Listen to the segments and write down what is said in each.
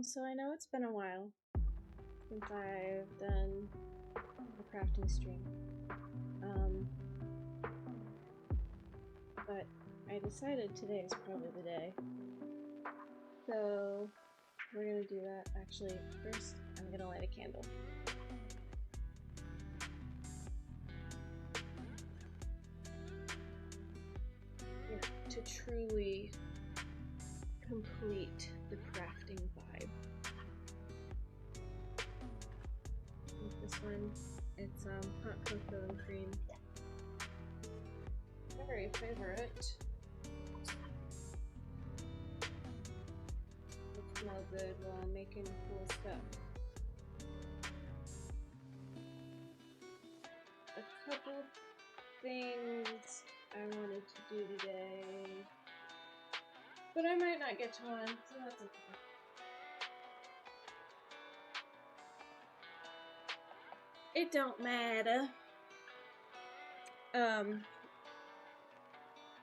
So I know it's been a while since I've done a crafting stream, but I decided today is probably the day. So we're gonna do that. Actually, first I'm gonna light a candle. To truly complete the crafting vibe. With this one, it's hot cocoa and cream. Very favorite. It smells good while making cool stuff. A couple things I wanted to do today, but I might not get to one, so that's okay. It don't matter.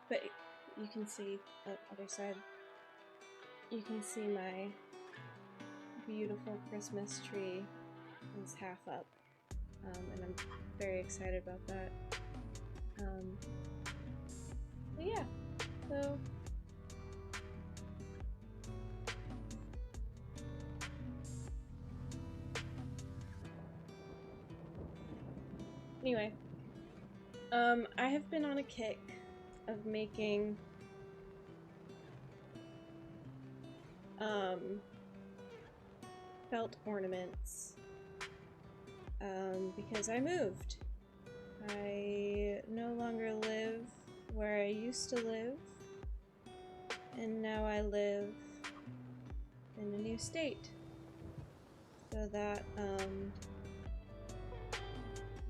But you can see the other side. You can see my beautiful Christmas tree is half up, and I'm very excited about that. But yeah, so anyway, I have been on a kick of making felt ornaments because I moved. I no longer live where I used to live, and now I live in a new state. So that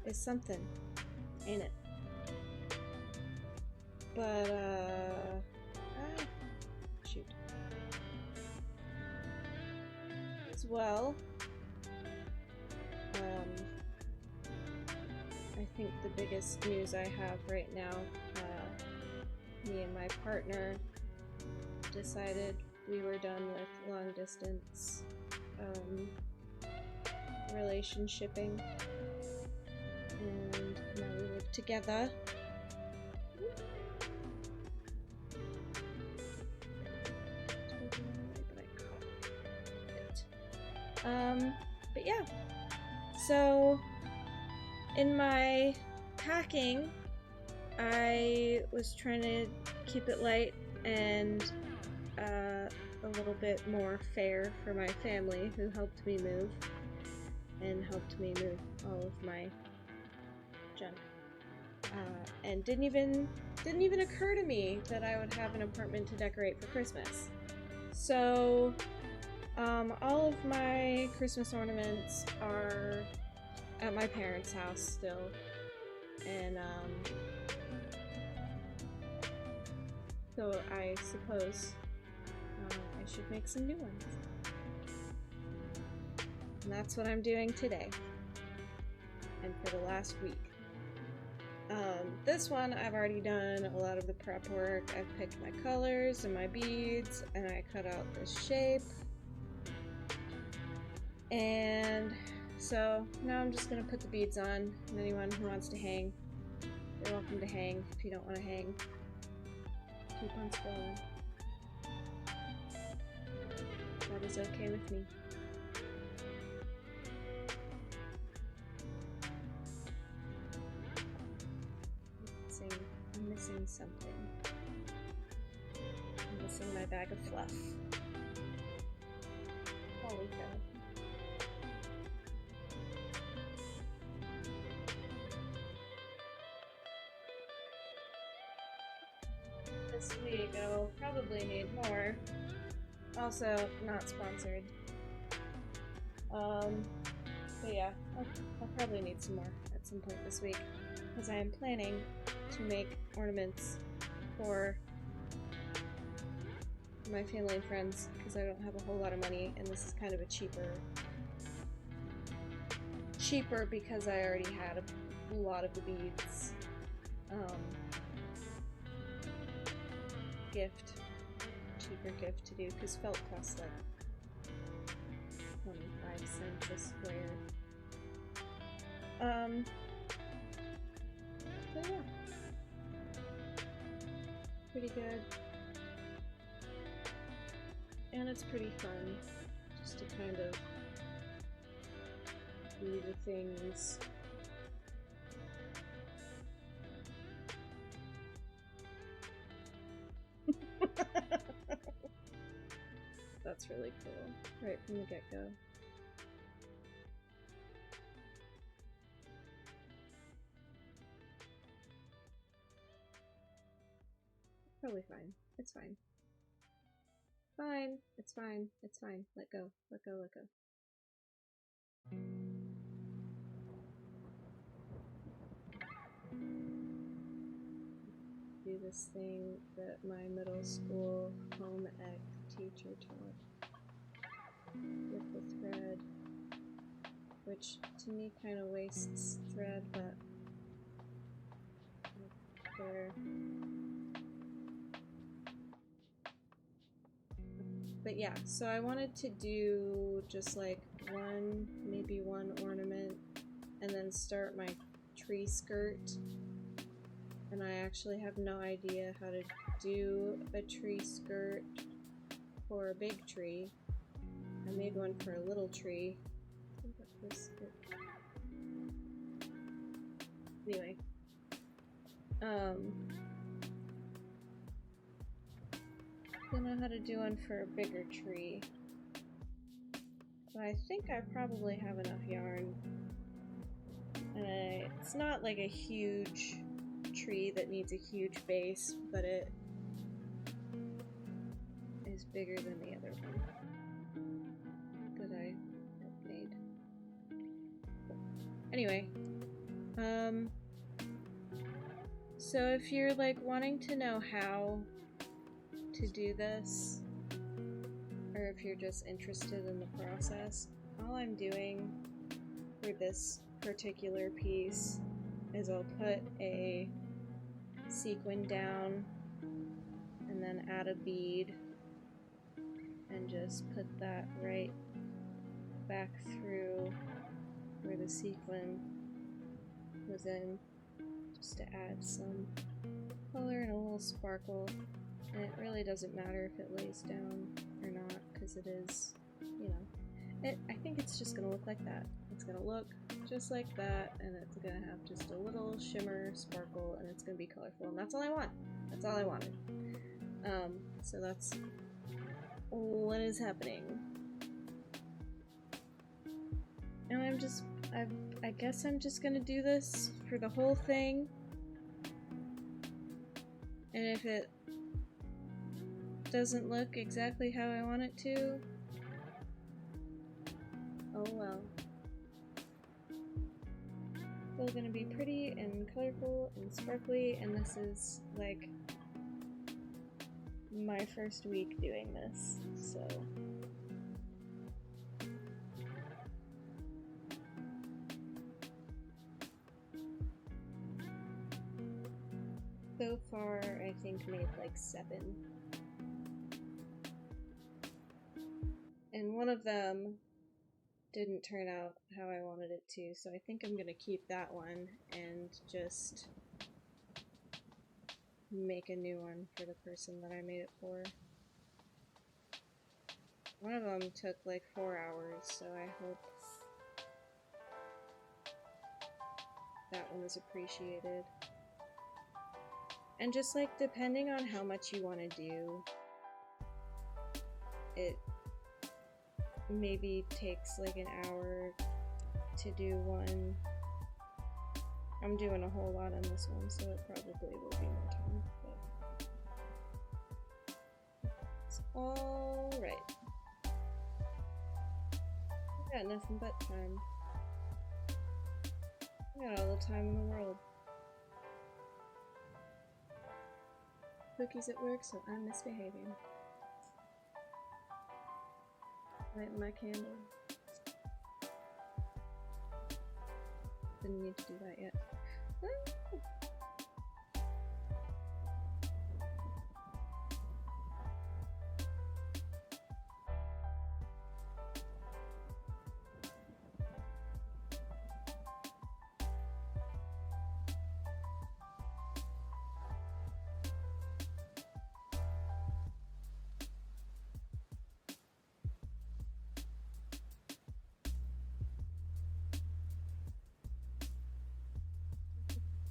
is something, ain't it? But shoot. As well, I think the biggest news I have right now, me and my partner decided we were done with long distance relationshiping, and now we live together. But yeah, so in my packing, I was trying to keep it light and a little bit more fair for my family, who helped me move and helped me move all of my junk. And didn't even occur to me that I would have an apartment to decorate for Christmas. So all of my Christmas ornaments are at my parents' house still, and so I suppose I should make some new ones. And that's what I'm doing today, and for the last week. This one I've already done a lot of the prep work. I've picked my colors and my beads, and I cut out this shape. And so now I'm just gonna put the beads on, and anyone who wants to hang, you're welcome to hang. If you don't want to hang, keep on scrolling. That is okay with me. I'm missing something. I'm missing my bag of fluff. Holy cow. This week I'll probably need more. Also, not sponsored. But yeah, I'll probably need some more at some point this week, because I am planning to make ornaments for my family and friends, because I don't have a whole lot of money, and this is kind of a cheaper because I already had a lot of the beads. Cheaper gift to do, because felt costs like 25 cents a square. But yeah. Pretty good. And it's pretty fun just to kind of do the things. That's really cool, right from the get-go. Probably fine. It's fine. Fine. It's fine. It's fine. Let go. Let go. Let go. Do this thing that my middle school home ec teacher taught with the thread, which to me kind of wastes thread, but there. But yeah, so I wanted to do just like maybe one ornament, and then start my tree skirt. And I actually have no idea how to do a tree skirt for a big tree. I made one for a little tree. Anyway. Don't know how to do one for a bigger tree. But I think I probably have enough yarn. It's not like a huge tree that needs a huge base, but it is bigger than the other one that I have made. Anyway, so if you're like wanting to know how to do this, or if you're just interested in the process, all I'm doing for this particular piece is I'll put a sequin down and then add a bead and just put that right back through where the sequin was in, just to add some color and a little sparkle. And it really doesn't matter if it lays down or not, because it is, you know, I think it's just gonna look like that. It's gonna look just like that, and it's gonna have just a little shimmer, sparkle, and it's gonna be colorful, and that's all I want. That's all I wanted. So that's what is happening. And I guess I'm just gonna do this for the whole thing. And if it doesn't look exactly how I want it to, oh well. Still gonna be pretty and colorful and sparkly, and this is like my first week doing this, so far I think made like 7. And one of them didn't turn out how I wanted it to, so I think I'm gonna keep that one and just make a new one for the person that I made it for. One of them took like 4 hours, so I hope that one was appreciated. And just like depending on how much you want to do, it maybe takes like an hour to do one. I'm doing a whole lot on this one, so it probably will be more time, but it's alright. I got nothing but time. I got all the time in the world. Cookies at work, so I'm misbehaving. Light my candle. Didn't need to do that yet.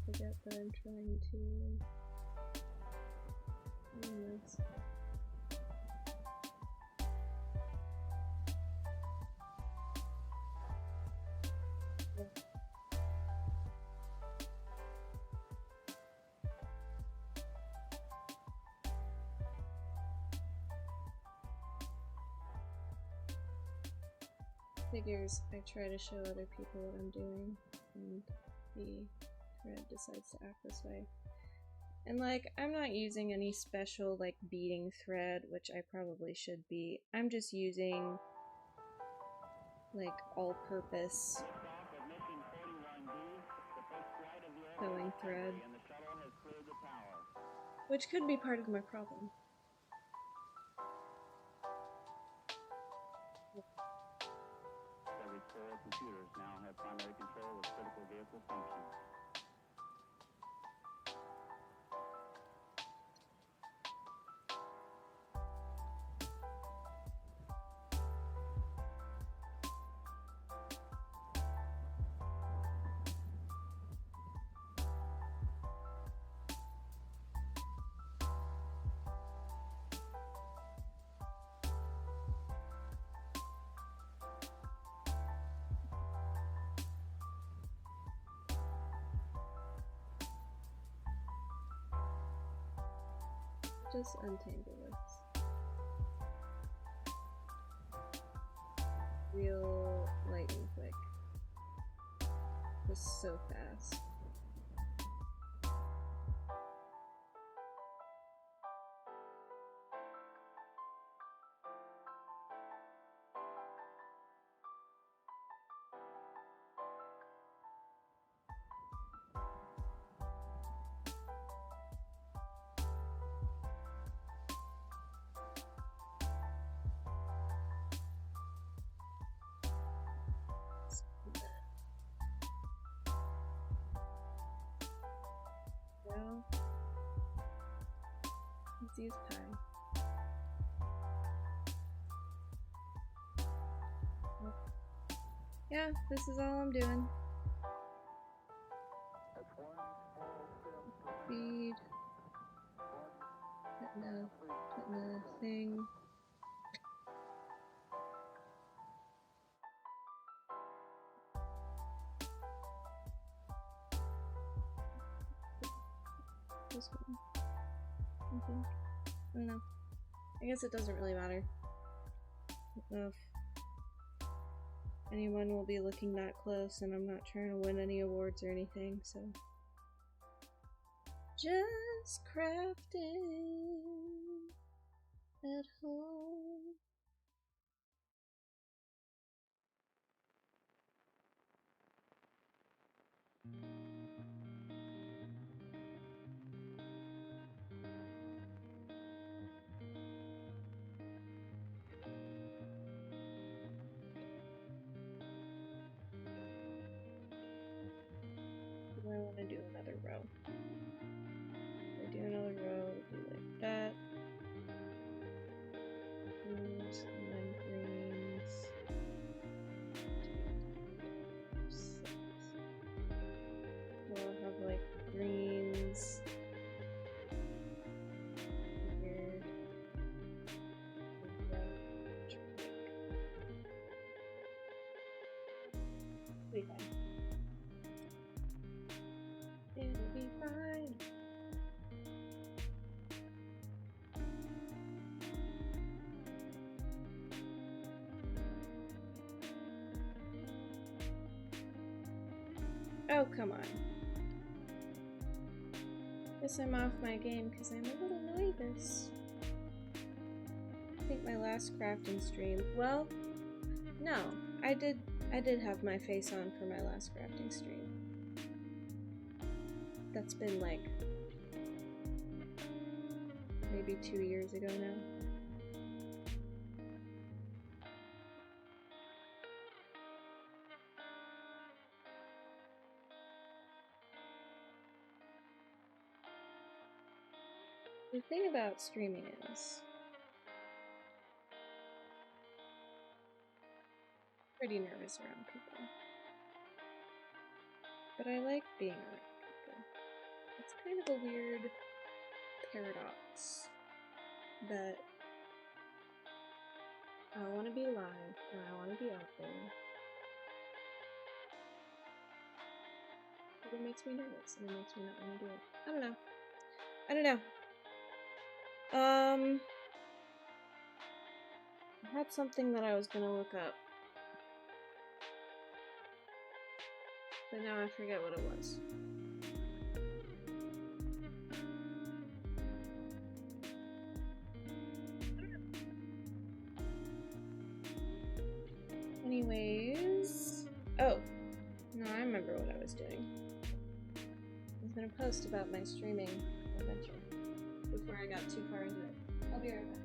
forget that I'm trying to do this. Figures I try to show other people what I'm doing, and the thread decides to act this way. And like, I'm not using any special like beading thread, which I probably should be. I'm just using like all-purpose sewing thread, which could be part of my problem. Every core computers now have primary control of critical vehicle functions. Just untangle this. Real light and quick. Just so fast. Well, let's use pie. Yeah, this is all I'm doing. Bead. Putting the thing. This one. I think. I don't know. I guess it doesn't really matter. I don't know if anyone will be looking that close, and I'm not trying to win any awards or anything, so. Just crafting at home. Do I want to do another row? If I do another row, do like that. Blues and then greens. 6. So I'll have like greens here. It'll be fine. It'll be fine. Oh, come on. Guess I'm off my game because I'm a little nervous. I think my last crafting stream. Well, no, I did have my face on for my last crafting stream. That's been like maybe 2 years ago now. The thing about streaming is pretty nervous around people. But I like being around people. kind of a weird paradox that I want to be live and I want to be out there, but it makes me nervous and it makes me not want to do it. I don't know. I had something that I was gonna look up, but now I forget what it was. Anyways, oh, no, I remember what I was doing. I was gonna post about my streaming adventure before I got too far into it. I'll be right back.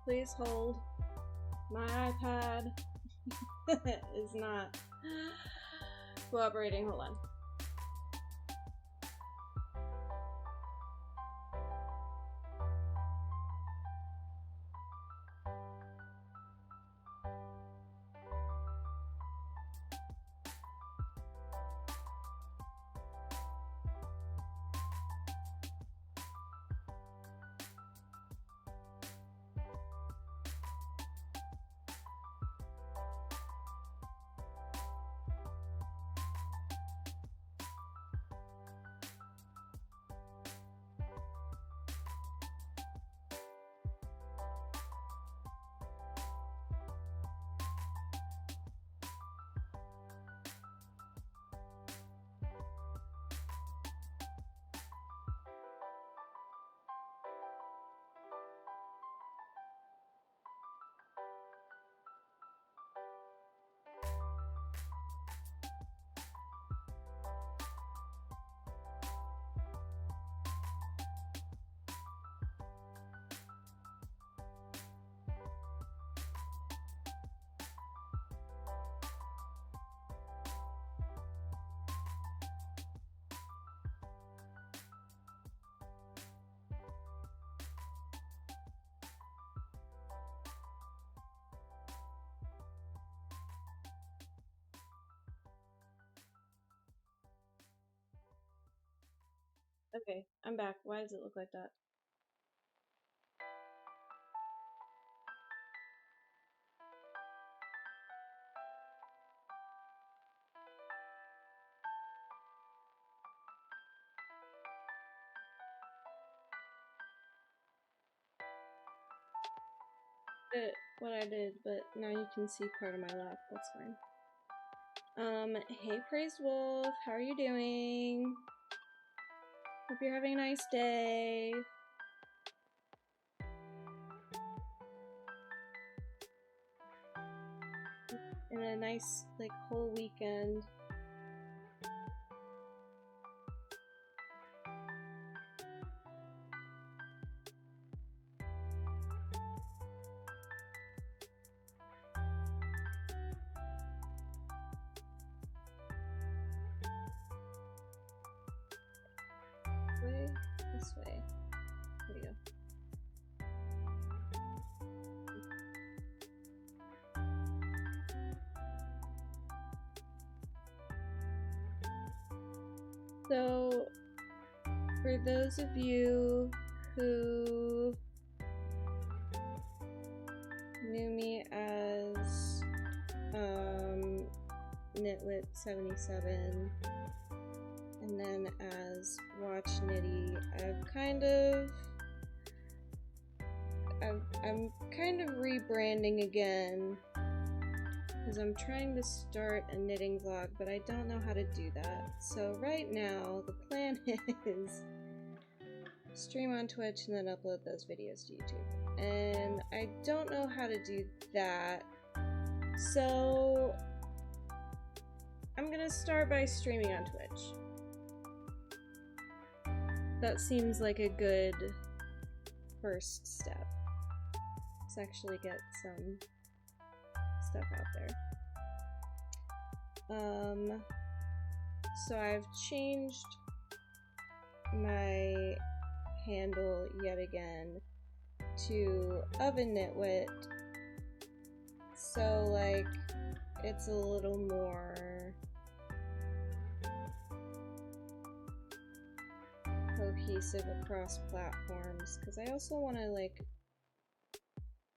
Please hold. My iPad is not cooperating. Hold on. Okay, I'm back. Why does it look like that? What I did, but now you can see part of my lap. That's fine. Hey Praised Wolf, how are you doing? Hope you're having a nice day. And a nice, like, whole weekend. This way. There we go. So, for those of you who knew me as Nitwit77 and then as Watch Nitty, I'm kind of rebranding again because I'm trying to start a knitting vlog, but I don't know how to do that. So right now the plan is stream on Twitch and then upload those videos to YouTube. And I don't know how to do that. So I'm gonna start by streaming on Twitch. That seems like a good first step. Let's actually get some stuff out there. So I've changed my handle yet again to Oven Nitwit. So like it's a little more cohesive across platforms, because I also want to like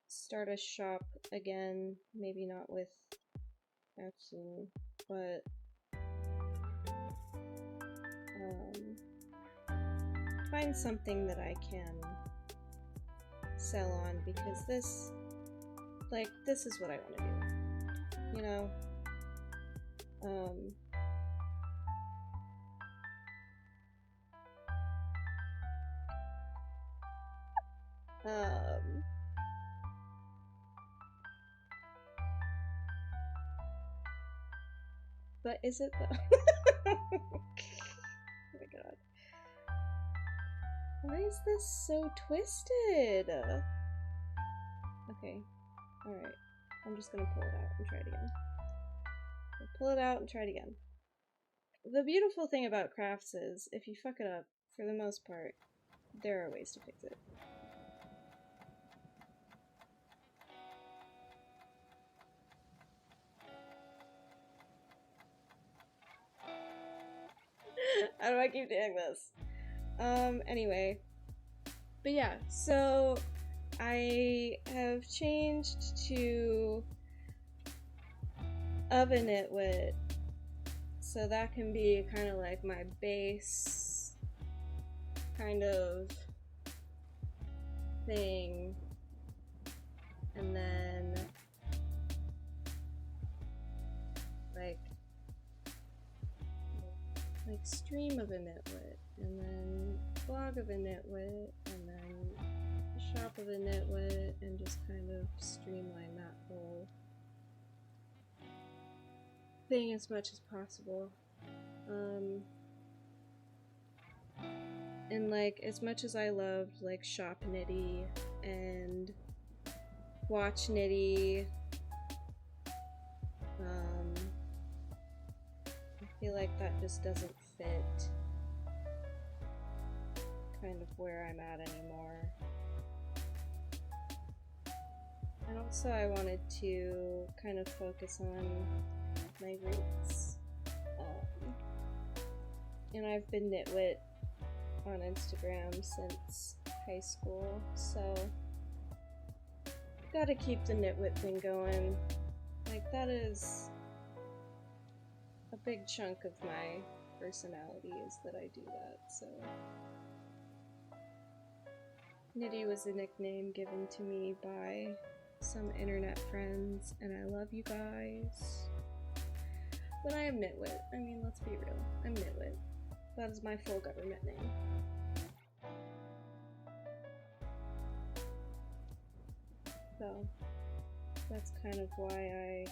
start a shop again, maybe not with Epson, but find something that I can sell on, because this is what I want to do, you know? But is it though? Oh my god. Why is this so twisted? Okay. Alright. I'm just gonna pull it out and try it again. Pull it out and try it again. The beautiful thing about crafts is, if you fuck it up, for the most part, there are ways to fix it. How do I keep doing this? Anyway. But yeah, so I have changed to Oven Nitwit, so that can be kind of like my base kind of thing, and then like stream of a Nitwit, and then blog of a Nitwit, and then shop of a Nitwit, and just kind of streamline that whole thing as much as possible. And like, as much as I loved like Shop Nitty and Watch Nitty, I feel like that just doesn't fit kind of where I'm at anymore. And also I wanted to kind of focus on my roots. And I've been Nitwit on Instagram since high school, so gotta keep the nitwit thing going. Like, that is a big chunk of my personality, is that I do that, so. Nitty was a nickname given to me by some internet friends, and I love you guys. But I am Nitwit. I mean, let's be real. I'm Nitwit. That is my full government name. So, that's kind of why I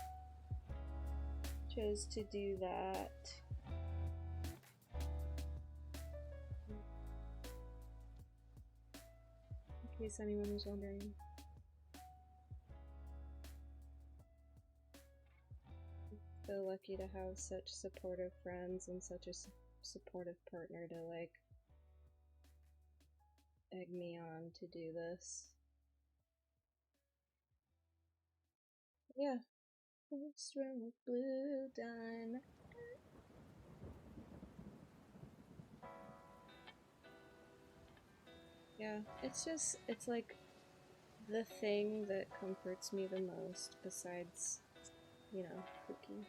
chose to do that. In case anyone was wondering. So lucky to have such supportive friends and such a supportive partner to, like, egg me on to do this. Yeah. Swim with blue dime. Yeah, it's like the thing that comforts me the most besides, you know, cooking.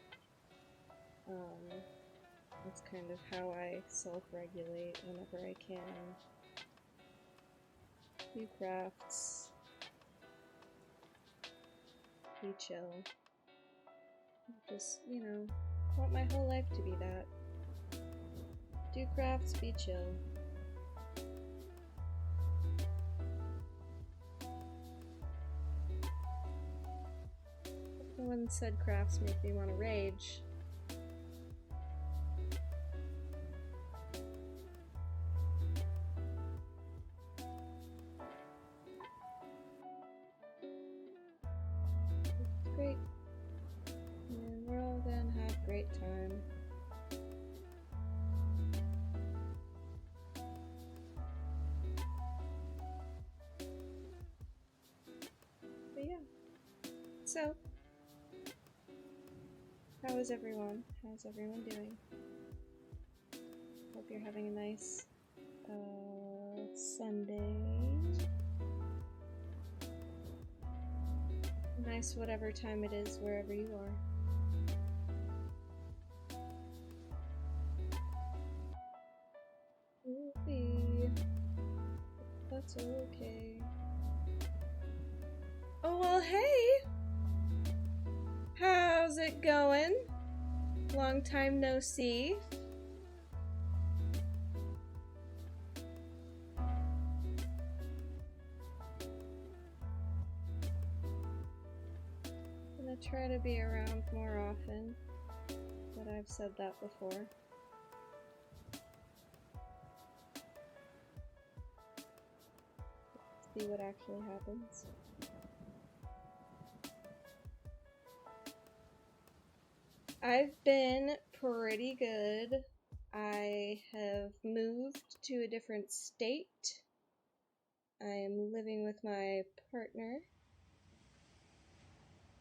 That's kind of how I self-regulate whenever I can. Do crafts. Be chill. Just, you know, want my whole life to be that. Do crafts, be chill. No one said crafts make me want to rage. It's great. And we're all gonna have a great time. But yeah. So, how is everyone? How's everyone doing? Hope you're having a nice Sunday. Nice whatever time it is wherever you are. That's okay. Oh, well, hey! How's it going? Long time no see. I'm gonna try to be around more often, but I've said that before. See what actually happens. I've been pretty good. I have moved to a different state. I am living with my partner.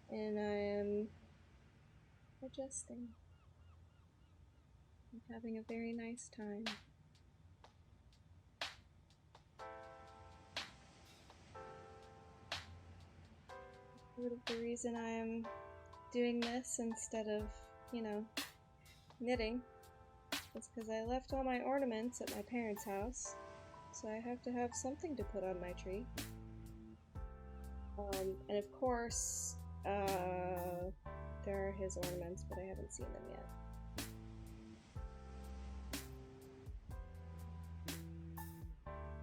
And I am adjusting. I'm having a very nice time. Part of the reason I am doing this instead of, you know, knitting is because I left all my ornaments at my parents' house, so I have to have something to put on my tree. And of course, there are his ornaments, but I haven't seen them yet.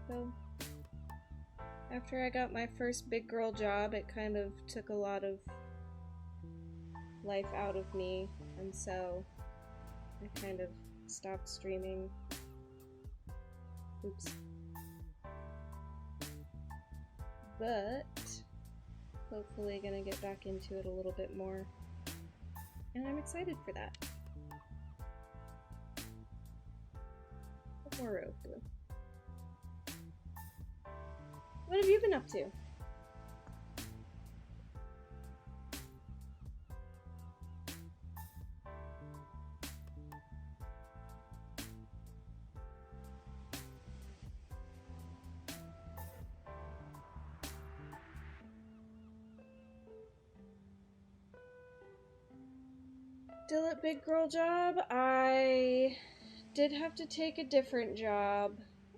So, after I got my first big girl job, it kind of took a lot of life out of me, and so I kind of stopped streaming. Oops. But hopefully gonna get back into it a little bit more, and I'm excited for that. More Roku. What have you been up to? still at Big Girl Job. I did have to take a different job.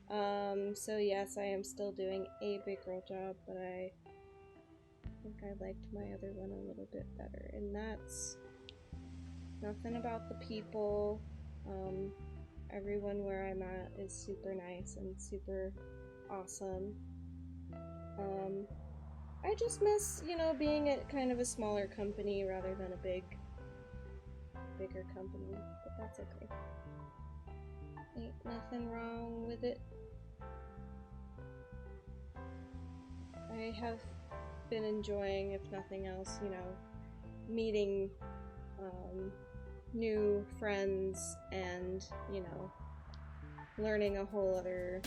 So yes, I am still doing a Big Girl Job, but I think I liked my other one a little bit better. And that's nothing about the people. Everyone where I'm at is super nice and super awesome. I just miss, you know, being at kind of a smaller company rather than a bigger company, but that's okay. Ain't nothing wrong with it. I have been enjoying, if nothing else, you know, meeting new friends and, you know, learning a whole other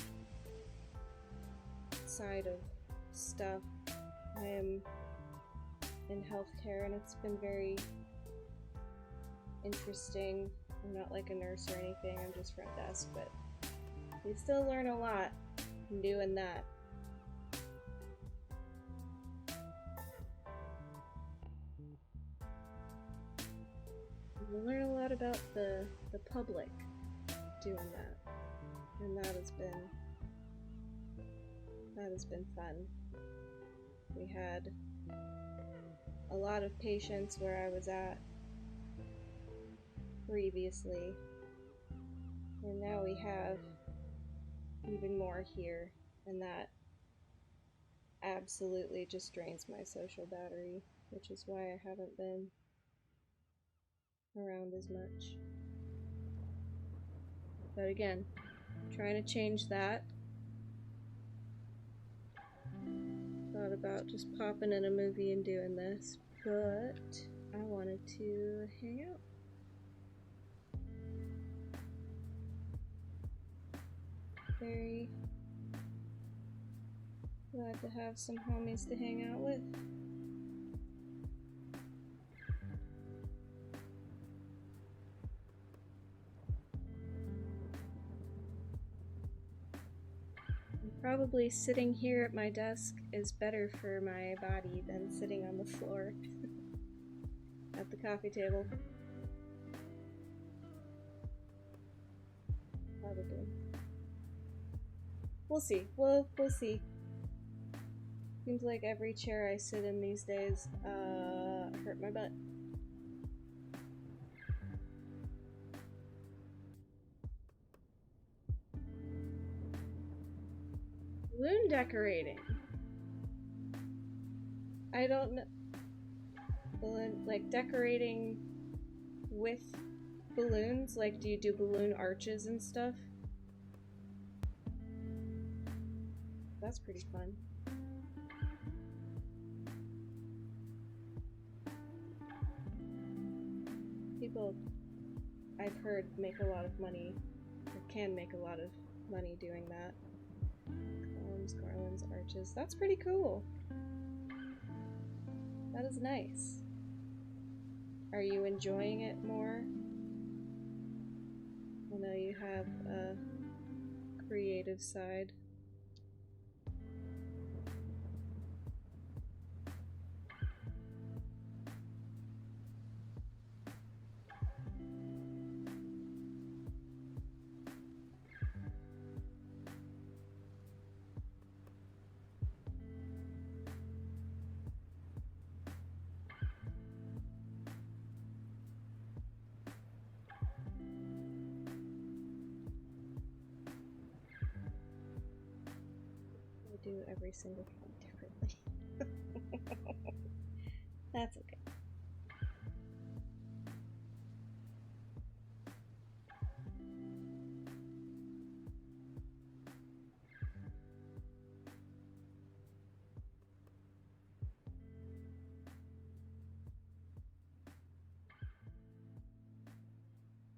side of stuff. I am in healthcare and it's been very interesting. I'm not like a nurse or anything, I'm just front desk, but you still learn a lot doing that. You learn a lot about the public doing that, and that has been fun. We had a lot of patients where I was at previously, and now we have even more here, and that absolutely just drains my social battery, which is why I haven't been around as much. But again, trying to change that. Thought about just popping in a movie and doing this, but I wanted to hang out. Very glad to have some homies to hang out with. Probably sitting here at my desk is better for my body than sitting on the floor at the coffee table. Probably. We'll see. We'll see. Seems like every chair I sit in these days hurt my butt. Balloon decorating. I don't know. Balloon, like decorating with balloons? Like, do you do balloon arches and stuff? That's pretty fun. People, I've heard, make a lot of money, or can make a lot of money doing that. Columns, garlands, arches. That's pretty cool. That is nice. Are you enjoying it more? I know you have a creative side. Do every single one differently. That's okay.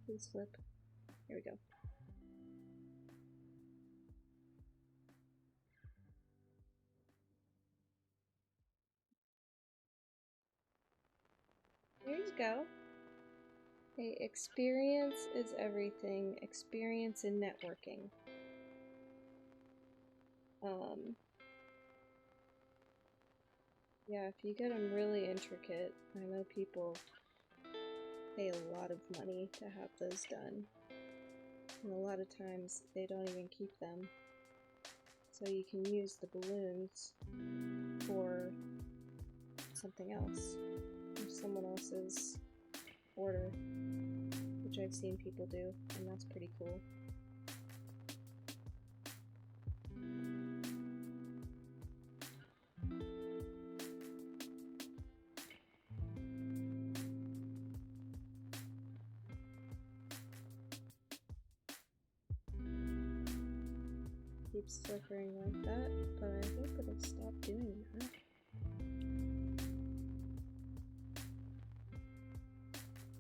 Please flip. Here we go. There you go. Okay, experience is everything. Experience in networking. Yeah, if you get them really intricate, I know people pay a lot of money to have those done. And a lot of times they don't even keep them. So you can use the balloons for something else, or someone else's order, which I've seen people do, and that's pretty cool. Keeps flickering like that, but I hope it'll stop doing that.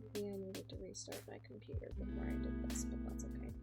Maybe I needed to restart my computer before I did this, but that's okay.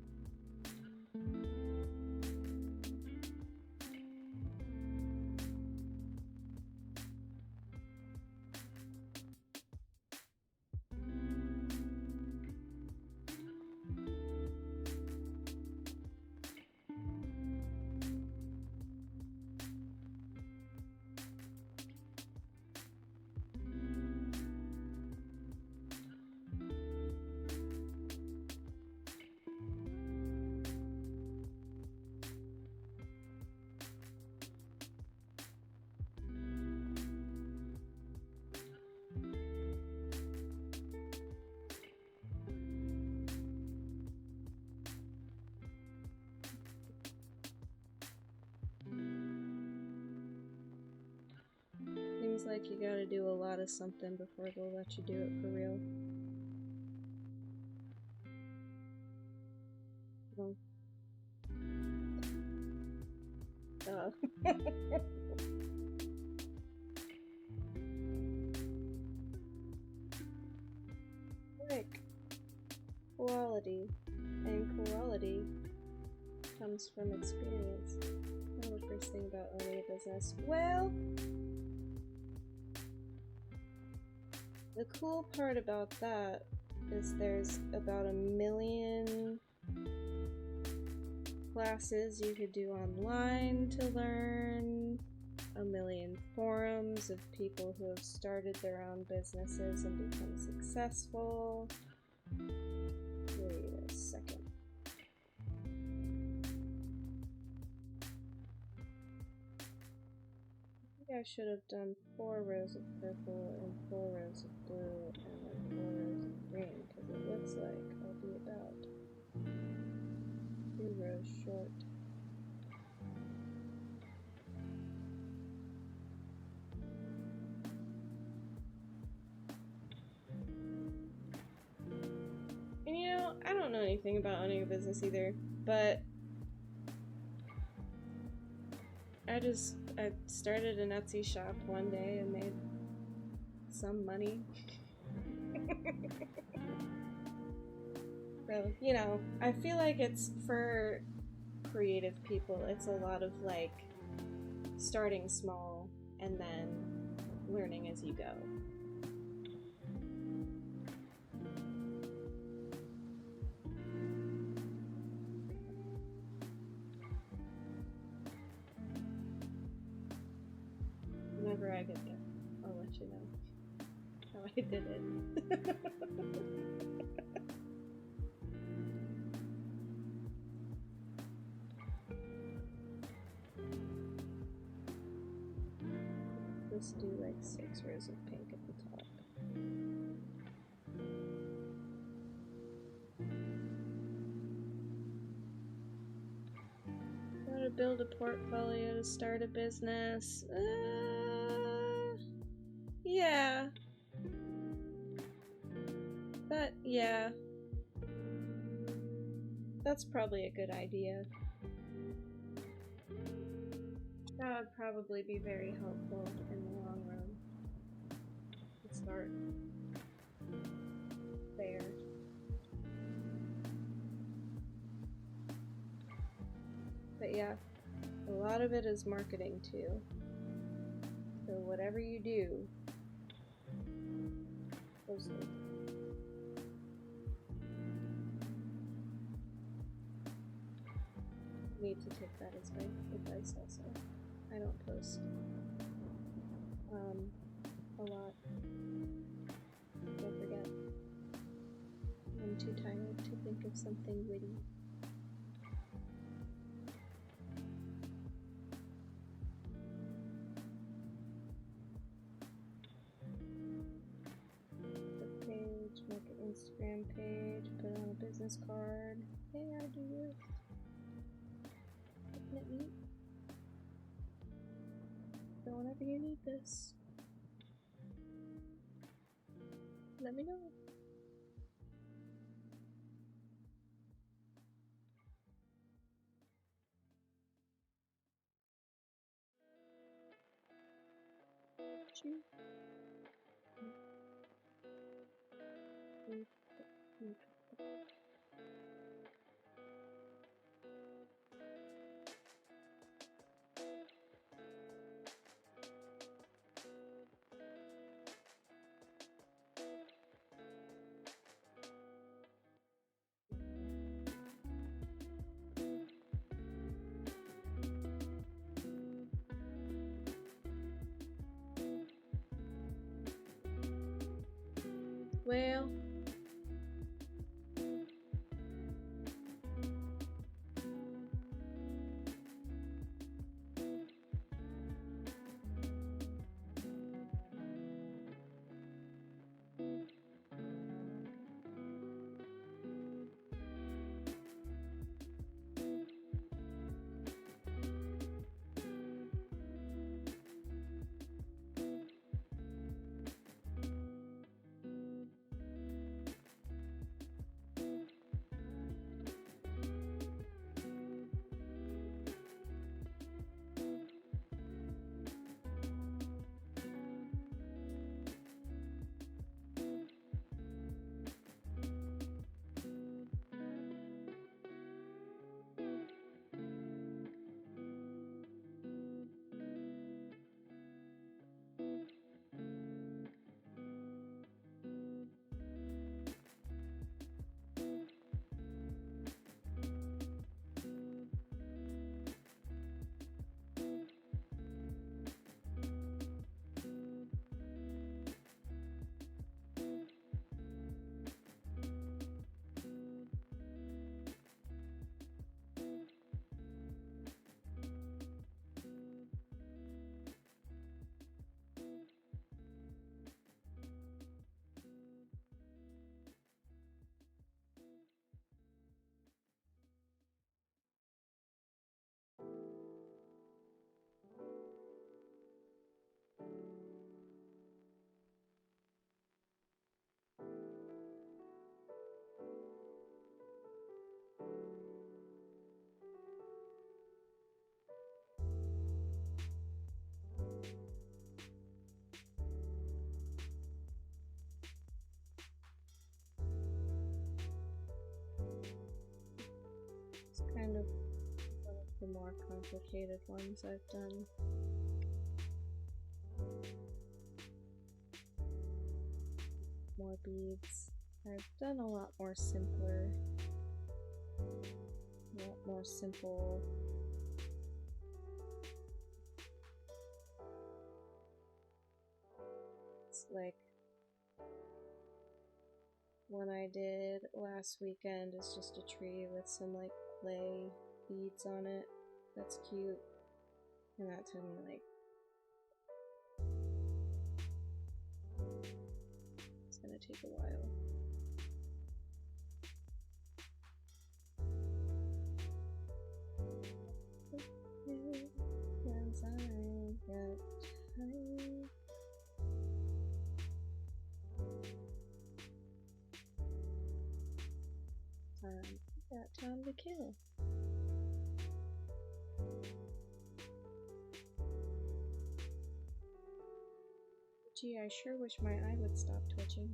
Seems like you gotta do a lot of something before they'll let you do it for real. Well. Like, quality, and quality comes from experience. Not the first thing about owning a business. Well, the cool part about that is there's about 1 million classes you could do online to learn, 1 million forums of people who have started their own businesses and become successful. Wait a second. I think I should have done 4 rows of purple and 4 rows of blue and then 4 rows of green, because it looks like I'll be about 2 rows short. And you know, I don't know anything about owning a business either, but I started an Etsy shop one day and made some money. So, you know, I feel like it's for creative people, it's a lot of like starting small and then learning as you go. Whenever I get there, I'll let you know how I did it. Let's do like 6 rows of pink at the top. How to build a portfolio to start a business. Yeah. Yeah. That's probably a good idea. That would probably be very helpful in the long run. To start there. But yeah, a lot of it is marketing too. So whatever you do, post it. Need to take that as my advice also. I don't post a lot. I forget. something witty. The page, make an Instagram page, put it on a business card. Hey, I do this. Isn't it neat? So whenever you need this, let me know. Choo. Well, it's kind of one of the more complicated ones I've done. More beads. I've done a lot more simpler, a lot more simple. It's like one I did last weekend is just a tree with some like clay beads on it. That's cute. And that took me like, it's gonna take a while. Yes, I got time. Got time to kill. Gee, I sure wish my eye would stop twitching.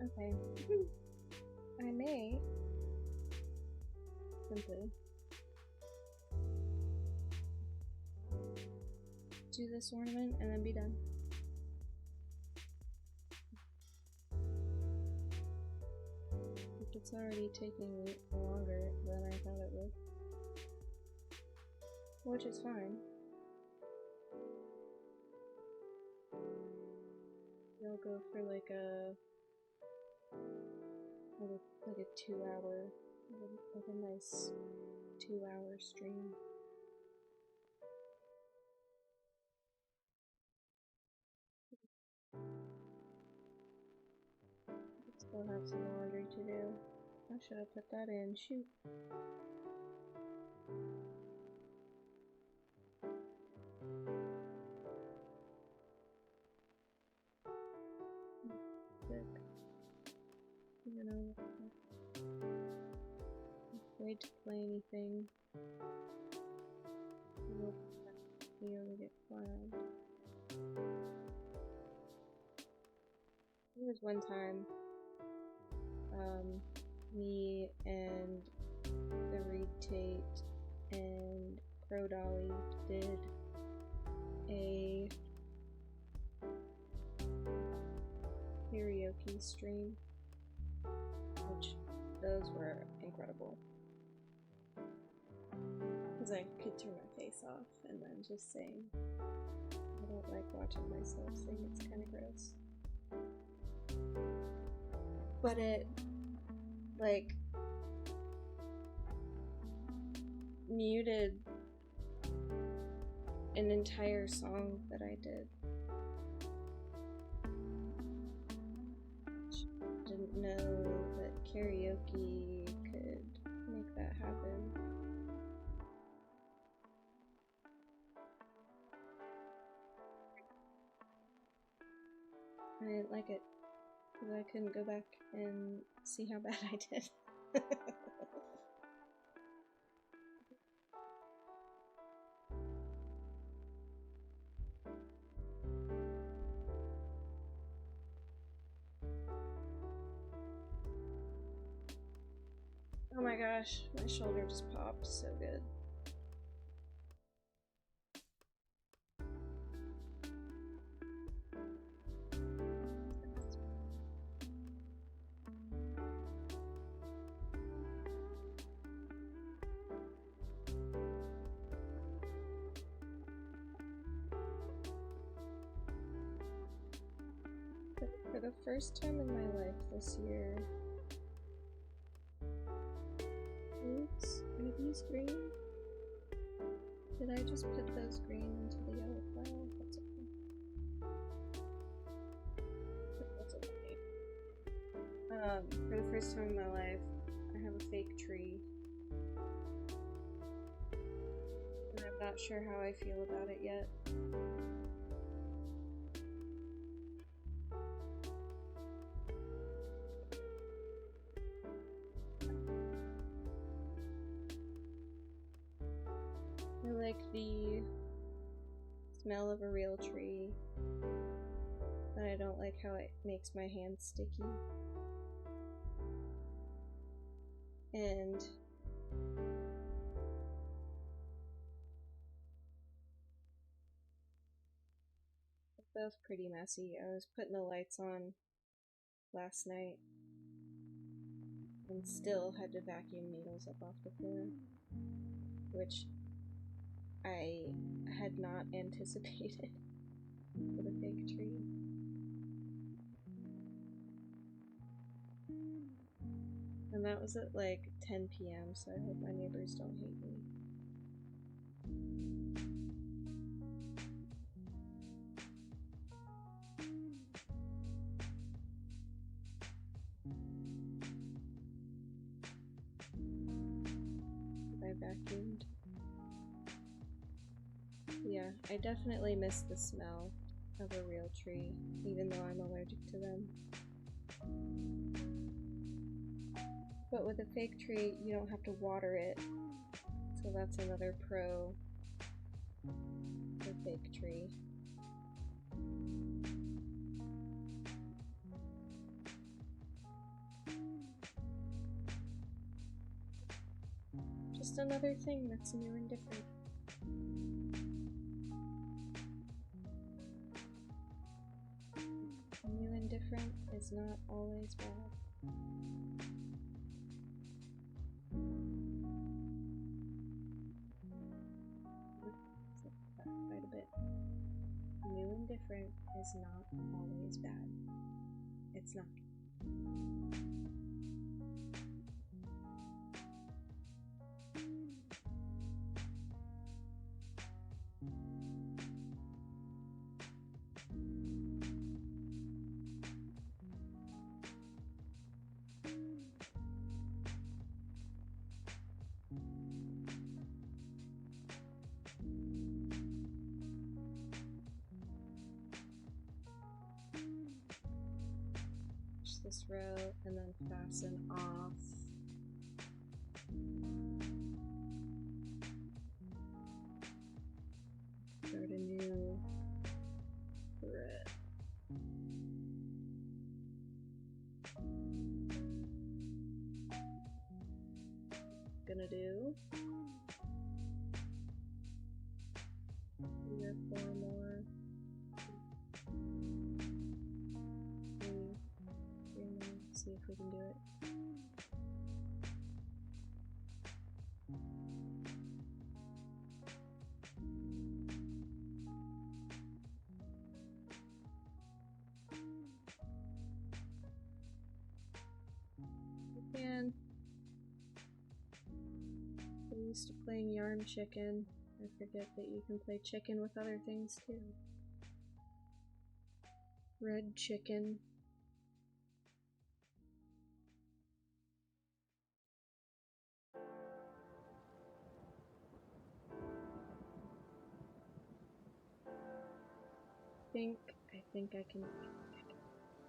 Okay. I may simply do this ornament and then be done. It's already taking longer than I thought it would. Which is fine. I'll go for like a 2-hour, like a nice 2-hour stream. Still have some laundry to do. I should have put that in. Shoot. You know, I'm afraid to play anything. We only get flagged. There was one time, me and the Reed Tate and Pro Dolly did a karaoke stream, which those were incredible. Because I could turn my face off and then just sing. I don't like watching myself sing, it's kind of gross. But it, like, muted an entire song that I did. Didn't know that karaoke could make that happen. I didn't like it because I couldn't go back and see how bad I did. Oh my gosh, my shoulder just popped so good. For the first time in my life this year. Oops, are these green? Did I just put those green into the yellow pile? That's okay. That's okay. For the first time in my life, I have a fake tree. And I'm not sure how I feel about it yet. I like the smell of a real tree, but I don't like how it makes my hands sticky. And they're both pretty messy. I was putting the lights on last night and still had to vacuum needles up off the floor, which I had not anticipated for the fake tree. And that was at like 10 p.m, so I hope my neighbors don't hate me. I vacuumed. Yeah, I definitely miss the smell of a real tree, even though I'm allergic to them. But with a fake tree, you don't have to water it, so that's another pro for fake tree. Just another thing that's new and different. different is not always bad. Quite a bit. New and different is not always bad. It's not. This row and then fasten off. Start a new thread. Gonna do 3 or 4 more. See if we can do it. And I'm used to playing Yarn Chicken. I forget that you can play chicken with other things too. Red chicken. I think I can do it.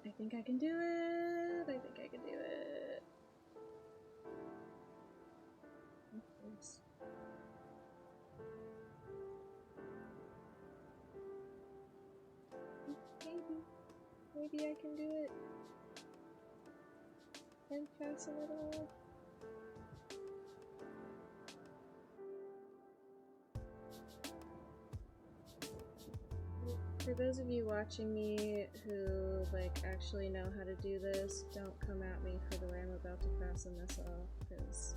I think I can do it. Maybe I can do it. And fasten it all. For those of you watching me who actually know how to do this, don't come at me for the way I'm about to fasten this off, because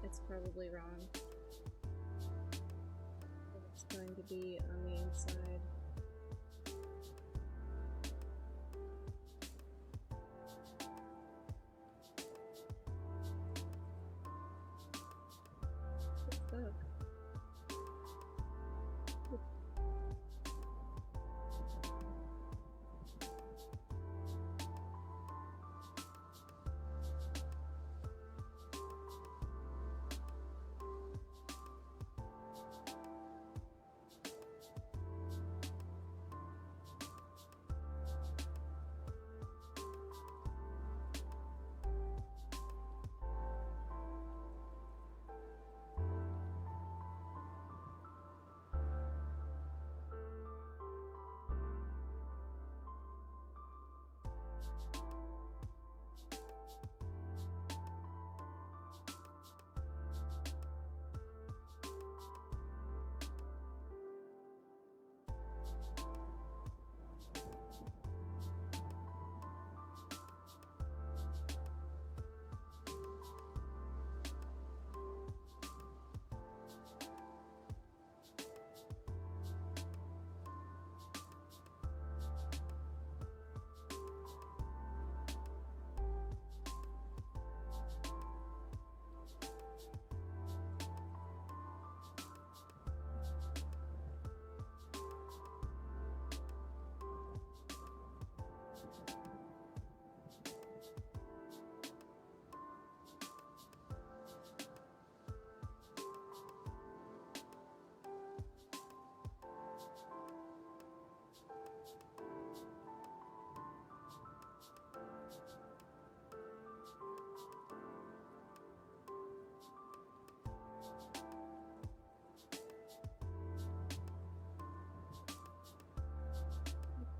it's probably wrong. It's going to be on the inside. Look.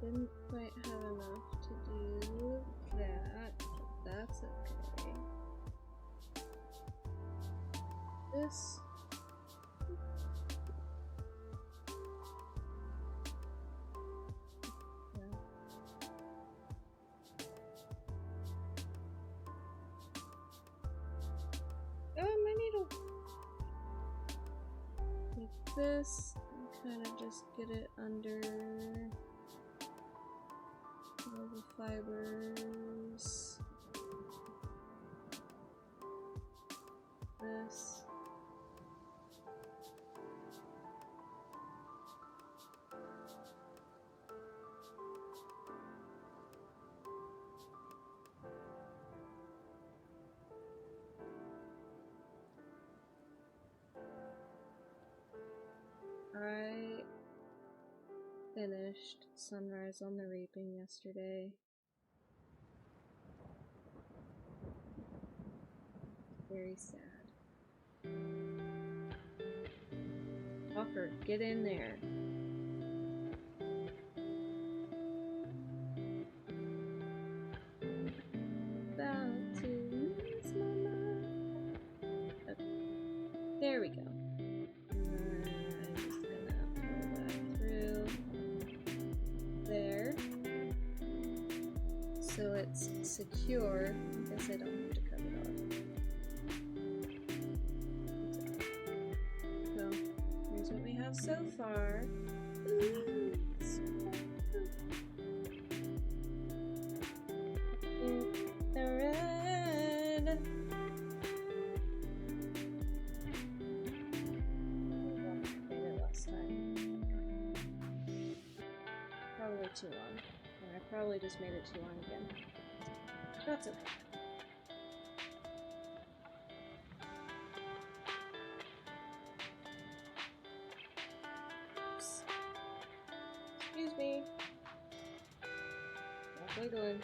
Didn't quite have enough to do that, but that's okay. This. Yeah. this and kind of just get it under all the fibers. This. I finished Sunrise on the Reaping yesterday. Very sad. Walker, get in there. About to lose my mind. Okay. There we go. I'm just gonna pull that through there. So it's secure. I guess I don't have to cut it off. So, here's what we have so far. Ooh, the red. I made it last time. Probably too long. And I probably just made it too long again. That's okay. Oops. Excuse me. Not wiggling.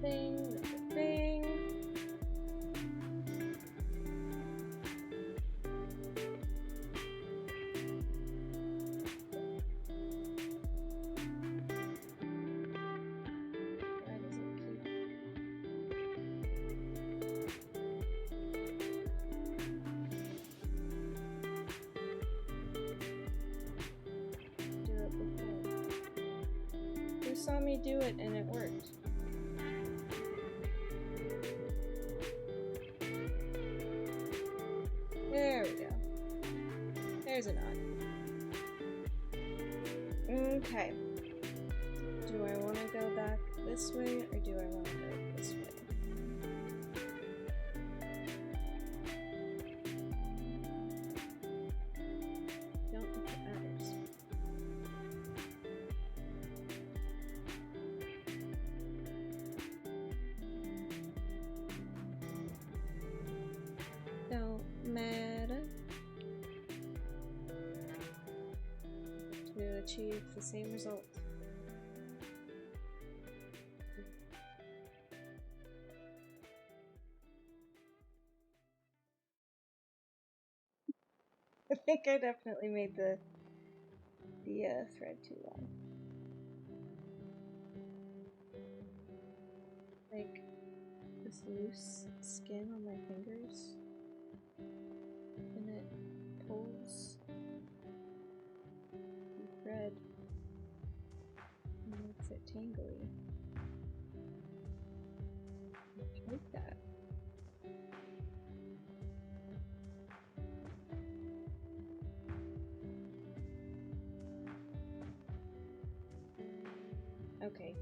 Thing. Why does it keep... do it before? Who saw me do it and it worked? There we go. There's a knot. Okay. Do I want to go back this way or do I want to go this way? Don't think it matters. Don't matter. To achieve the same result. I think I definitely made the thread too long. Like this loose skin on my fingers, and it pulls the thread and makes it tangly. I like that. Okay.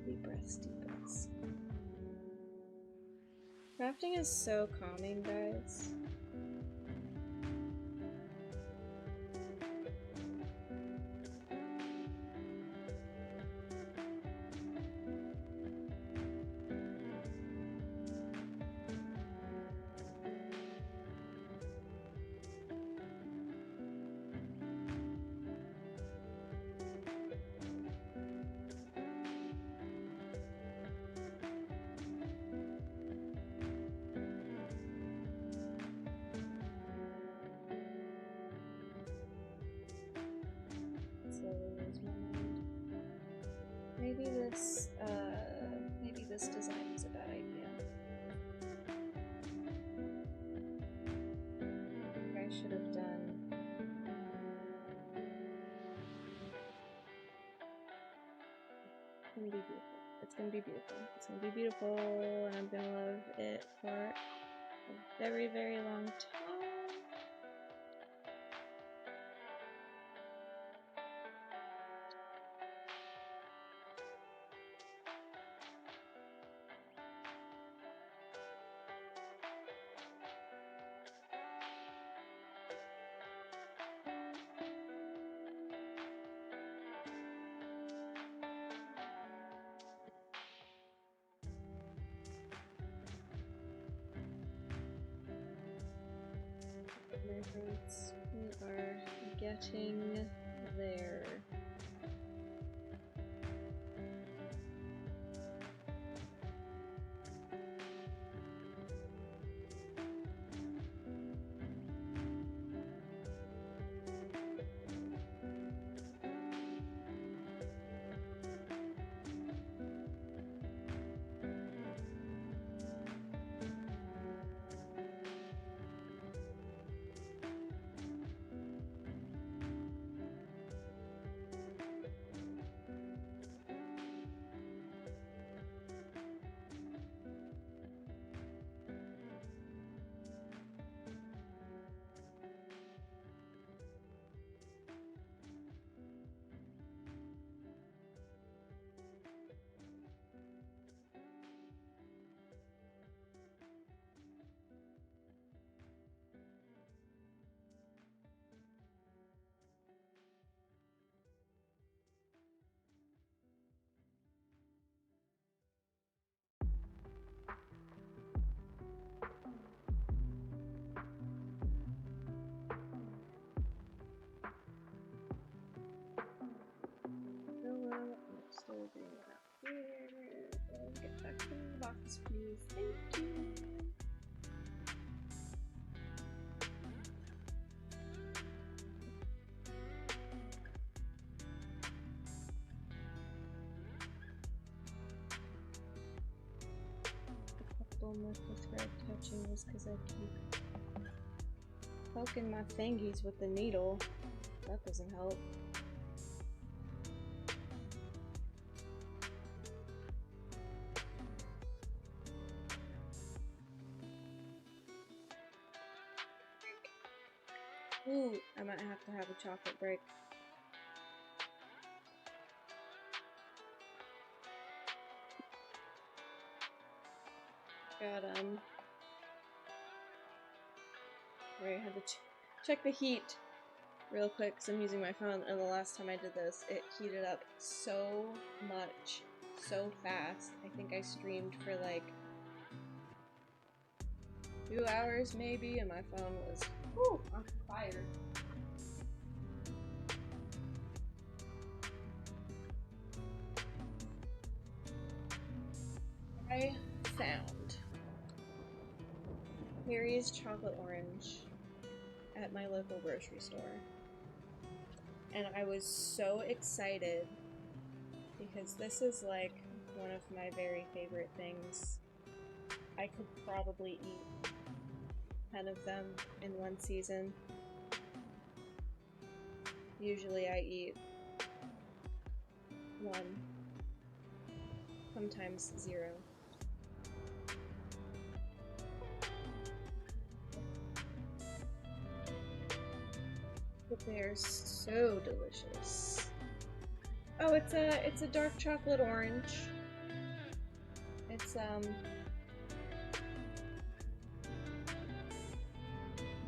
Deep breaths, deep breaths. Crafting is so calming, guys. It's gonna be beautiful. It's gonna be beautiful, and I'm gonna love it for a very, very long time. Neighborhoods, we are getting there. Still doing it out here. Get back to the box, please. Thank you. The problem with the thread catching is because I keep poking my fingies with the needle. That doesn't help. Ooh, I might have to have a chocolate break. Got Right, I had to check the heat real quick because I'm using my phone, and the last time I did this, it heated up so much, so fast. I think I streamed for like 2 hours maybe, and my phone was on fire. I found Harry's chocolate orange at my local grocery store, and I was so excited because this is like one of my very favorite things. I could probably eat 10 of them in one season. Usually I eat 1, sometimes 0. But they're so delicious. Oh, it's a dark chocolate orange. It's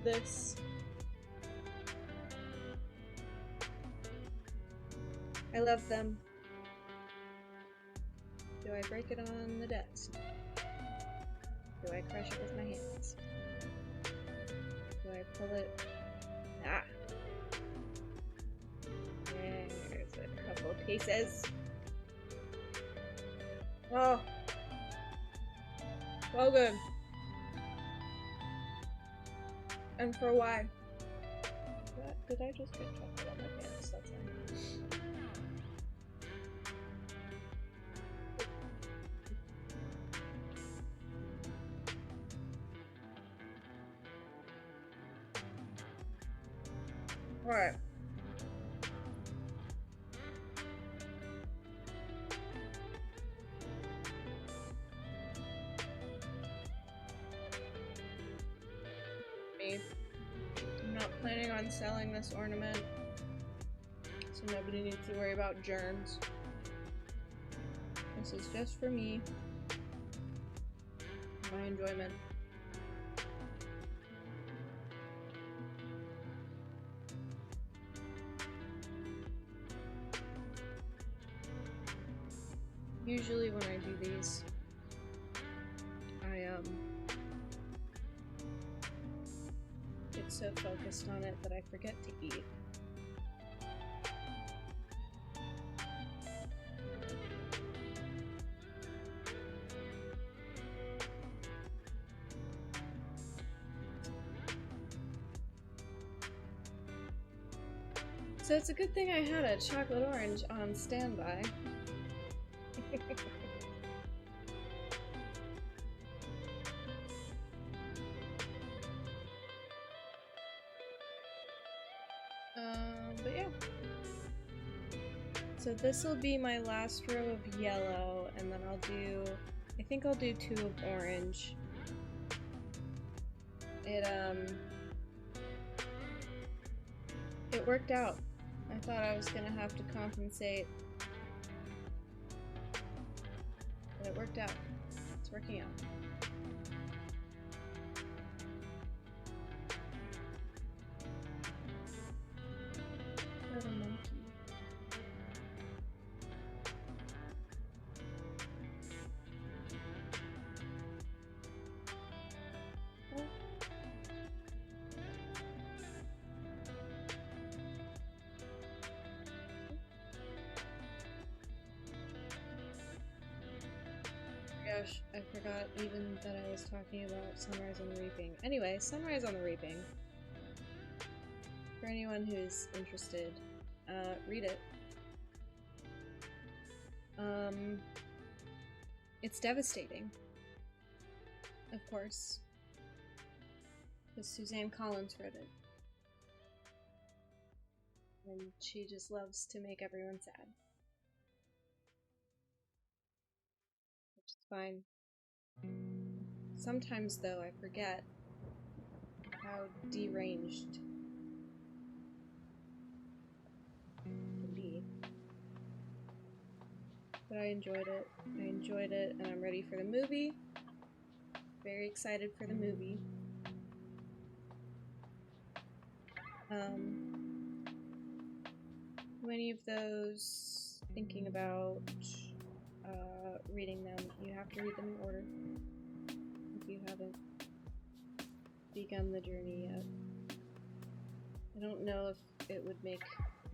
this. I love them. Do I break it on the desk? Do I crush it with my hands? Do I pull it? Ah! There's a couple of pieces. Oh! So good. And for why? Did I just get chocolate on my pants? That's fine. Alright. on selling this ornament, so nobody needs to worry about germs. This is just for me. My enjoyment. Usually when I do these, I get so focused on it that I forget to eat. So it's a good thing I had a chocolate orange on standby. But yeah. So this will be my last row of yellow, and then I think I'll do 2 of orange. It worked out. I thought I was gonna have to compensate, but it worked out. It's working out. What a monkey. Oh. Gosh, I forgot even that I was talking about Sunrise on the Reaping. Anyway, Sunrise on the Reaping. For anyone who's interested, read it. It's devastating. Of course. Because Suzanne Collins wrote it. And she just loves to make everyone sad. Which is fine. Sometimes, though, I forget how deranged it can be. But I enjoyed it. And I'm ready for the movie. Very excited for the movie. Many of those thinking about reading them, you have to read them in order if you haven't begun the journey yet. I don't know if it would make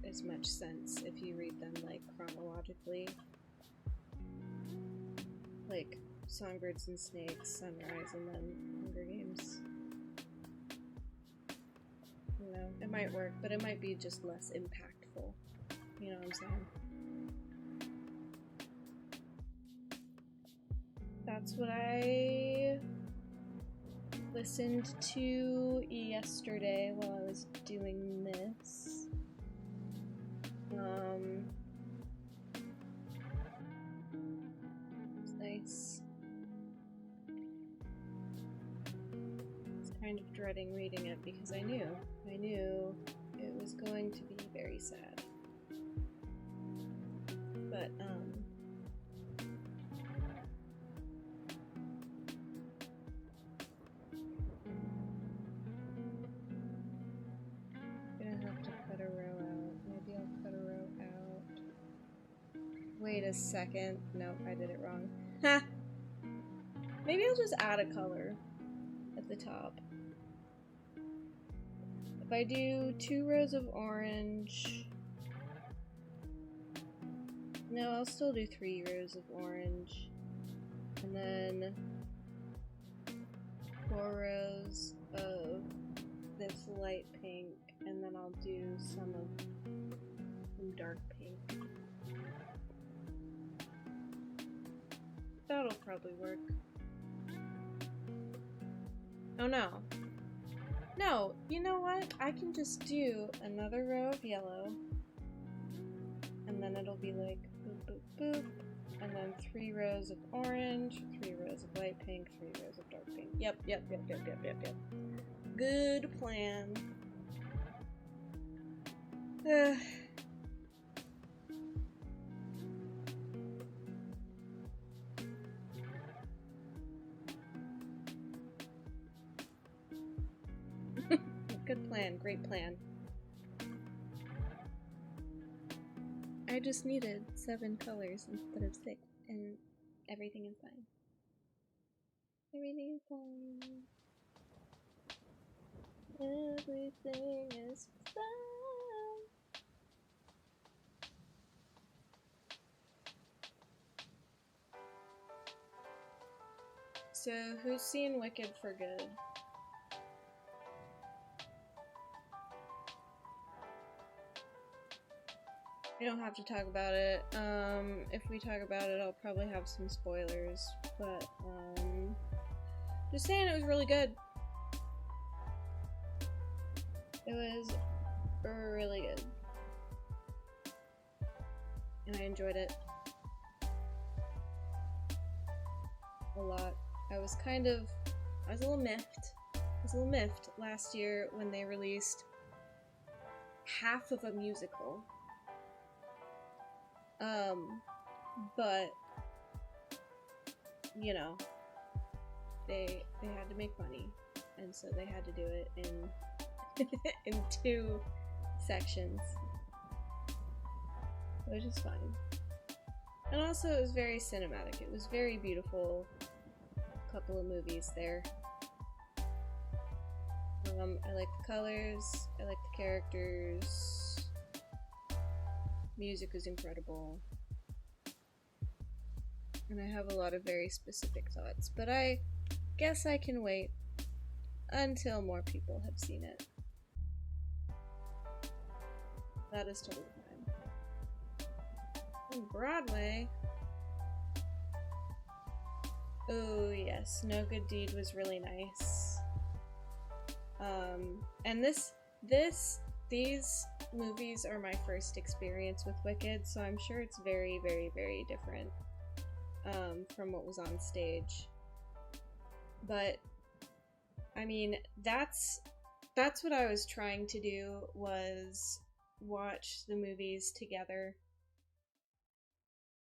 as much sense if you read them like chronologically, like Songbirds and Snakes, Sunrise, and then Hunger Games. You know, it might work, but it might be just less impactful. You know what I'm saying? That's what I listened to yesterday while I was doing this. It's nice. I was kind of dreading reading it because I knew it was going to be very sad. But, wait a second. Nope, I did it wrong. Ha! Maybe I'll just add a color at the top. If I do 2 rows of orange... No, I'll still do 3 rows of orange. And then 4 rows of this light pink. And then I'll do some dark pink. That'll probably work. Oh no. No, you know what? I can just do another row of yellow. And then it'll be like boop, boop, boop. And then 3 rows of orange, 3 rows of light pink, 3 rows of dark pink. Yep. Good plan. Ugh. Good plan, great plan. I just needed 7 colors instead of 6, and everything is fine. Everything is fine. Everything is fine. So, who's seen Wicked for good? We don't have to talk about it. If we talk about it, I'll probably have some spoilers. But, just saying it was really good. It was really good. And I enjoyed it. A lot. I was a little miffed. I was a little miffed last year when they released half of a musical. But you know, they had to make money, and so they had to do it in 2 sections, which is fine. And also, it was very cinematic. It was very beautiful. A couple of movies there. I like the colors. I like the characters. Music is incredible. And I have a lot of very specific thoughts, but I guess I can wait until more people have seen it. That is totally fine. On Broadway. Oh yes, No Good Deed was really nice. And these movies are my first experience with Wicked, so I'm sure it's very, very, very different from what was on stage. But I mean, that's what I was trying to do, was watch the movies together.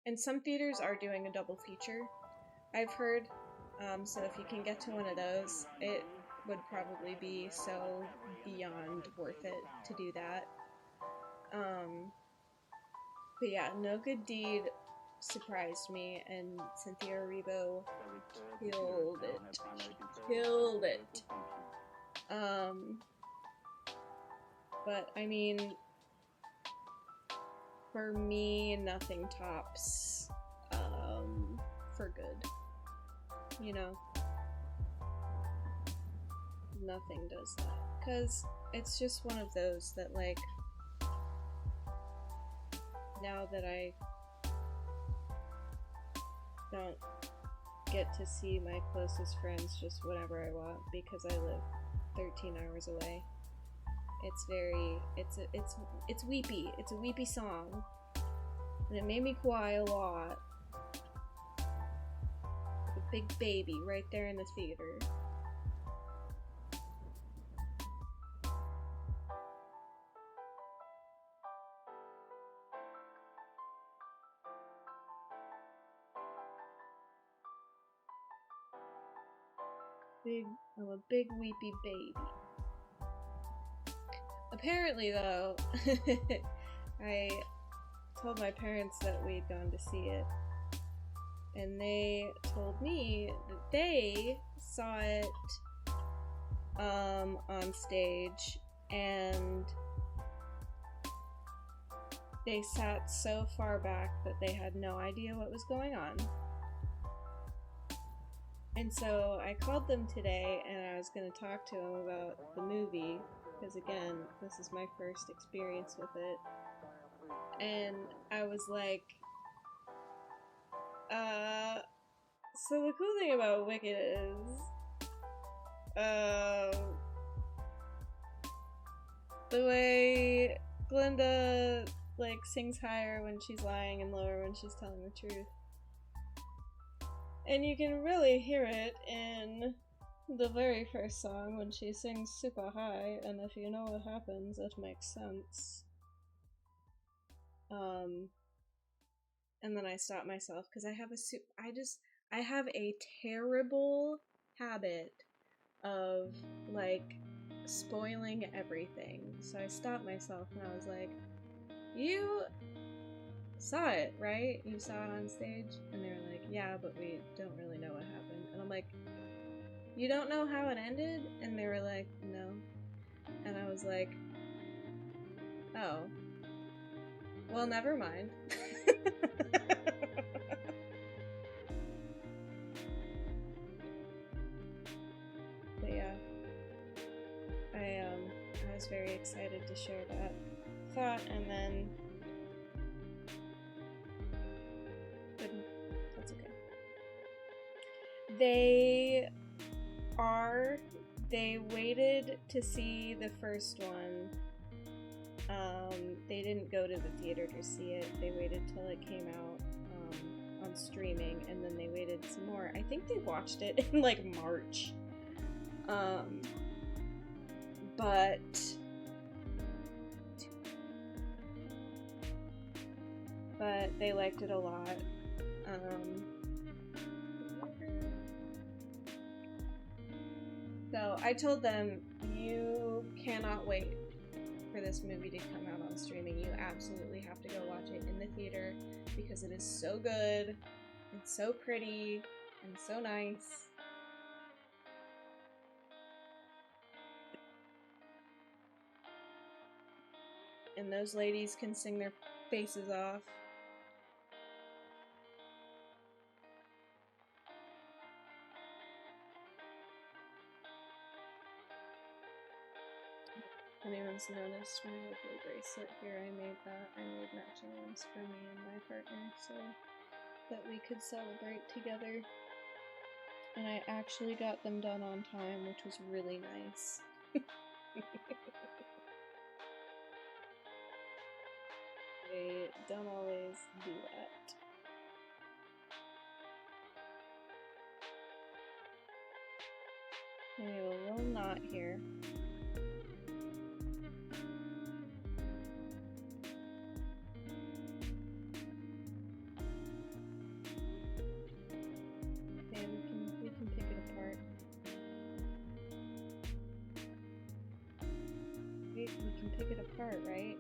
And some theaters are doing a double feature, I've heard. So if you can get to one of those, it would probably be so beyond worth it to do that. But yeah, No Good Deed surprised me, and Cynthia Erivo killed it. She killed it. But I mean, for me, nothing tops For Good. You know? Nothing does that. Because it's just one of those that, like, now that I don't get to see my closest friends just whenever I want because I live 13 hours away, it's weepy. It's a weepy song. And it made me cry a lot. Like a big baby right there in the theater. I'm a big weepy baby. Apparently, though, I told my parents that we'd gone to see it, and they told me that they saw it on stage, and they sat so far back that they had no idea what was going on. And so I called them today, and I was going to talk to them about the movie, because again, this is my first experience with it. And I was like, so the cool thing about Wicked is, the way Glinda, like, sings higher when she's lying and lower when she's telling the truth. And you can really hear it in the very first song when she sings super high, and if you know what happens, it makes sense. And then I stopped myself because I have a terrible habit of like spoiling everything. So I stopped myself and I was like, "You saw it, right? You saw it on stage?" And they were like, "Yeah, but we don't really know what happened." And I'm like, "You don't know how it ended?" And they were like, "No." And I was like, "Oh. Well, never mind." But yeah, I was very excited to share that thought, and then that's okay. They waited to see the first one. They didn't go to the theater to see it. They waited till it came out on streaming, and then they waited some more. I think they watched it in like March. But they liked it a lot. So I told them, you cannot wait for this movie to come out on streaming. You absolutely have to go watch it in the theater because it is so good and so pretty and so nice. And those ladies can sing their faces off. If anyone's noticed my lovely bracelet here, I made matching ones for me and my partner so that we could celebrate together. And I actually got them done on time, which was really nice. They don't always do that. We have a little knot here. Okay, we can pick it apart. Wait, we can pick it apart, right?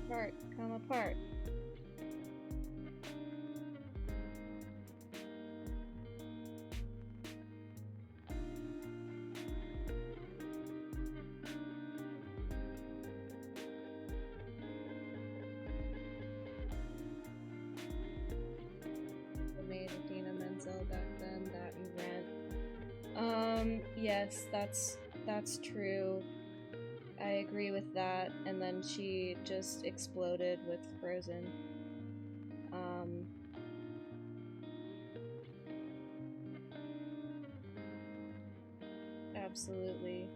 Apart, come apart. Made Idina Menzel back then, that and Rent. Yes, that's true. I agree with that. And then she just exploded with Frozen. Absolutely.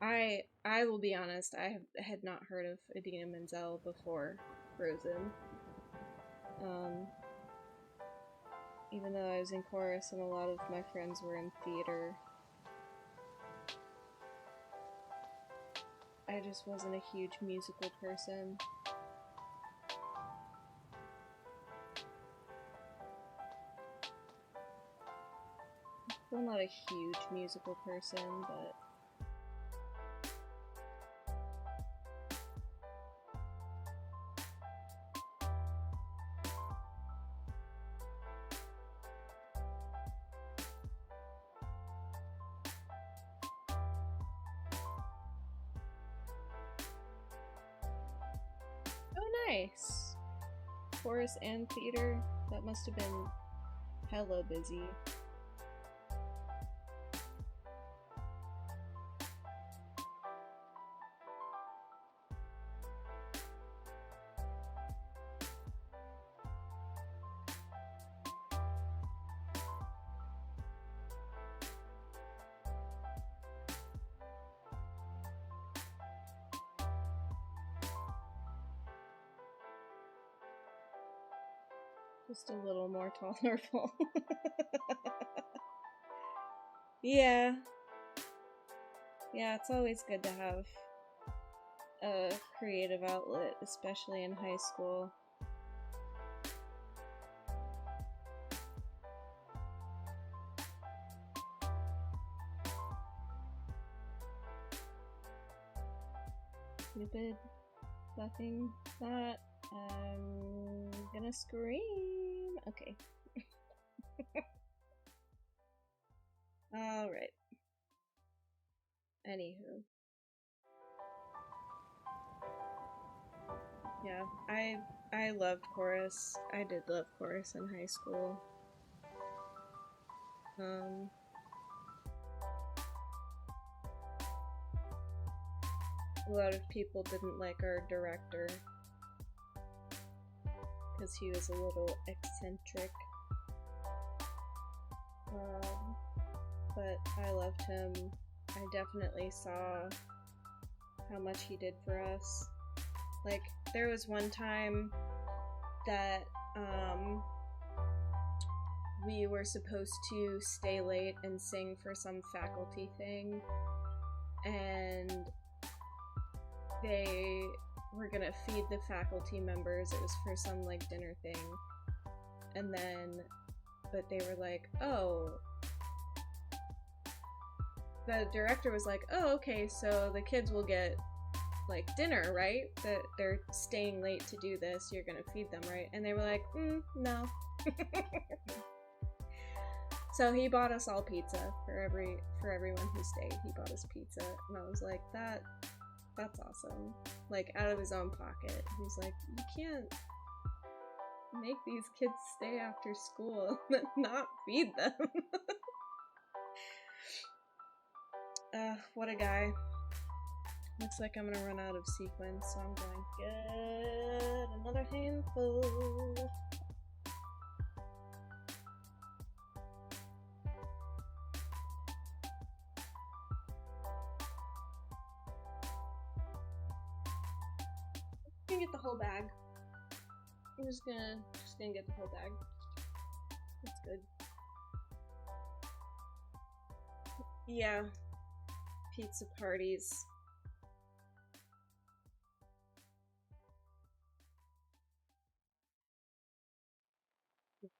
I will be honest, I had not heard of Idina Menzel before Frozen. Even though I was in chorus and a lot of my friends were in theater, I just wasn't a huge musical person. Well, not a huge musical person, but nice. Chorus and theater? That must have been hella busy. Just a little more tolerable. Yeah. Yeah, it's always good to have a creative outlet, especially in high school. Stupid fucking thought. I'm gonna scream. Okay. Alright. Anywho. Yeah, I loved chorus. I did love chorus in high school. A lot of people didn't like our director because he was a little eccentric. But I loved him. I definitely saw how much he did for us. Like, there was one time that we were supposed to stay late and sing for some faculty thing, and they were gonna feed the faculty members. It was for some like dinner thing, and then but they were like, oh, the director was like, oh, okay, so the kids will get like dinner, right? That they're staying late to do this, you're gonna feed them, right? And they were like, no. So he bought us all pizza for everyone who stayed. He bought us pizza, and I was like, that's awesome. Like, out of his own pocket. He's like, you can't make these kids stay after school and not feed them. What a guy. Looks like I'm gonna run out of sequins, so I'm going to get another handful. I'm gonna get the whole bag. I'm just gonna get the whole bag. That's good. Yeah. Pizza parties.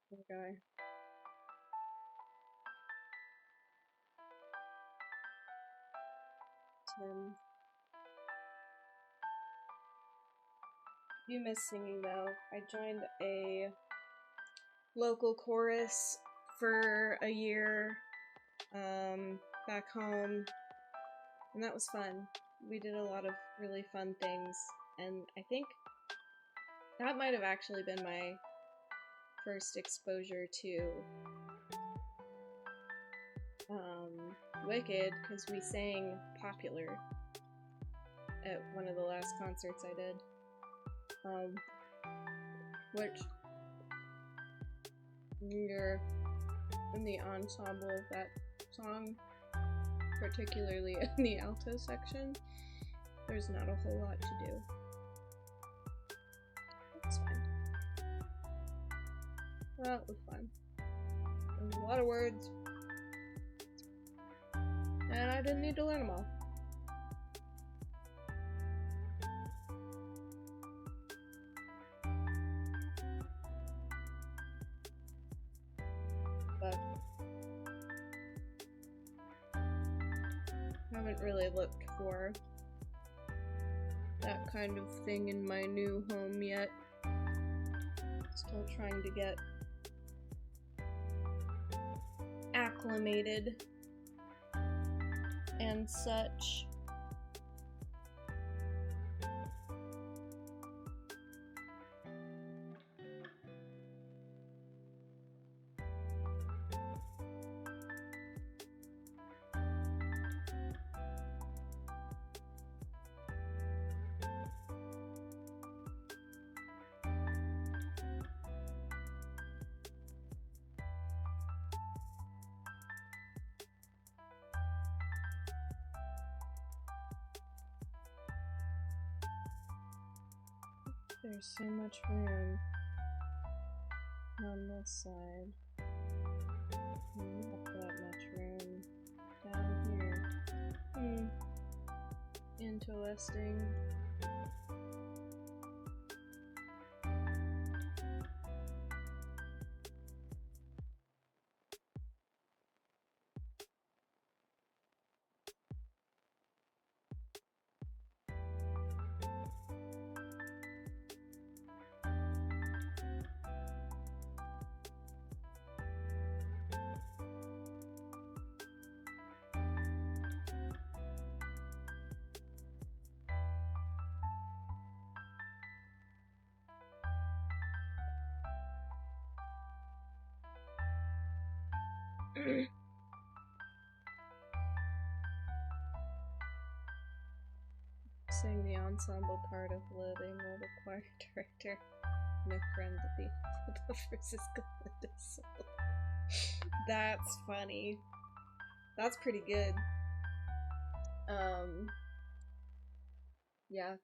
Poor guy. Tim. You miss singing though. I joined a local chorus for a year back home, and that was fun. We did a lot of really fun things, and I think that might have actually been my first exposure to Wicked, because we sang Popular at one of the last concerts I did. Which, when you're in the ensemble of that song, particularly in the alto section, there's not a whole lot to do. That's fine. Well, it was fun. There's a lot of words, and I didn't need to learn them all. But I haven't really looked for that kind of thing in my new home yet. Still trying to get acclimated and such. There's so much room on this side. Not that much room down here. interesting. Sing the ensemble part of Living will require director no friend to be versus Glinda Soul. That's funny. That's pretty good. Yeah,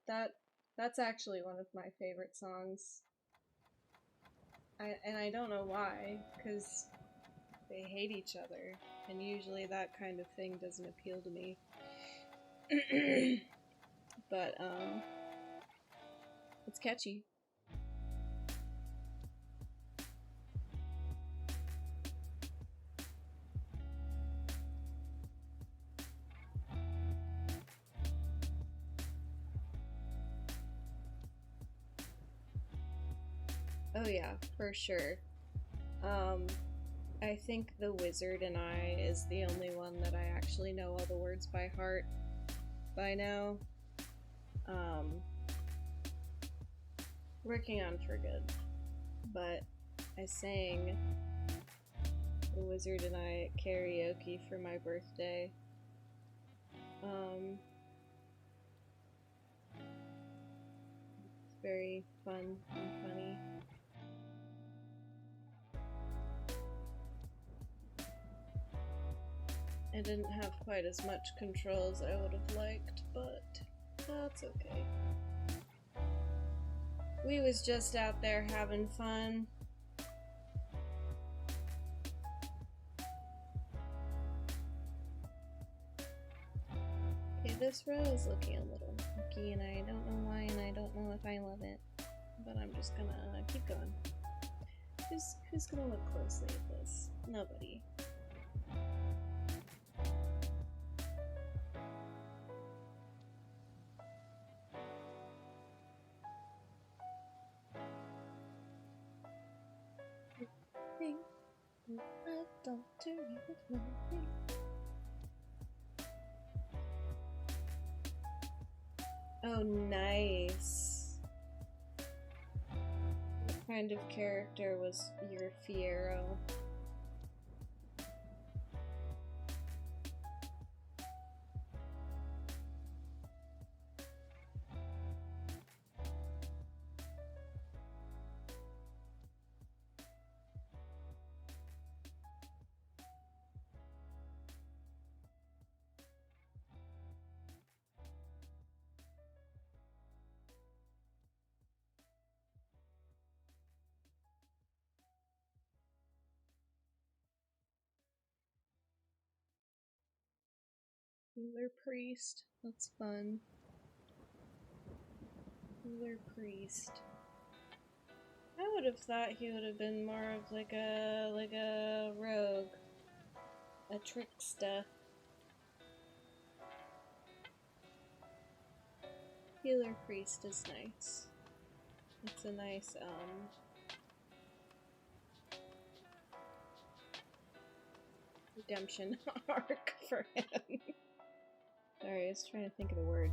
that's actually one of my favorite songs. I don't know why, because they hate each other, and usually that kind of thing doesn't appeal to me. But it's catchy. Oh yeah, for sure. I think The Wizard and I is the only one that I actually know all the words by heart by now. Working on for good. But I sang The Wizard and I at karaoke for my birthday. It's very fun and funny. I didn't have quite as much control as I would have liked, but that's okay. We was just out there having fun. Okay, this row is looking a little funky, and I don't know why, and I don't know if I love it. But I'm just gonna keep going. Who's gonna look closely at this? Nobody. I don't do it with nothing. Oh, nice. What kind of character was your Fiero? Healer Priest. That's fun. Healer Priest. I would have thought he would have been more of like a rogue. A trickster. Healer Priest is nice. It's a nice, redemption arc for him. Sorry, I was trying to think of the word.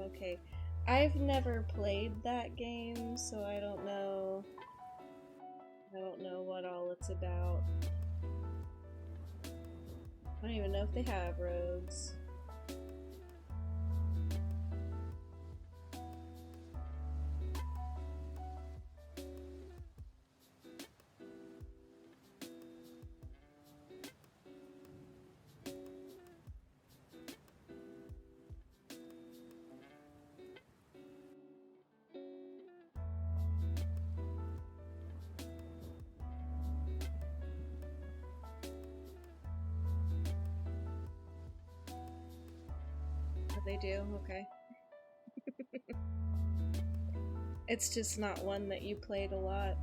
Okay, I've never played that game, so I don't know what all it's about. I don't even know if they have rogues. they do? Okay. It's just not one that you played a lot.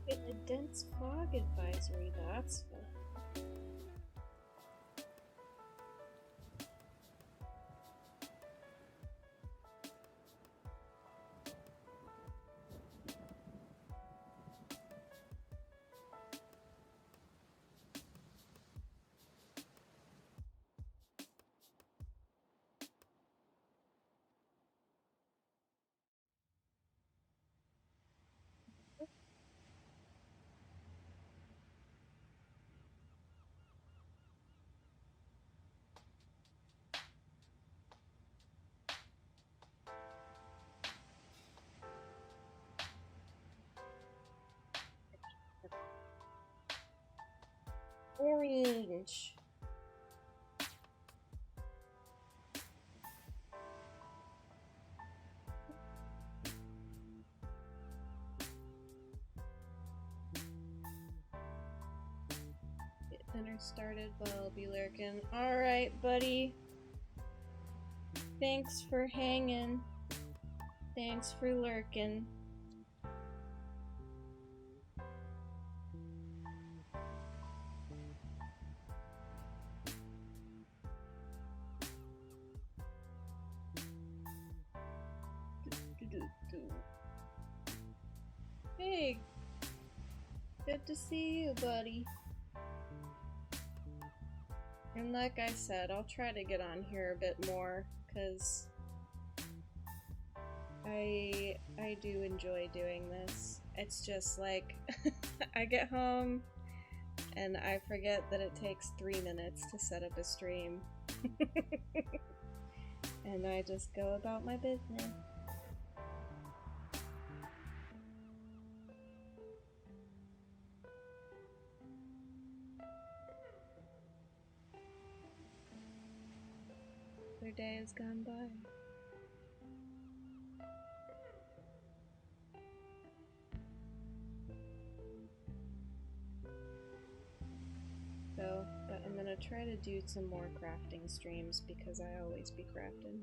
A dense fog advisory, that's fun. Orange. Get dinner started, but I'll be lurking. Alright, buddy. Thanks for hanging. Thanks for lurking. Hey, good to see you, buddy. And like I said, I'll try to get on here a bit more, because I do enjoy doing this. It's just like, I get home, and I forget that it takes 3 minutes to set up a stream. And I just go about my business. Their day has gone by. So, but I'm gonna try to do some more crafting streams because I always be crafting.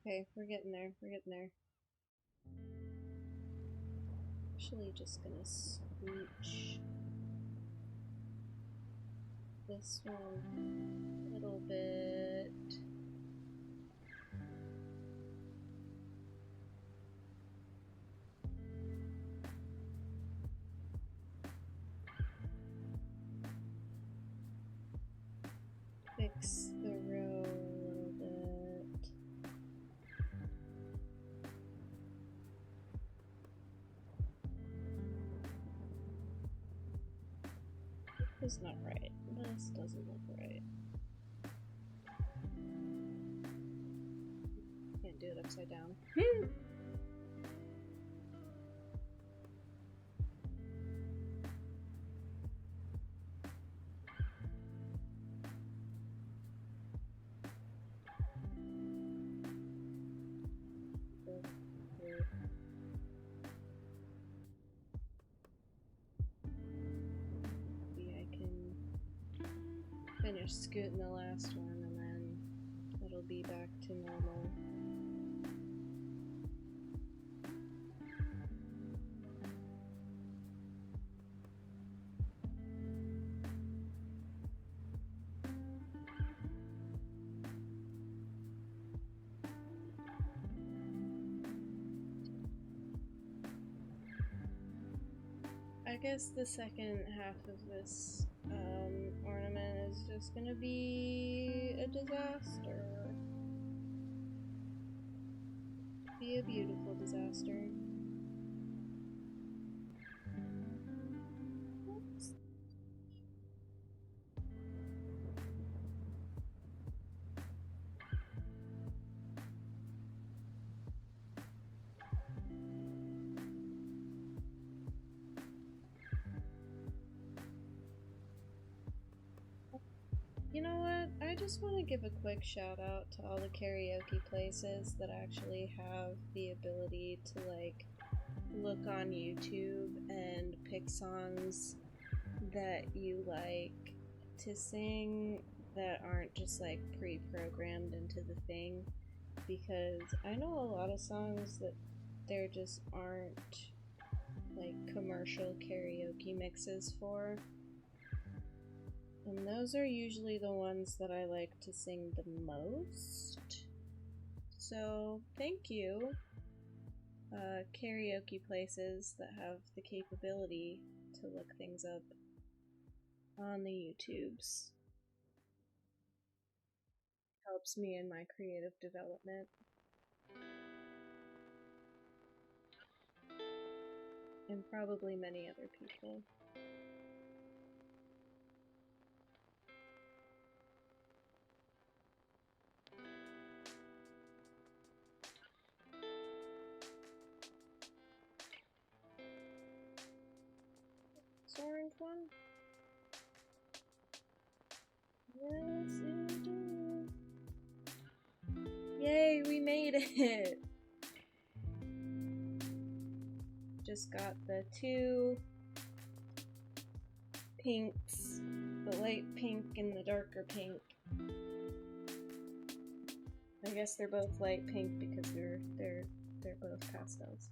Okay, we're getting there, we're getting there. Actually just gonna scooch this one a little bit. Fix the row a little bit. This is not right. This doesn't look right. Can't do it upside down. finish scooting the last one and then it'll be back to normal. I guess the second half of this ornament is just gonna be a disaster. Be a beautiful disaster. Oops. You know what? I just want to give a quick shout out to all the karaoke places that actually have the ability to like look on YouTube and pick songs that you like to sing that aren't just like pre-programmed into the thing, because I know a lot of songs that there just aren't like commercial karaoke mixes for. And those are usually the ones that I like to sing the most. So, thank you, karaoke places that have the capability to look things up on the YouTubes. Helps me in my creative development. And probably many other people. Orange one? Yes, indeed. Yay, we made it! Just got the two pinks, the light pink and the darker pink. I guess they're both light pink because they're both pastels.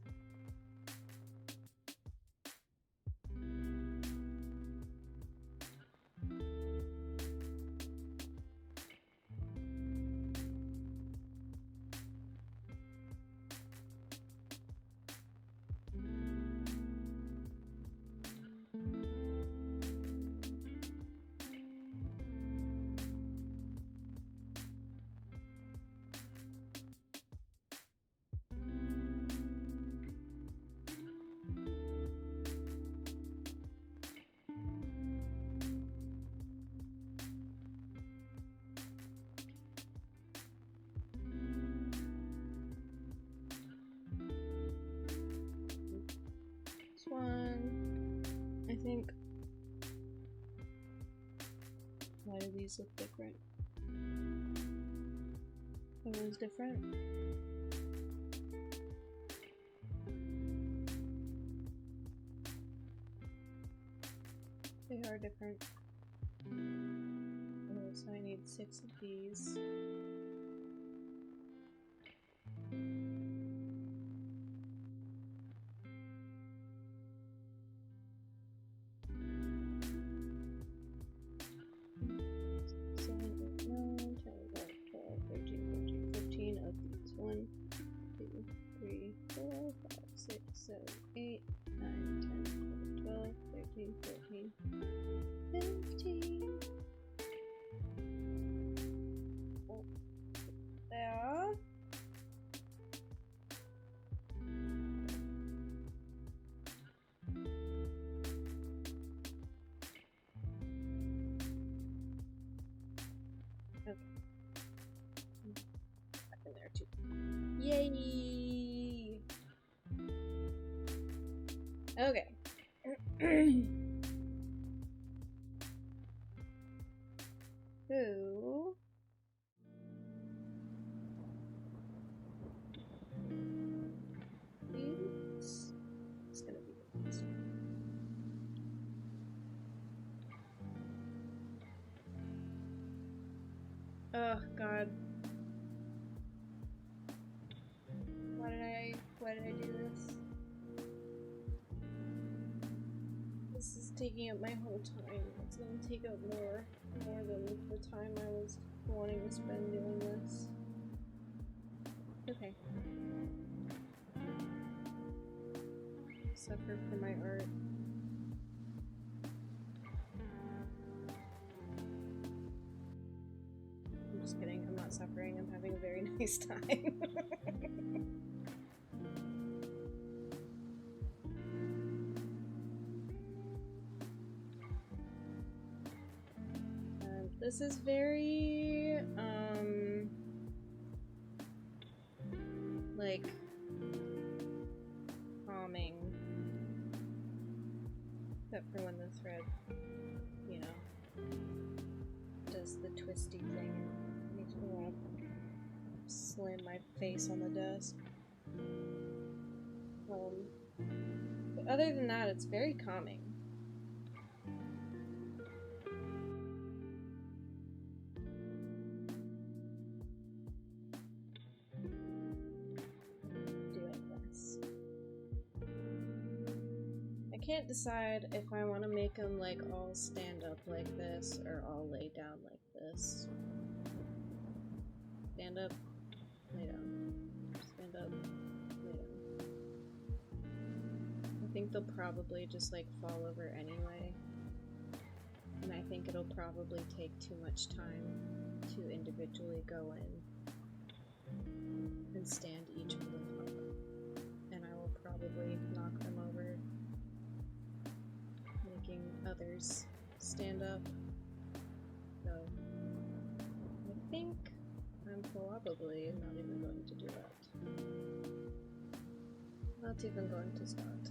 One, I think. Why do these look different? Are those different? They are different. Oh, so I need 6 of these. Yay! Okay. Who? These? It's gonna be these. Oh god. Why did I do this? This is taking up my whole time. It's gonna take up more than the time I was wanting to spend doing this. Okay. Suffer for my art. I'm just kidding, I'm not suffering, I'm having a very nice time. This is very, like, calming. Except for when the thread, you know, does the twisty thing and makes me want to slam my face on the desk. But other than that, it's very calming. I can't decide if I want to make them like all stand up like this or all lay down like this. Stand up, lay down. Stand up, lay down. I think they'll probably just like fall over anyway. And I think it'll probably take too much time to individually go in and stand each of them up. And I will probably knock them over, making others stand up. So I think I'm probably not even going to do that. Not even going to start.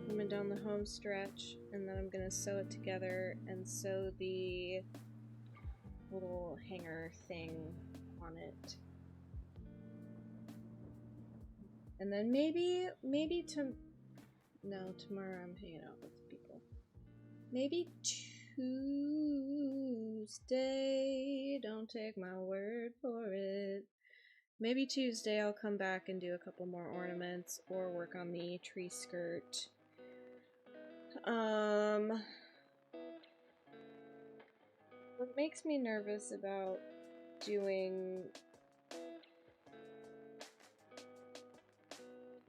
Coming down the home stretch, and then I'm gonna sew it together and sew the little hanger thing on it. And then maybe no, tomorrow I'm hanging out with people. Maybe Tuesday, don't take my word for it. Maybe Tuesday I'll come back and do a couple more ornaments or work on the tree skirt. What makes me nervous about doing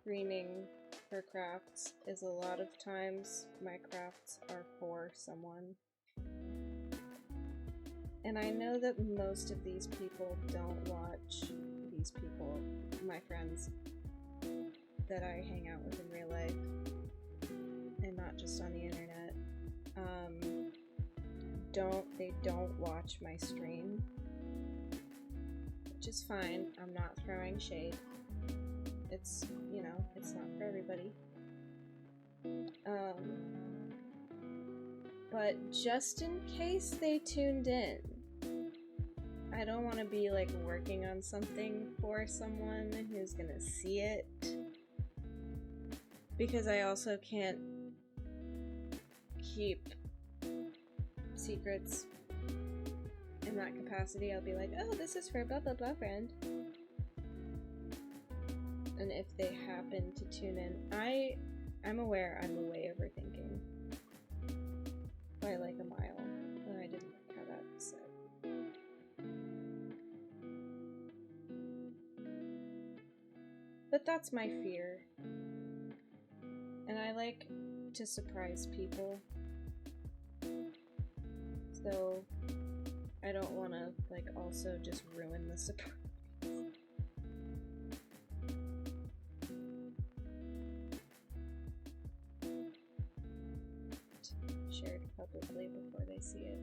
greening for crafts is a lot of times my crafts are for someone. And I know that most of these people don't watch these people, my friends that I hang out with in real life, and not just on the internet. They don't watch my stream, which is fine. I'm not throwing shade. It's, you know, it's not for everybody. But just in case they tuned in, I don't want to be like working on something for someone who's gonna see it, because I also can't keep secrets in that capacity. I'll be like, oh, this is for blah blah blah friend. And if they happen to tune in, I'm aware I'm way overthinking by like a mile, and I didn't like how that was said. But that's my fear. And I like to surprise people. So I don't want to like also just ruin the surprise. Shared publicly before they see it.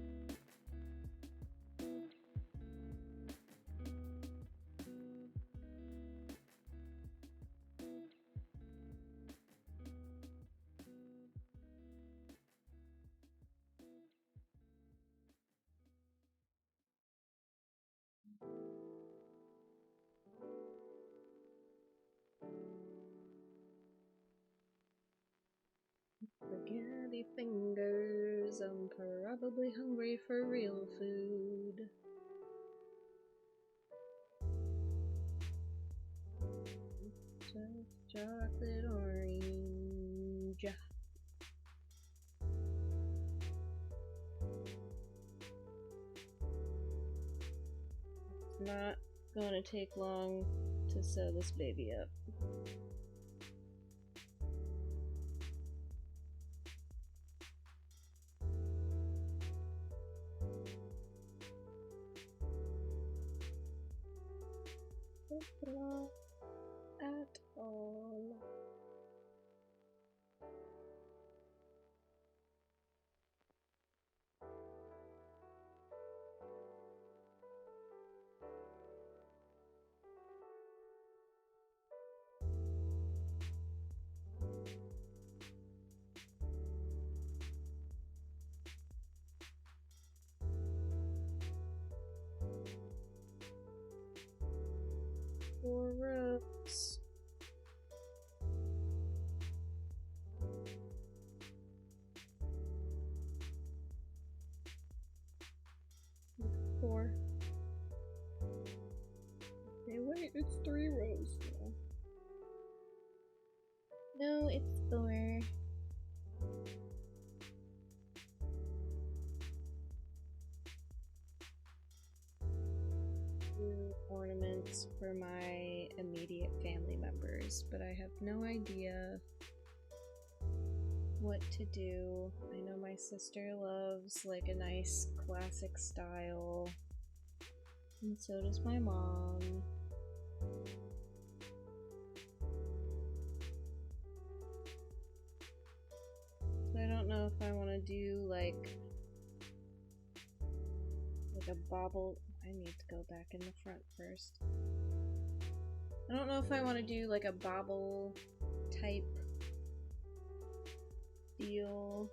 Spaghetti fingers, I'm probably hungry for real food. Chocolate orange. It's not gonna take long to sew this baby up. Not at all. Four rows. Four. Okay, wait, it's 3 rows now. No, it's 4. Ornaments for my immediate family members, but I have no idea what to do. I know my sister loves like a nice classic style, and so does my mom. So I don't know if I want to do like a bobble. I need to go back in the front first. I don't know if I want to do like a bobble type deal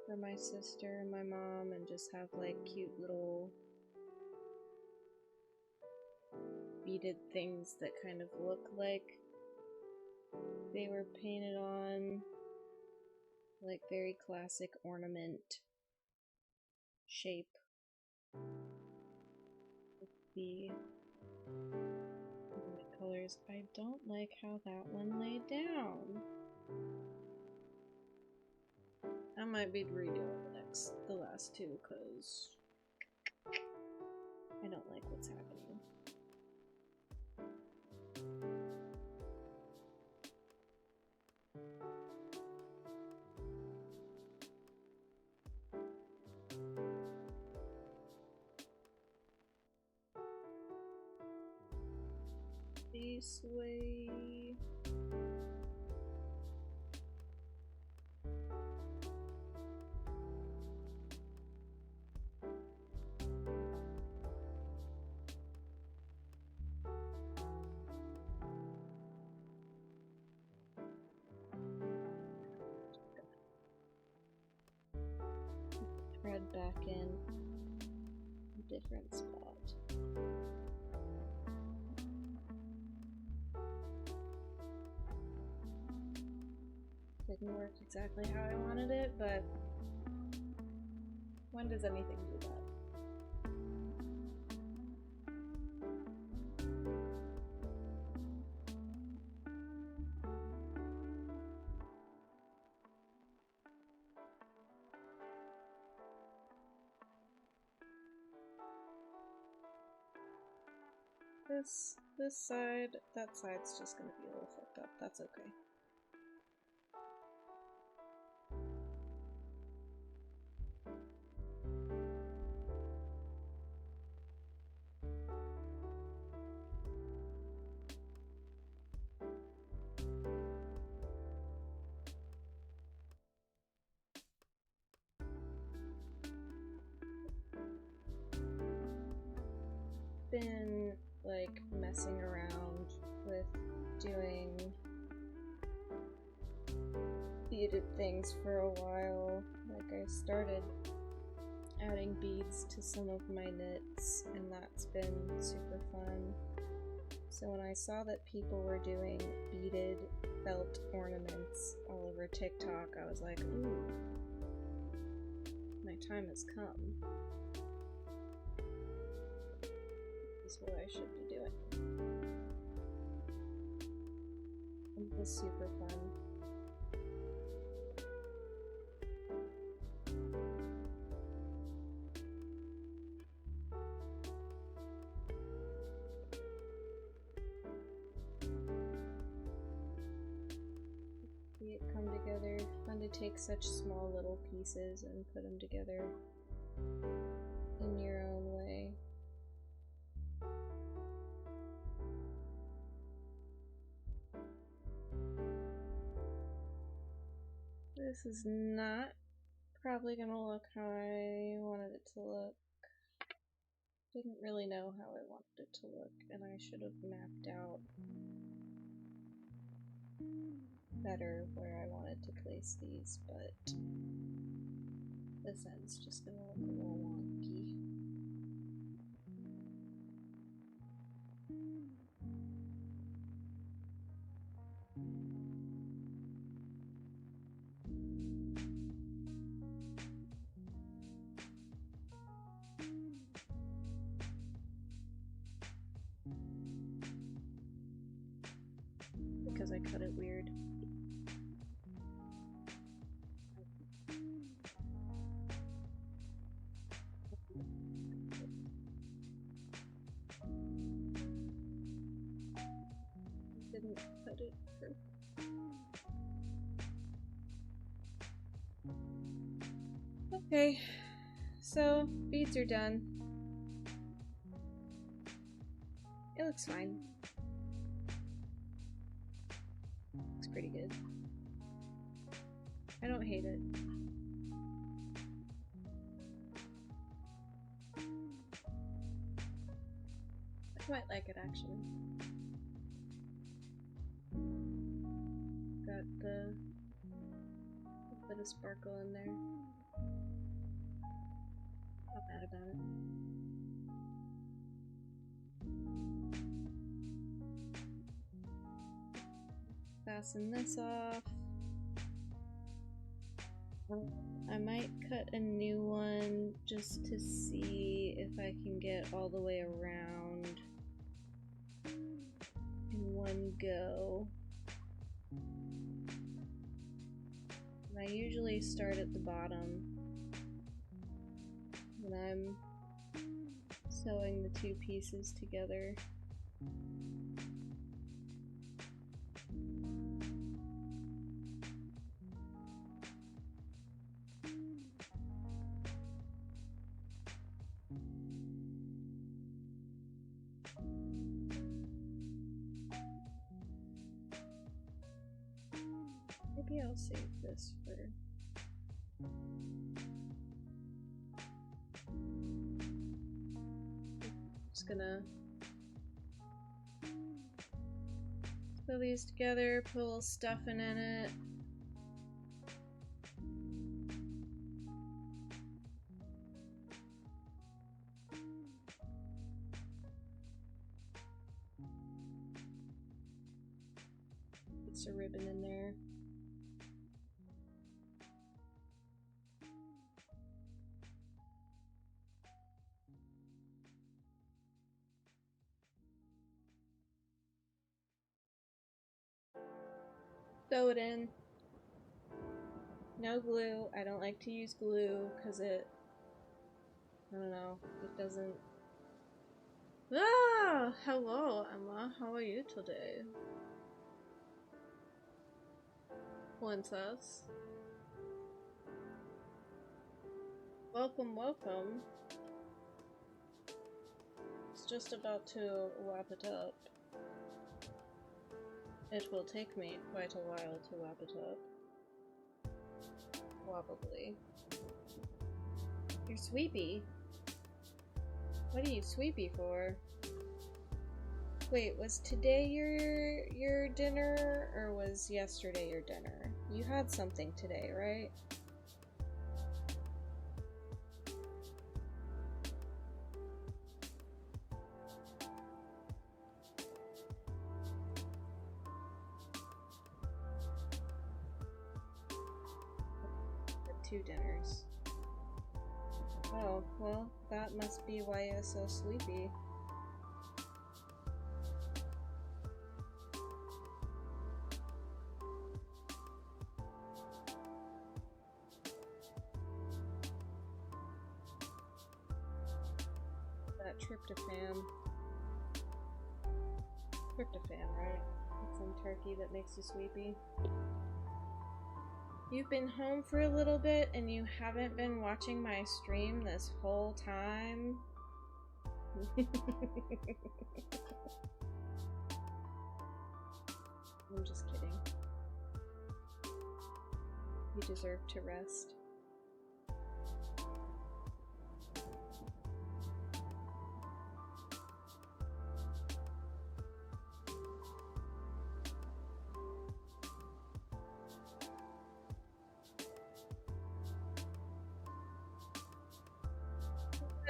for my sister and my mom and just have like cute little beaded things that kind of look like they were painted on, like very classic ornament shape. The colors. I don't like how that one laid down. I might be redoing the last two because I don't like what's happening. This way. Thread back in a different spot. Didn't work exactly how I wanted it, but when does anything do that? This side, that side's just gonna be a little fucked up. That's okay. Been like messing around with doing beaded things for a while. Like I started adding beads to some of my knits and that's been super fun. So when I saw that people were doing beaded felt ornaments all over TikTok, I was like, ooh, my time has come. This is what I should be doing. It was super fun. See it come together. Fun to take such small little pieces and put them together in your own way. This is not probably gonna look how I wanted it to look. Didn't really know how I wanted it to look, and I should have mapped out better where I wanted to place these, but this end's just gonna look a little wonky. Because I cut it weird. Didn't cut it perfect. Okay, so beads are done. It looks fine. Looks pretty good. I don't hate it. I quite like it actually. Got the bit of sparkle in there. Not bad about it. Fasten this off. I might cut a new one just to see if I can get all the way around in one go. And I usually start at the bottom when I'm sewing the two pieces together. Maybe I'll save this for... Just gonna sew these together, put a little stuffing in it. Get some ribbon in there. Sew it in. No glue. I don't like to use glue because it, I don't know, it doesn't... Ah! Hello, Emma. How are you today? Princess. Welcome, welcome. It's just about to wrap it up. It will take me quite a while to wrap it up. Probably. You're sweepy. What are you sweepy for? Wait, was today your dinner, or was yesterday your dinner? You had something today, right? 2 dinners. Oh, well, that must be why you're so sleepy. That tryptophan. Tryptophan, right? It's in turkey that makes you sleepy. You've been home for a little bit and you haven't been watching my stream this whole time? I'm just kidding. You deserve to rest.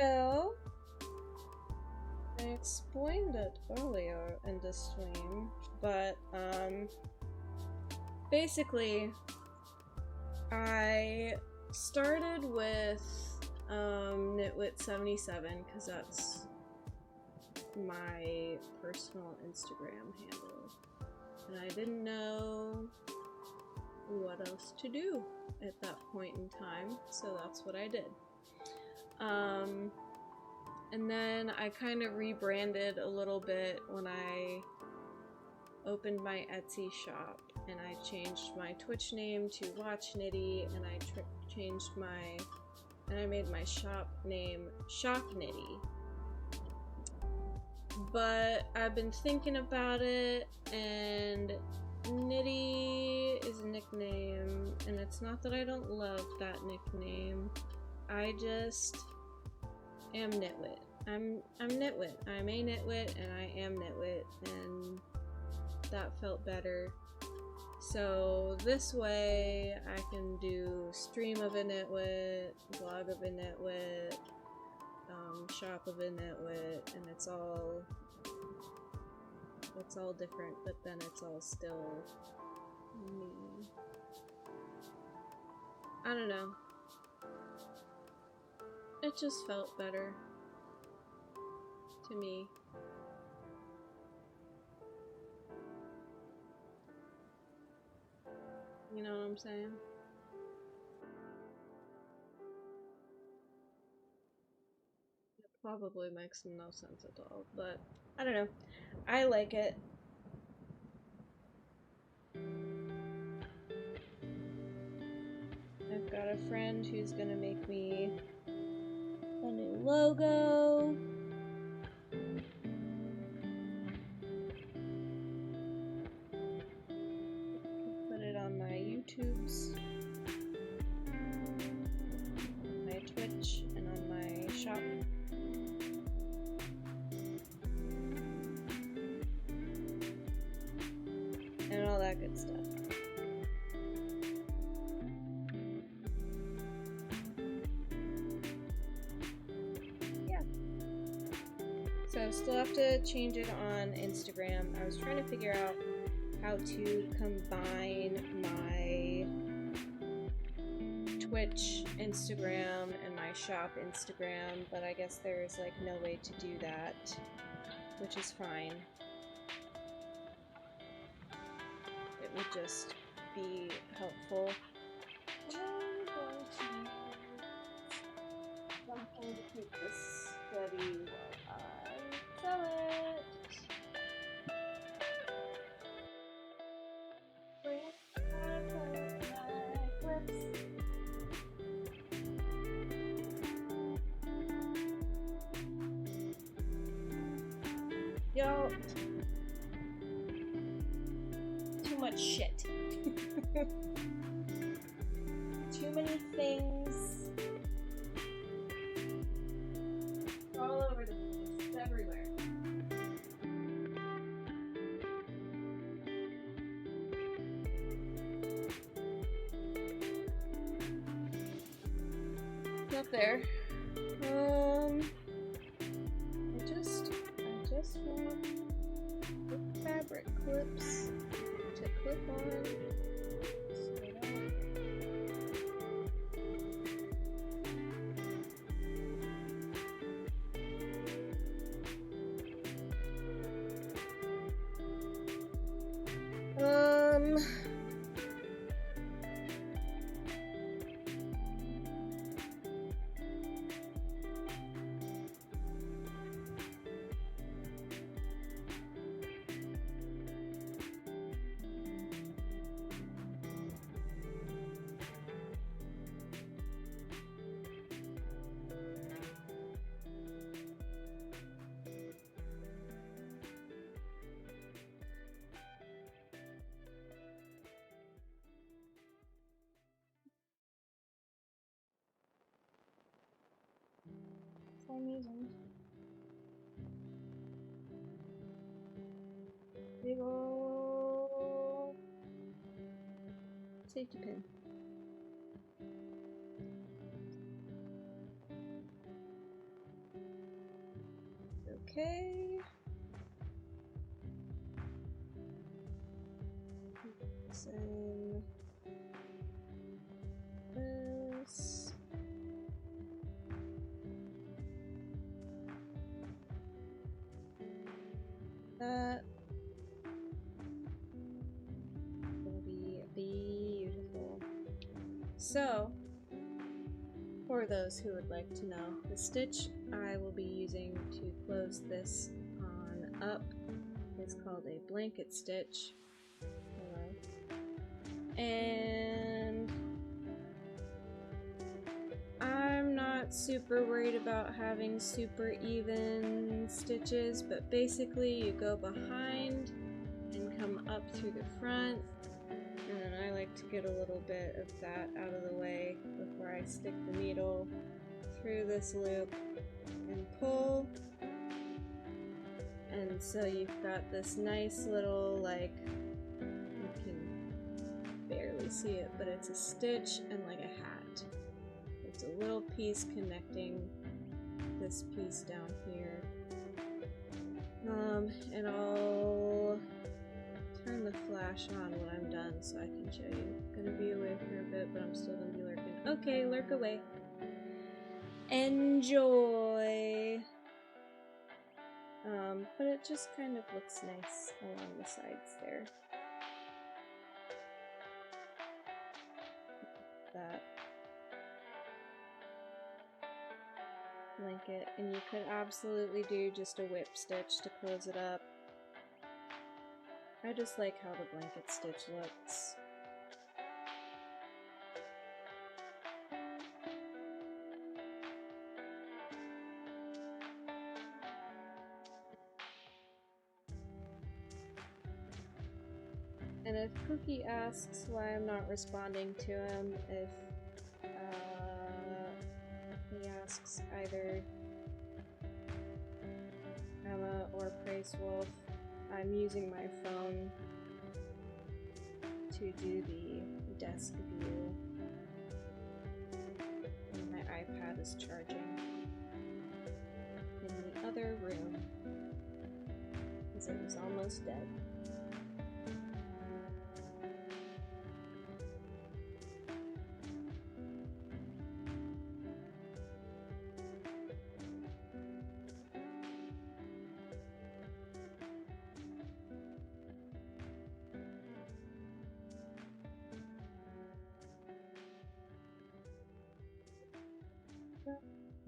Well, I explained it earlier in the stream, but basically I started with Nitwit77 because that's my personal Instagram handle, and I didn't know what else to do at that point in time, so that's what I did. And then I kind of rebranded a little bit when I opened my Etsy shop, and I changed my Twitch name to Watch Nitty, and I made my shop name Shop Nitty. But I've been thinking about it, and Nitty is a nickname, and it's not that I don't love that nickname. I just am Nitwit. I'm Nitwit. I'm a Nitwit, and I am Nitwit, and that felt better. So this way I can do stream of a Nitwit, vlog of a Nitwit, shop of a Nitwit, and it's all different, but then it's all still me. I don't know. It just felt better to me. You know what I'm saying? It probably makes no sense at all, but I don't know. I like it. I've got a friend who's gonna make me a new logo. Put it on my YouTubes, my Twitch, and on my shop. And all that good stuff. So I still have to change it on Instagram. I was trying to figure out how to combine my Twitch Instagram and my shop Instagram, but I guess there's like no way to do that, which is fine. It would just be helpful. I'm going to keep this steady while I sell it. Yo, too much shit. Too many things. All over the place. It's everywhere. Up there. I just want the fabric clips to clip on so they don't I'm using. Big ol' safety pin. Okay. Send this. That will be beautiful. So, for those who would like to know, the stitch I will be using to close this on up is called a blanket stitch. And I'm not super worried about having super even stitches, but basically you go behind and come up through the front, and then I like to get a little bit of that out of the way before I stick the needle through this loop and pull. And so you've got this nice little, like, you can barely see it, but it's a stitch and like a hat. It's a little piece connecting this piece down here. And I'll turn the flash on when I'm done so I can show you. I'm gonna be away for a bit, but I'm still gonna be lurking. Okay, lurk away. Enjoy! But it just kind of looks nice along the sides there. That blanket, and you could absolutely do just a whip stitch to close it up. I just like how the blanket stitch looks. And if Cookie asks why I'm not responding to him, if he asks either Emma or Praise Wolf, I'm using my phone to do the desk view, and my iPad is charging in the other room because it was almost dead.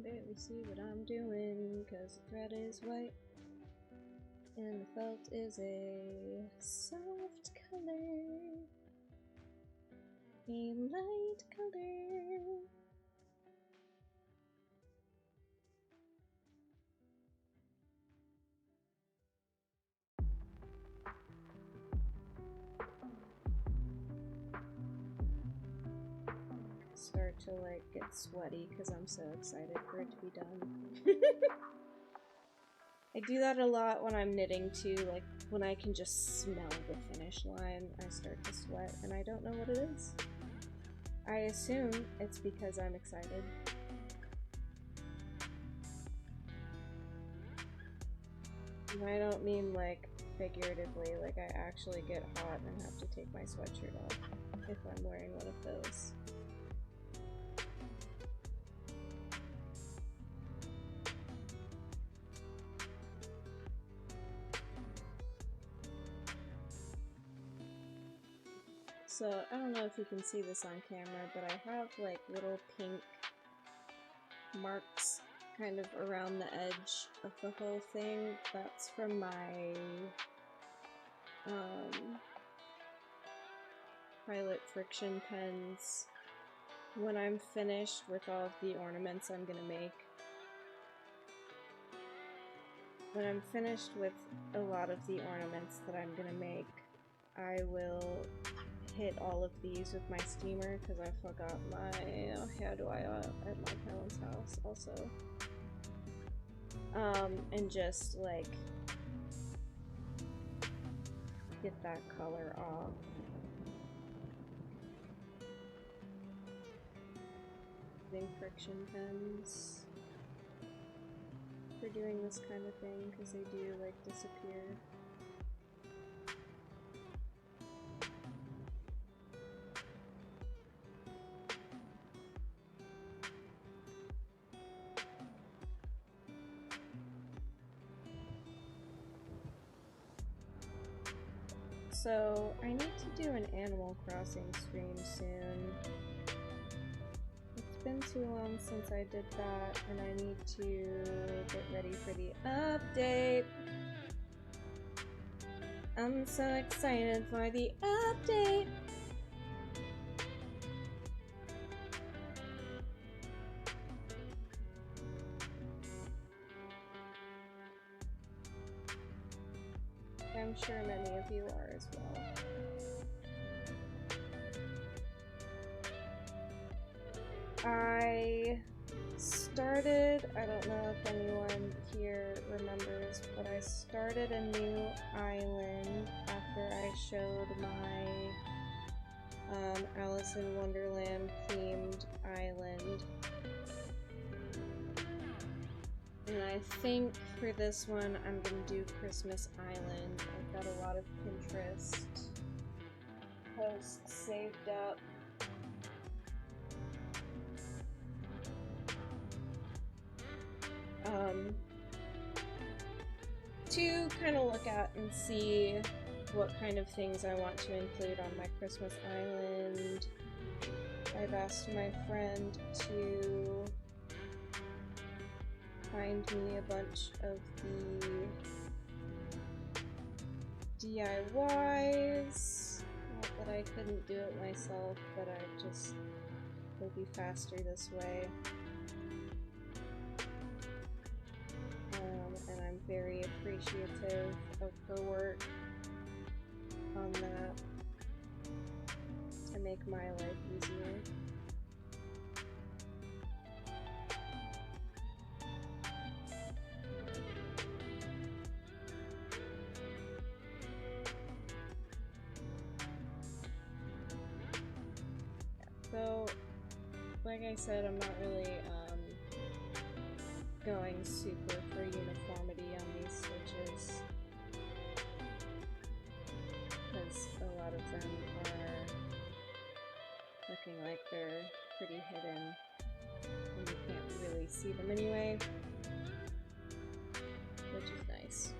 Barely see what I'm doing because the thread is white and the felt is a soft color, a light color. Start to like get sweaty because I'm so excited for it to be done. I do that a lot when I'm knitting too, like when I can just smell the finish line, I start to sweat and I don't know what it is. I assume it's because I'm excited. And I don't mean like figuratively, like I actually get hot and have to take my sweatshirt off if I'm wearing one of those. So, I don't know if you can see this on camera, but I have like little pink marks kind of around the edge of the whole thing. That's from my Pilot friction pens when I'm finished with all of the ornaments I'm gonna make. When I'm finished with a lot of the ornaments that I'm gonna make, I will hit all of these with my steamer because I forgot my hair dryer at my parents' house also. and just like get that color off. Using friction pens for doing this kind of thing because they do like disappear. So, I need to do an Animal Crossing stream soon. It's been too long since I did that, and I need to get ready for the update. I'm so excited for the update! I'm sure many of you are as well. I started, I don't know if anyone here remembers, but I started a new island after I showed my Alice in Wonderland themed island. And I think for this one, I'm gonna do Christmas Island. I've got a lot of Pinterest posts saved up. To kind of look at and see what kind of things I want to include on my Christmas Island. I've asked my friend to find me a bunch of the DIYs. Not that I couldn't do it myself, but I just it'll be faster this way. And I'm very appreciative of her work on that to make my life easier. So, like I said, I'm not really going super for uniformity on these switches because a lot of them are looking like they're pretty hidden and you can't really see them anyway, which is nice.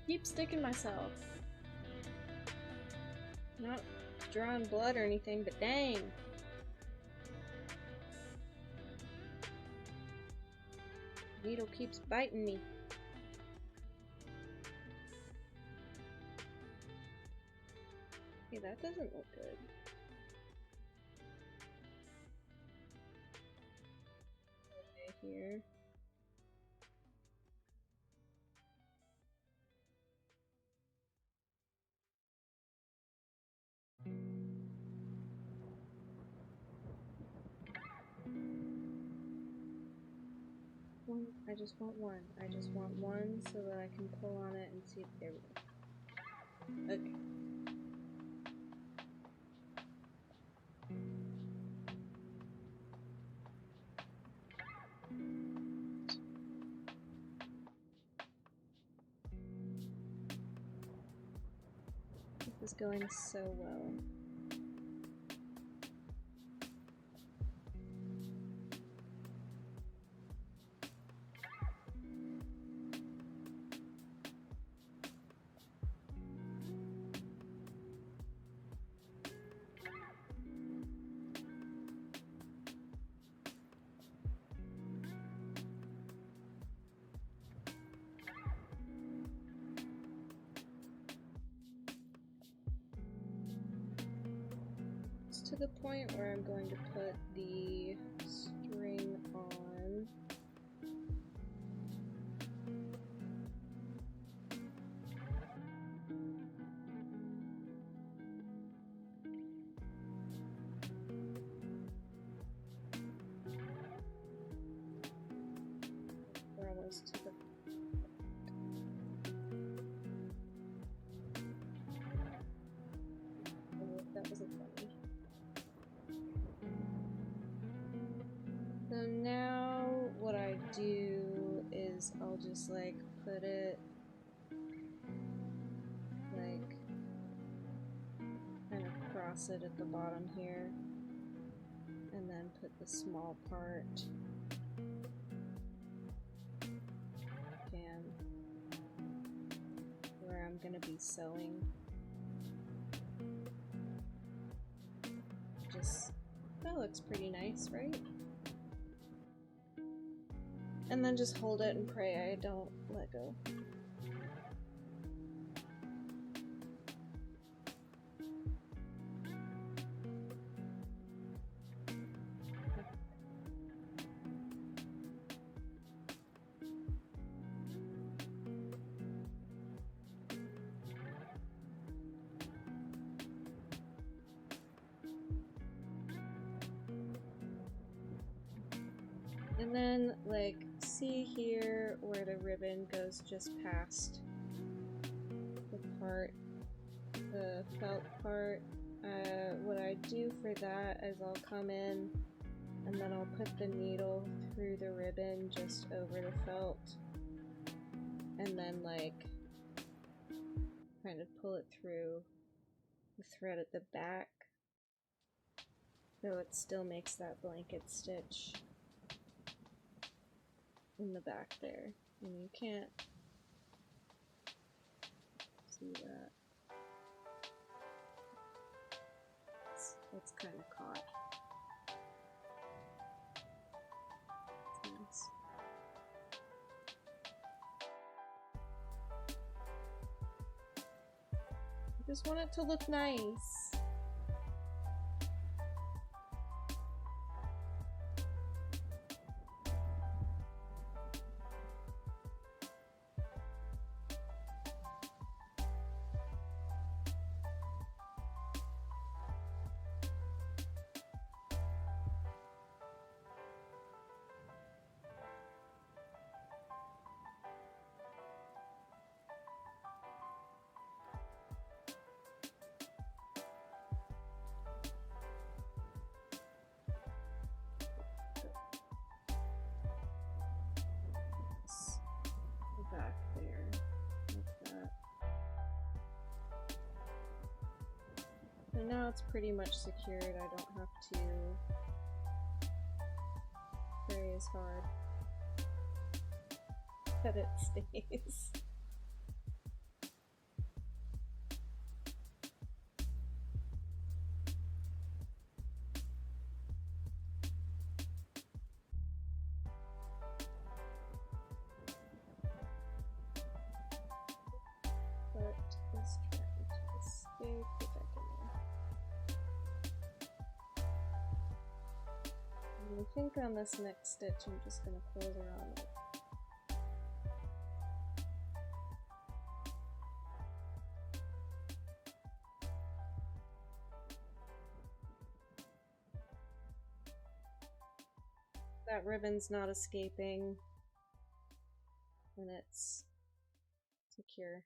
Keep sticking myself. Not drawing blood or anything, but dang. Needle keeps biting me. Okay, that doesn't look good. Okay, here. I just want one. I just want one so that I can pull on it and see if there we go. Okay. This is going so well. almost to the point where I'm going to put the string on. We're almost to the that wasn't funny. So now what I do is I'll just like put it like kind of cross it at the bottom here and then put the small part again where I'm gonna be sewing. That looks pretty nice, right? And then just hold it and pray I don't let go. And then, like, see here where the ribbon goes just past the part, the felt part. What I do for that is I'll come in and then I'll put the needle through the ribbon just over the felt and then, like, kind of pull it through the thread at the back so it still makes that blanket stitch in the back there, and you can't see that. It's kind of caught. It's nice. I just want it to look nice. Back there, like that. So now it's pretty much secured. I don't have to pray as hard that it stays. I think on this next stitch I'm just going to close around it. That ribbon's not escaping when it's secure.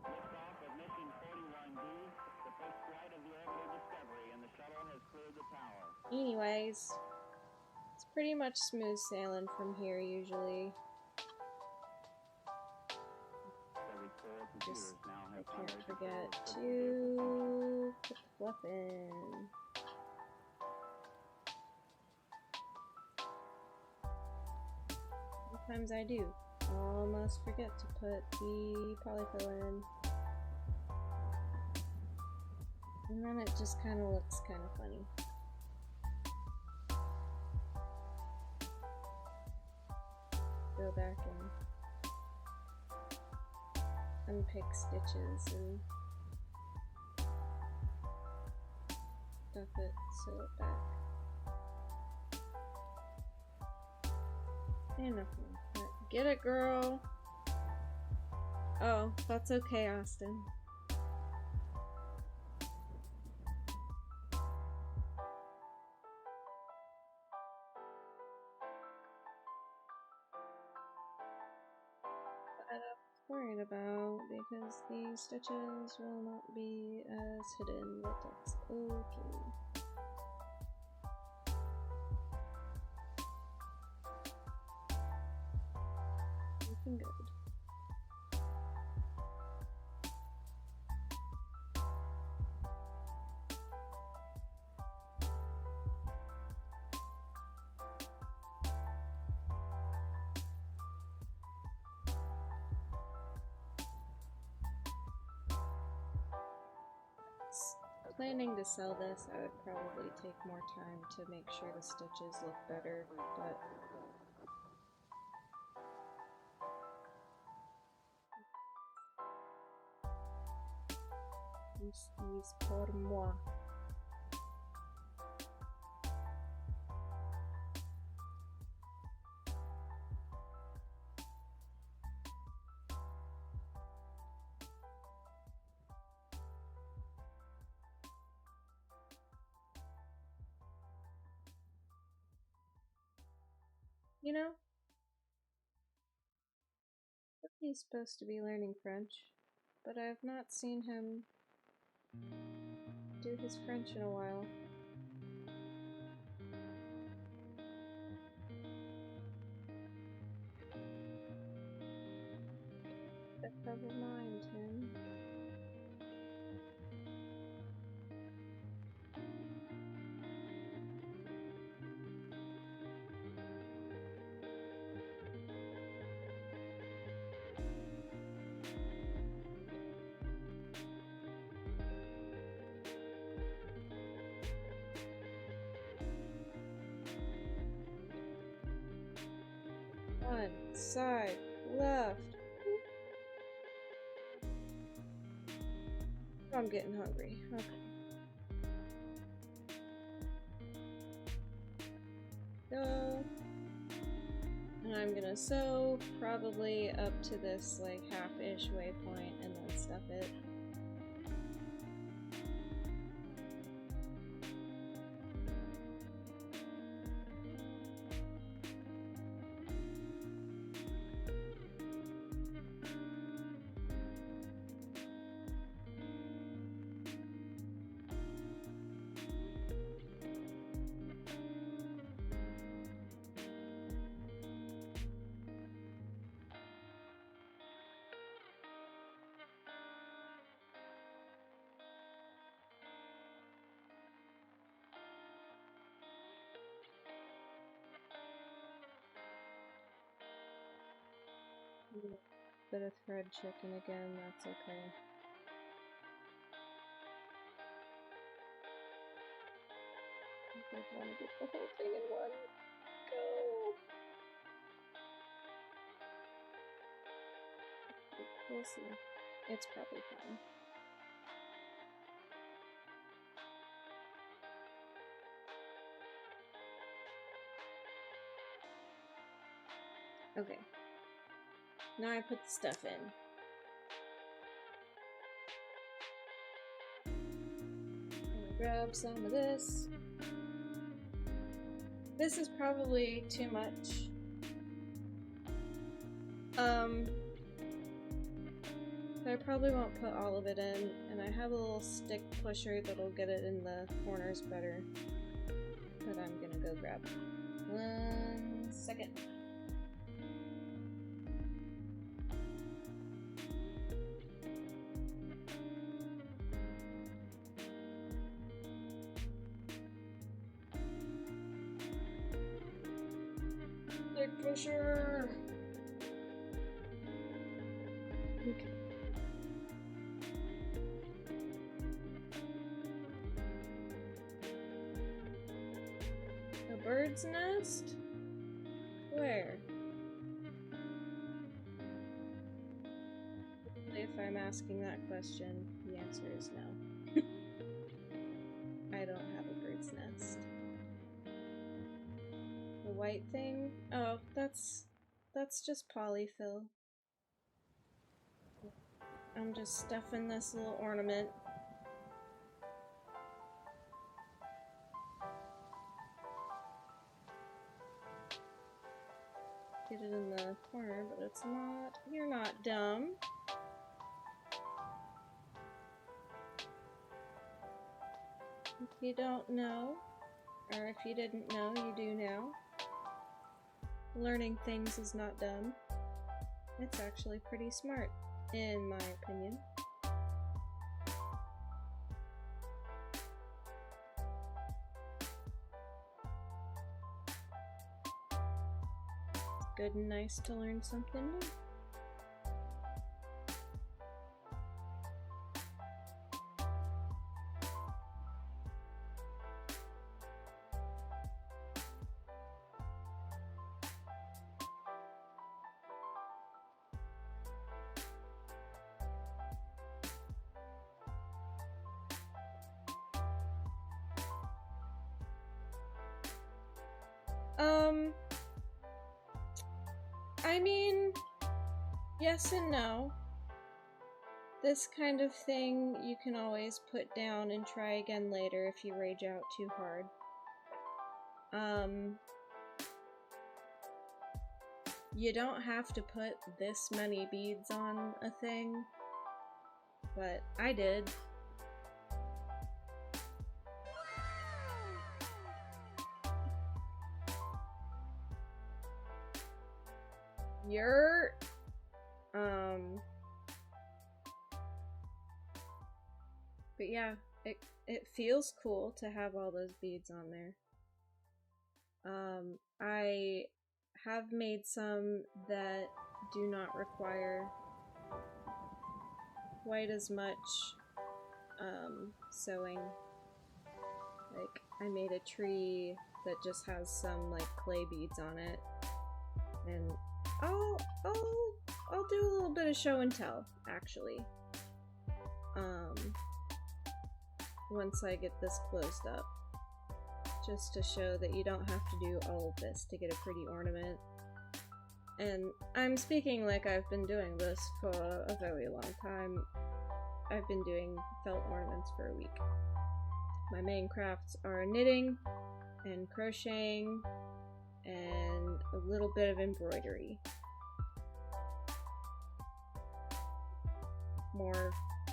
Liftoff of mission 41B, the first flight of the orbital Discovery, and the shuttle has cleared the tower. Anyways, it's pretty much smooth sailing from here usually. Every core computers now I have can't primary forget control of to put the fluff in. Sometimes I do. Almost forget to put the polyfill in. And then it just kind of looks kind of funny. Go back and unpick stitches and stuff it, sew it back. Enough of that. Get it, girl! Oh, that's okay, Austin. That I was worried about because the stitches will not be as hidden, but that's okay. Looking good. Planning to sell this, I would probably take more time to make sure the stitches look better, but this is pour moi. You know, he's supposed to be learning French, but I've not seen him do his French in a while. But never mind him. One side left. I'm getting hungry. Okay. Go. And I'm gonna sew probably up to this like half-ish waypoint and then stuff it. Bit of thread chicken again, that's okay. I want to get the whole thing in one go. We'll see. It's probably fine. Okay. Now I put the stuff in. I'm gonna grab some of this. This is probably too much. But I probably won't put all of it in, and I have a little stick pusher that'll get it in the corners better. But I'm gonna go grab 1 second. Pusher. Okay. A bird's nest? Where? If I'm asking that question, the answer is no. I I don't have a bird's nest. The white thing? Oh, that's just polyfill. I'm just stuffing this little ornament. Get it in the corner, but it's not. You're not dumb. If you don't know, or if you didn't know, you do now. Learning things is not dumb. It's actually pretty smart, in my opinion. It's good and nice to learn something new. I mean, yes and no. This kind of thing you can always put down and try again later if you rage out too hard. You don't have to put this many beads on a thing, but I did. But yeah, it feels cool to have all those beads on there. I have made some that do not require quite as much sewing. Like, I made a tree that just has some like clay beads on it, and I'll do a little bit of show and tell actually. Once I get this closed up, just to show that you don't have to do all of this to get a pretty ornament. And I'm speaking like I've been doing this for a very long time. I've been doing felt ornaments for a week. My main crafts are knitting and crocheting and a little bit of embroidery.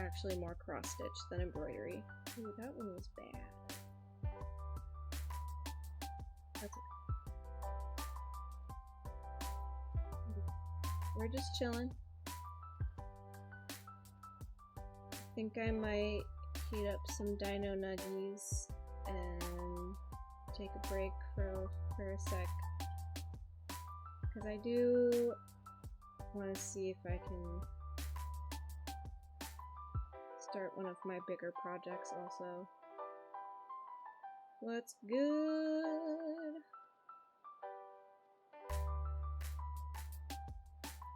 Actually more cross-stitch than embroidery. Ooh, that one was bad. That's okay. We're just chilling. I think I might heat up some dino nuggies and take a break for a sec. Because I do want to see if I can start one of my bigger projects also. What's good?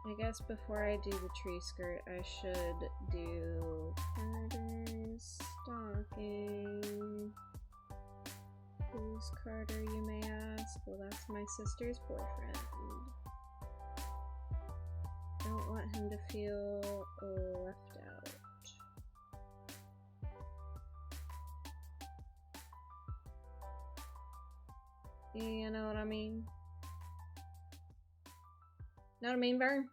I guess before I do the tree skirt, I should do Carter's stocking. Who's Carter, you may ask? Well, that's my sister's boyfriend. Don't want him to feel left out. You know what I mean? Know what I mean, Vern?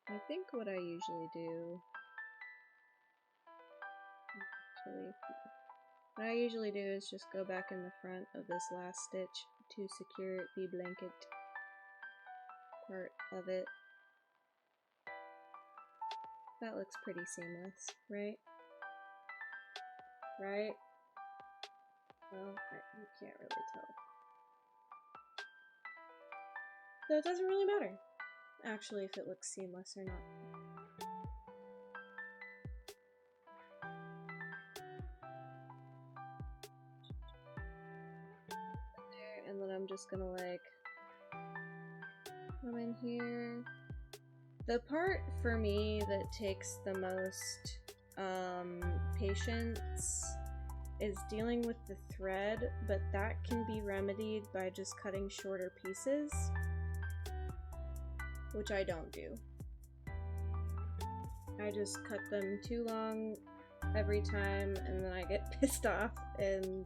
I think what I usually do... What I usually do is just go back in the front of this last stitch to secure the blanket part of it. That looks pretty seamless, right? Right? Well, you can't really tell. So it doesn't really matter, actually, if it looks seamless or not. And then I'm just gonna like come in here The part for me that takes the most patience is dealing with the thread, but that can be remedied by just cutting shorter pieces, which I don't do. I just cut them too long every time, and then I get pissed off and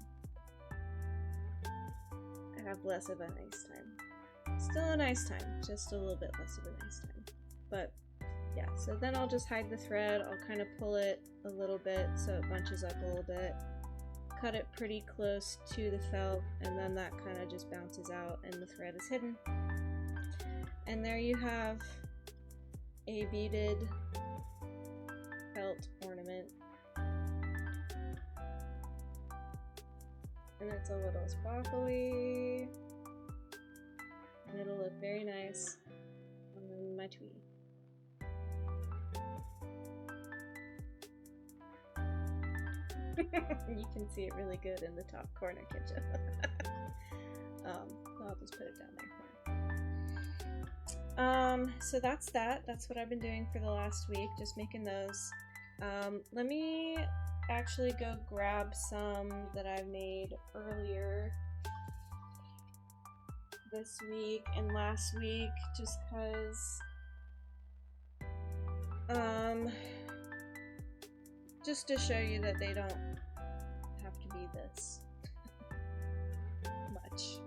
I have less of a nice time. Still a nice time, just a little bit less of a nice time. But yeah, so then I'll just hide the thread. I'll kind of pull it a little bit so it bunches up a little bit, cut it pretty close to the felt, and then that kind of just bounces out and the thread is hidden. And there you have a beaded felt ornament. And it's a little sparkly, and it'll look very nice on my tree. You can see it really good in the top corner, can't you? I'll just put it down there. So that's that. That's what I've been doing for the last week, just making those. Let me actually go grab some that I made earlier this week and last week, just because just to show you that they don't have to be this much.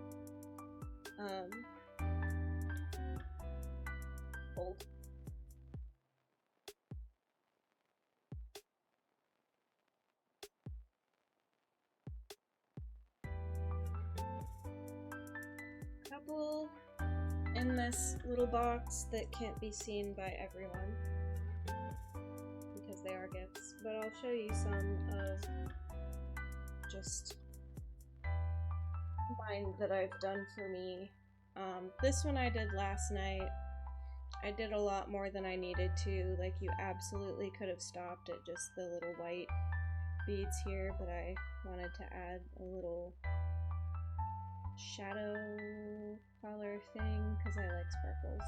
Hold. Couple in this little box that can't be seen by everyone because they are gifts, but I'll show you some of just mine that I've done for me. This one I did last night. I did a lot more than I needed to. Like, you absolutely could have stopped at just the little white beads here, but I wanted to add a little shadow color thing because I like sparkles.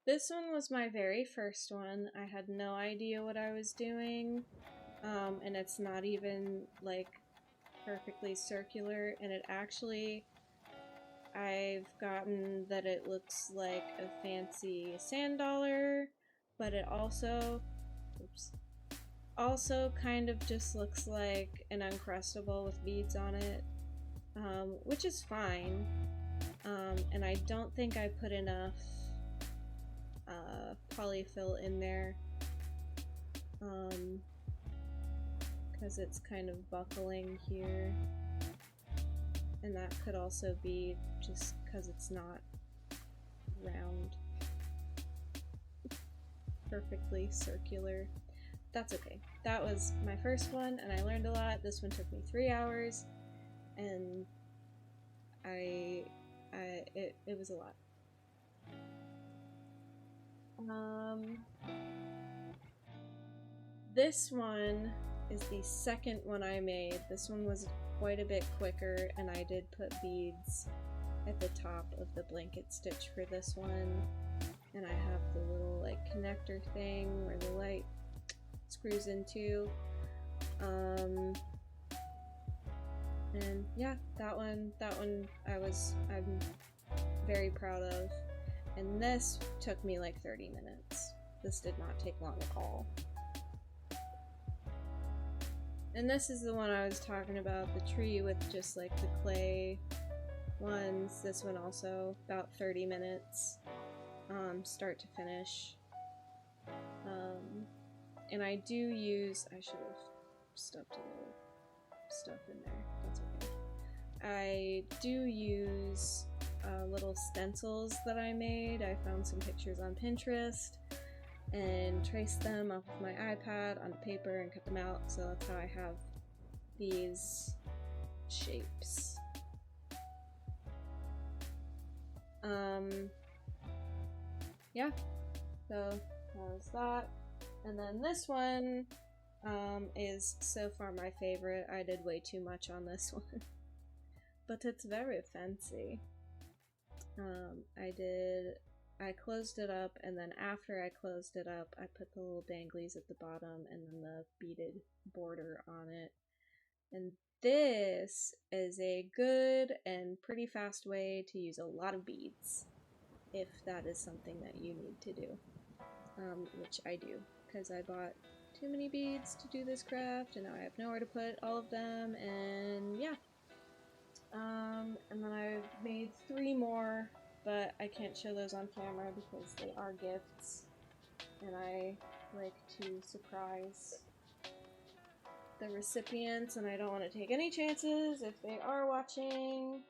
This one was my very first one. I had no idea what I was doing, and it's not even like perfectly circular, and it actually, I've gotten that it looks like a fancy sand dollar, but it also, also kind of just looks like an Uncrustable with beads on it, which is fine. And I don't think I put enough polyfill in there, because it's kind of buckling here, and that could also be just because it's not round, perfectly circular. That's okay. That was my first one, and I learned a lot. This one took me 3 hours, and it was a lot. This one is the second one I made. This one was quite a bit quicker, and I did put beads at the top of the blanket stitch for this one. And I have the little like connector thing where the light screws into. And yeah, that one I'm very proud of. And this took me like 30 minutes. This did not take long at all. And this is the one I was talking about, the tree with just like the clay ones. This one also about 30 minutes, start to finish. And I do use, I should have stuffed a little stuff in there, that's okay. I do use little stencils that I made. I found some pictures on Pinterest and traced them off of my iPad on paper and cut them out, so that's how I have these shapes. Yeah, so that was that. And then this one is so far my favorite. I did way too much on this one. But it's very fancy. I closed it up, and then after I closed it up, I put the little danglies at the bottom and then the beaded border on it. And this is a good and pretty fast way to use a lot of beads, if that is something that you need to do. Which I do, because I bought too many beads to do this craft, and now I have nowhere to put all of them, and yeah. And then I made 3 more, but I can't show those on camera because they are gifts, and I like to surprise the recipients, and I don't want to take any chances if they are watching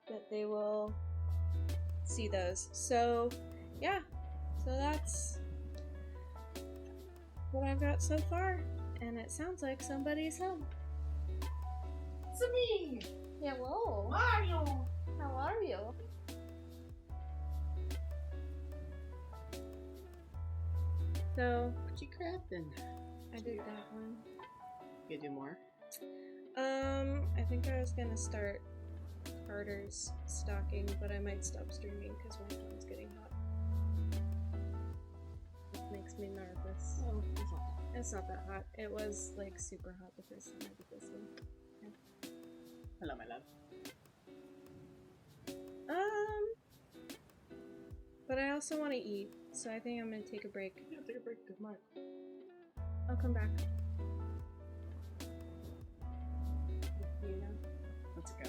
that they will see those. So yeah, so that's what I've got so far, and it sounds like somebody's home. It's me, Hello. Mario. How are you? So What you crafting? I did that one. You do more? I think I was gonna start Carter's stocking, but I might stop streaming because my phone's getting hot. It makes me nervous. Oh, it's not It's not that hot. It was like super hot the first time I did this one. that. Hello, my love. But I also want to eat, so I think I'm gonna take a break. Yeah, take a break. Good night. I'll come back. You know. Let's go.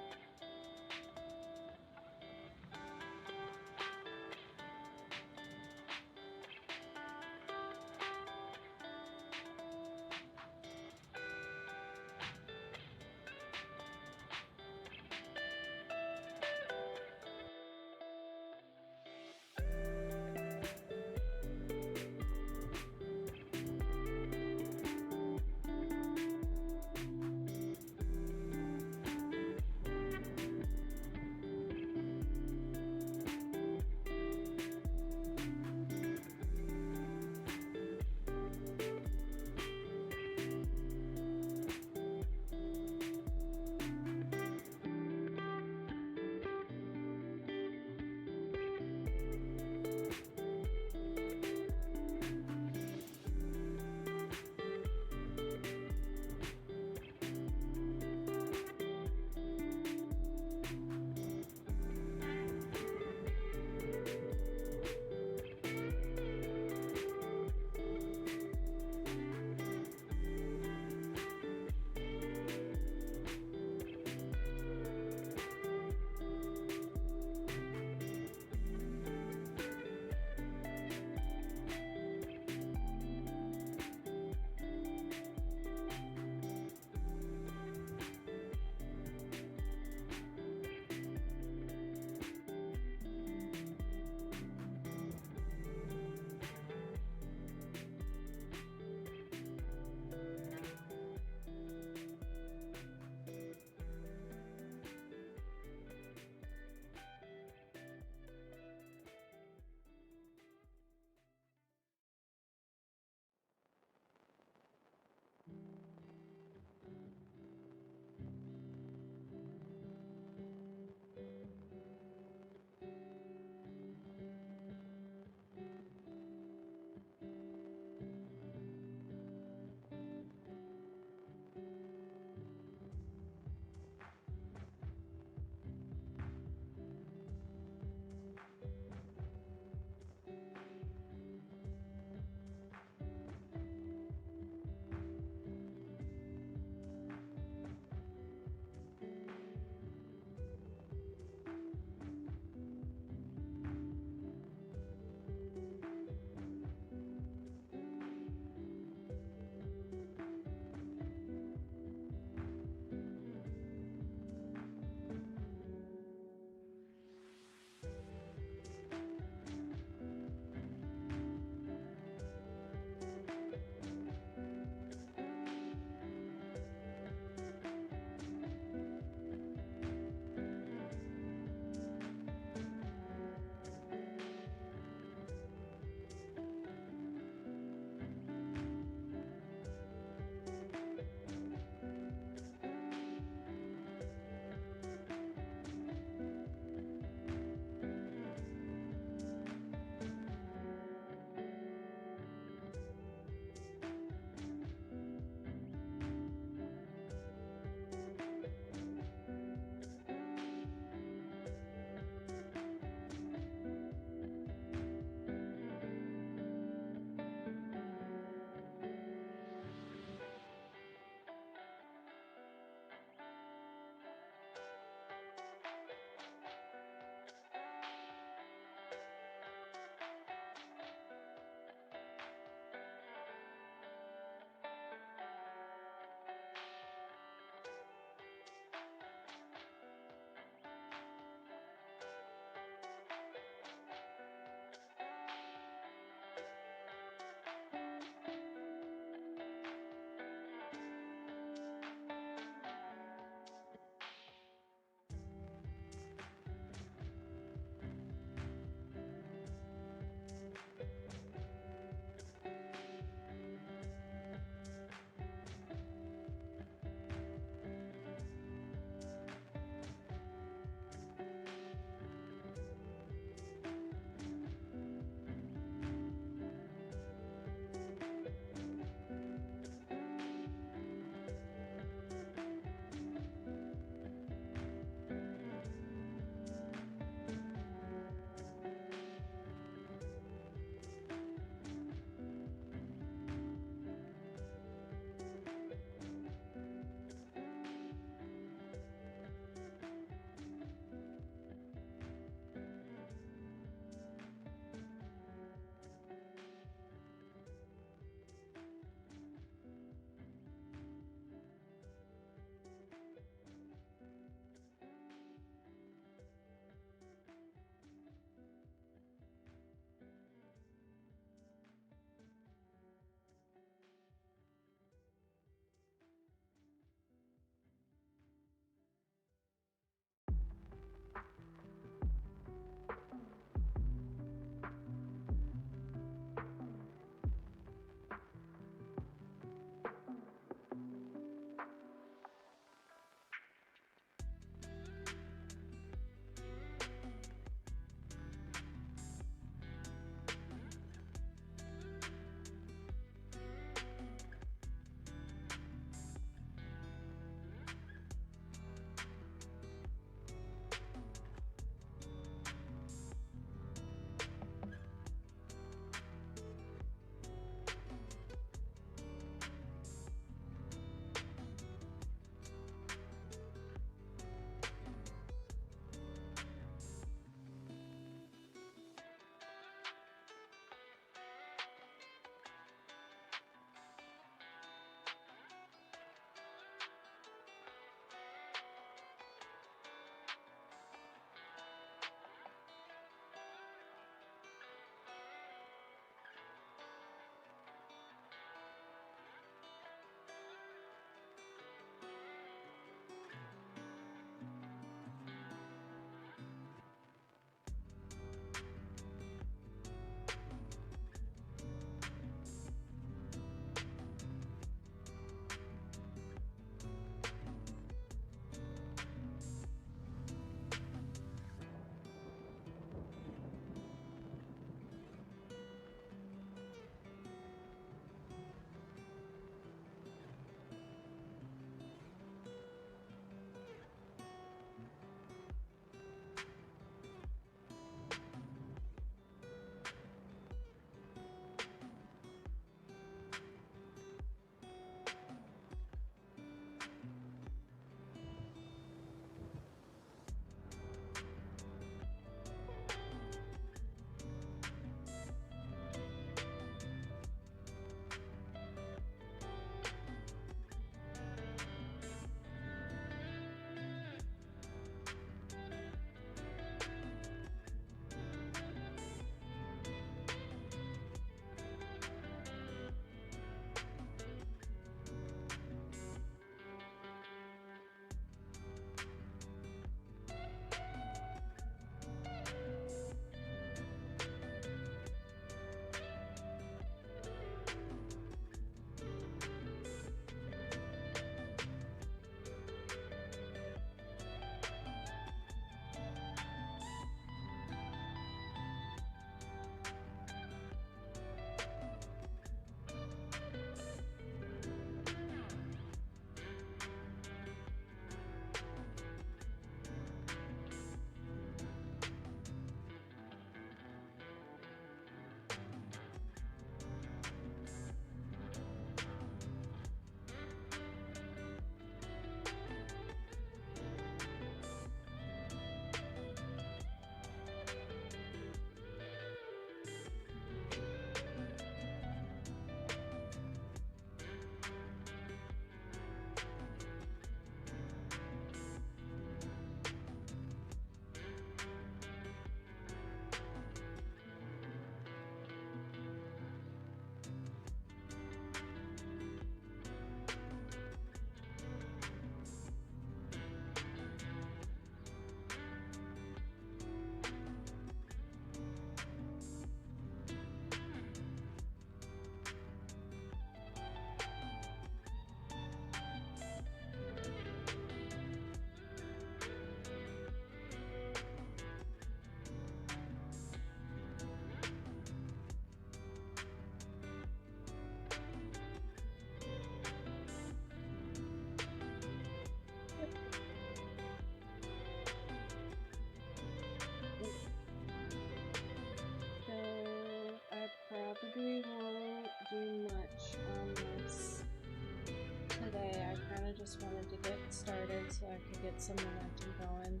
I could get some momentum going.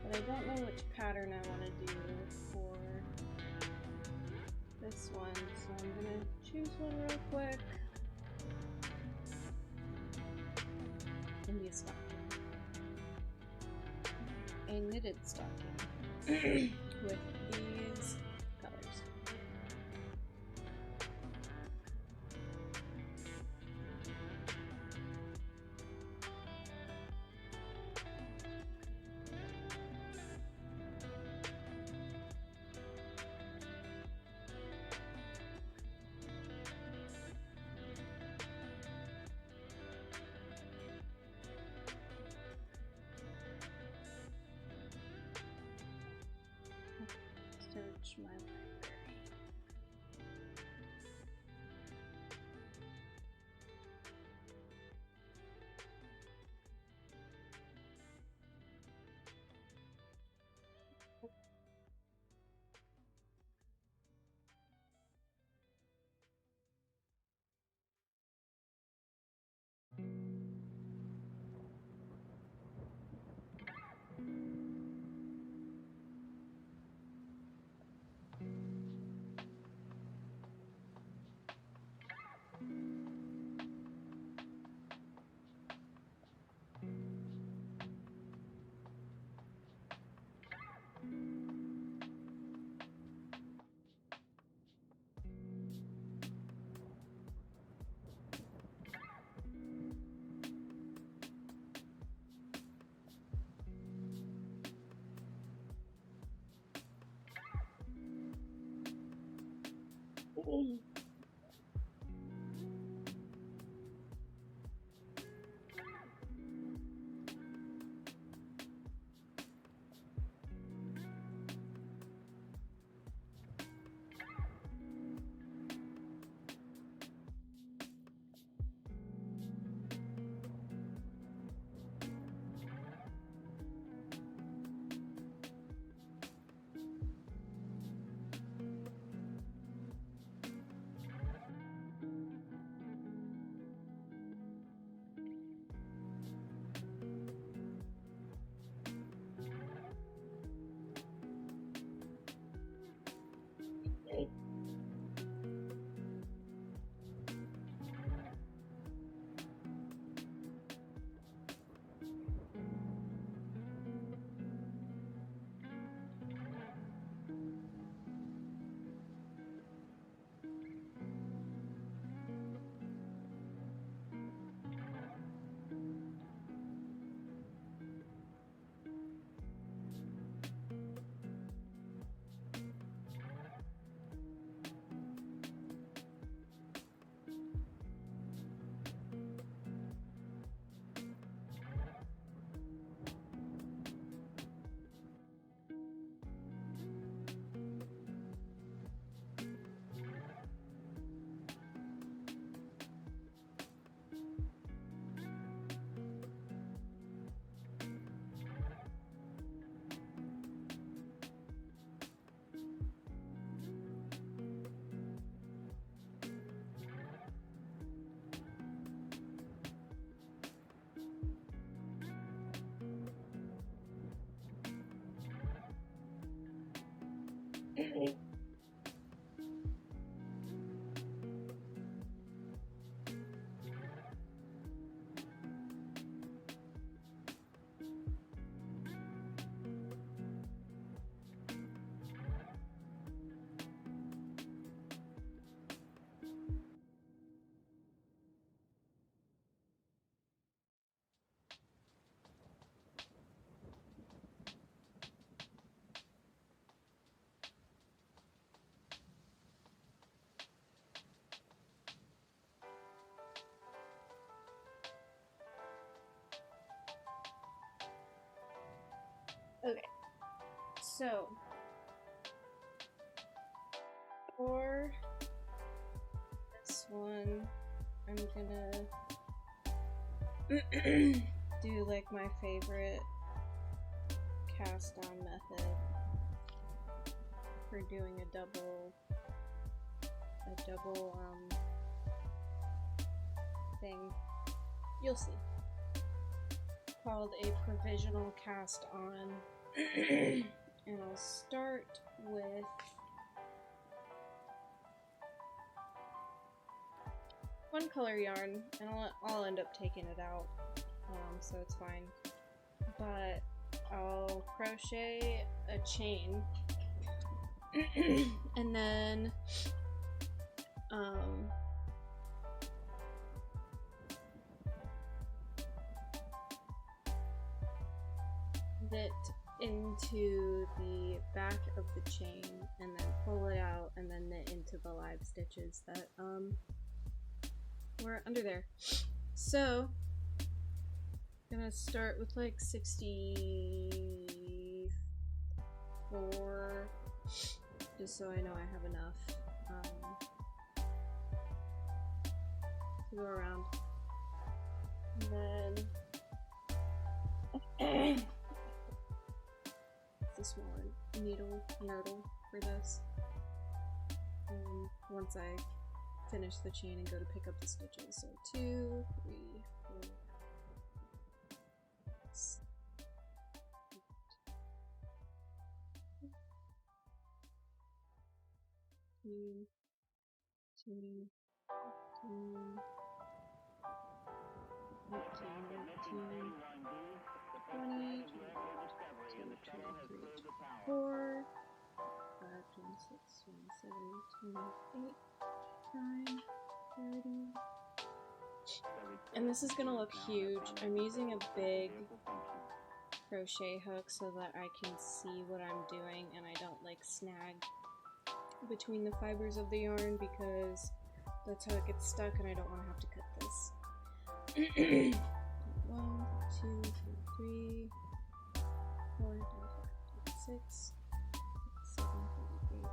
But I don't know which pattern I want to do for this one, so I'm gonna choose one real quick. India stocking. A knitted stocking with these colors. Search my library. Okay, so for this one, I'm gonna do like my favorite cast on method for doing a double thing. You'll see. Called a provisional cast on. And I'll start with one color yarn, and I'll end up taking it out, so it's fine. But I'll crochet a chain, and then knit into the back of the chain, and then pull it out, and then knit into the live stitches that were under there. So I'm gonna start with like 64, just so I know I have enough to go around. And then it's a smaller nurdle for this. Once I finish the chain and go to pick up the stitches. So 2, 3, 4, 6, 8, 18, 20, 4, 5, 26, 27, 28, 9, 30. And this is gonna look huge. I'm using a big crochet hook so that I can see what I'm doing and I don't like snag between the fibers of the yarn, because that's how it gets stuck and I don't want to have to cut this. 1, 2, 3, 4, 5, 6, 7, 8,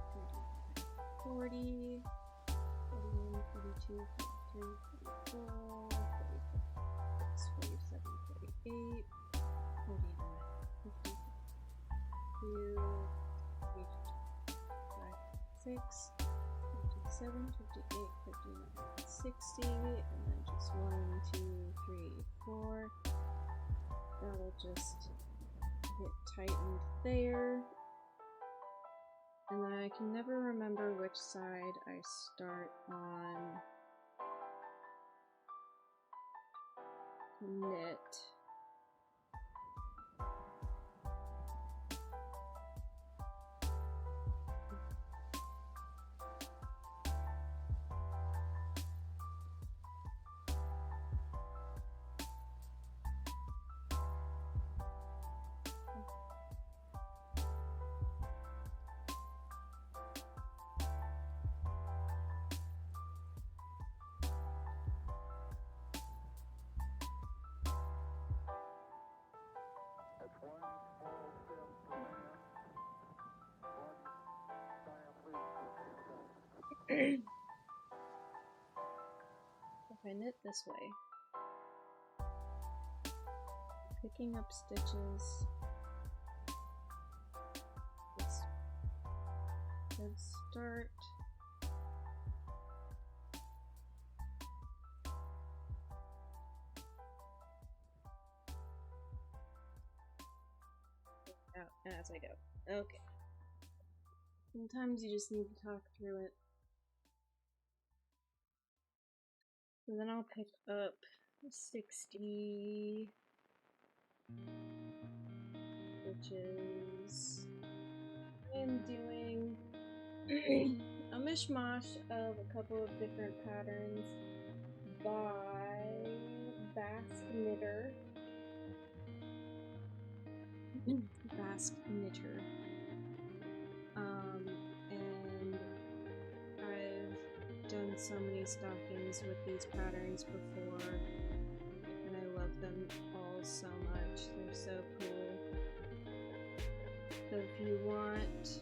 40, 41, 42, 43, 44, 46, 47, 48, 49, 50, 52, 55, 56, 57, 58, 59, 60, and then just 1, 2, 3, 4. That'll just get tightened there. And then I can never remember which side I start on knit. If I knit this way, picking up stitches, it's a good start. Out as I go. Okay. Sometimes you just need to talk through it. So then I'll pick up 60 stitches. I am doing a mishmash of a couple of different patterns by Basque Knitter. Basque Knitter. And I've done so many stockings with these patterns before, and I love them all so much. They're so cool. So if you want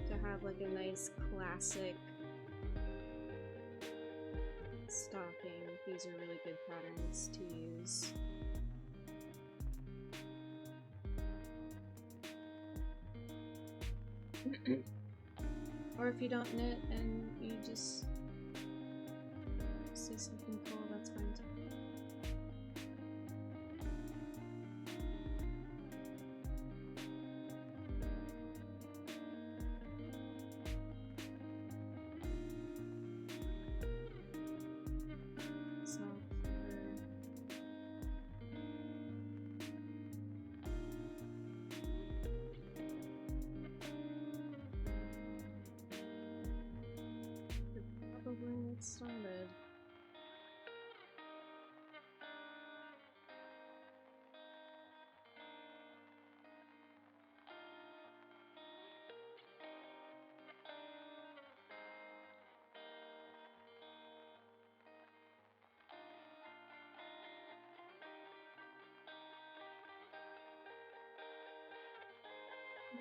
to have like a nice classic stocking, these are really good patterns to use. Or if you don't knit and you just say something cool, that's fine too. So, probably get started.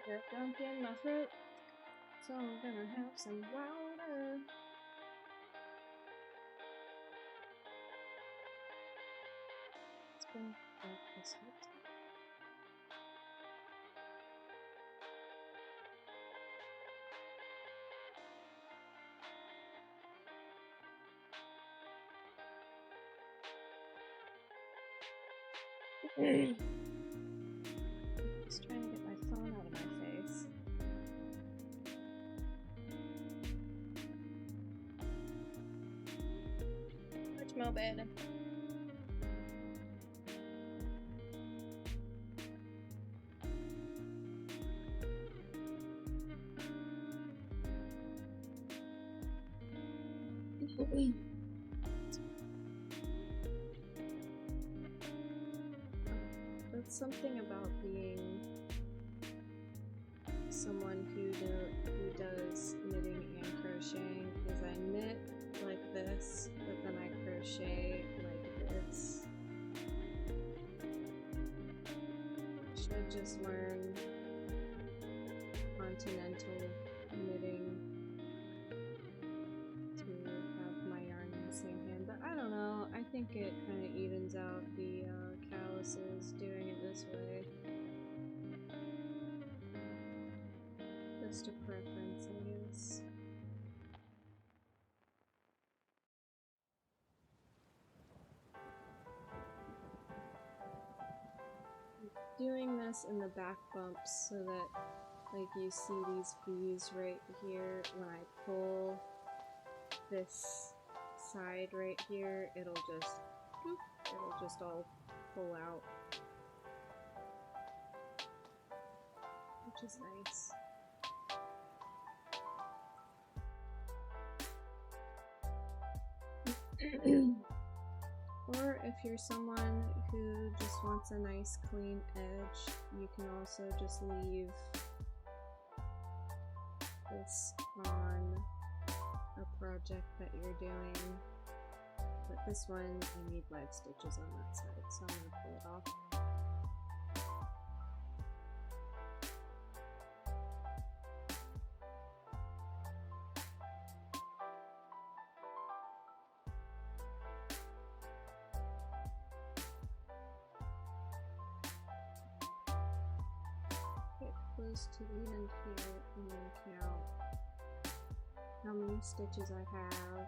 Got gunk in my throat, so I'm gonna have some water. It's been like this whole time. Just trying to get my phone out of my face. Much more better. That's something about being someone who does knitting and crocheting, is I knit like this, but then I crochet like this. Should just learn continental knitting to have my yarn in the same hand, but I don't know, I think it kind of evens out the calluses doing it this way. Just a preference, I guess. Doing this in the back bumps so that, like, you see these V's right here. When I pull this side right here, it'll just all pull out, which is nice. Or if you're someone who just wants a nice clean edge, you can also just leave this on a project that you're doing. But this one, I need 5 stitches on that side, so I'm going to pull it off. Close to the end here and then count how many stitches I have.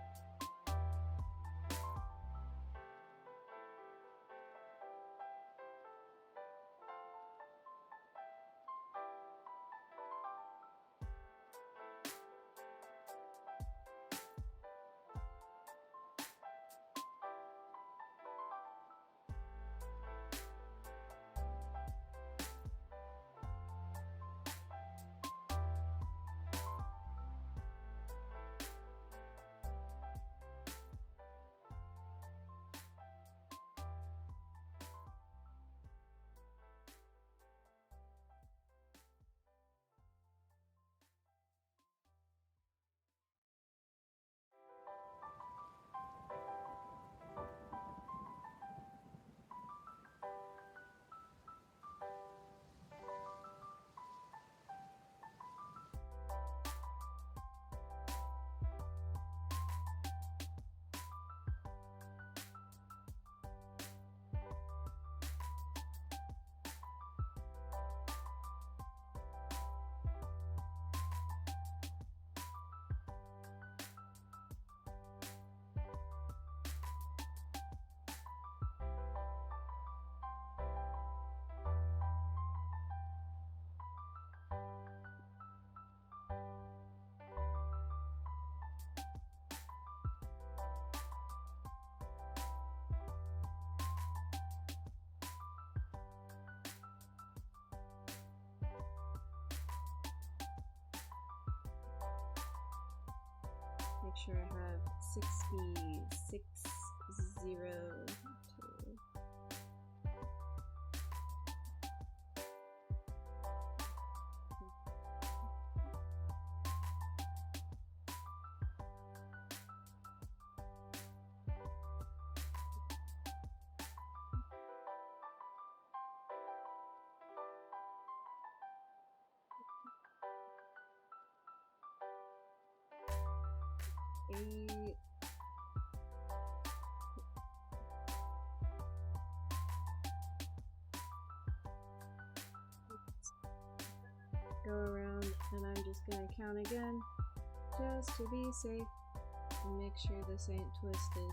make sure I have 6602. Go around, and I'm just gonna count again, just to be safe, and make sure this ain't twisted.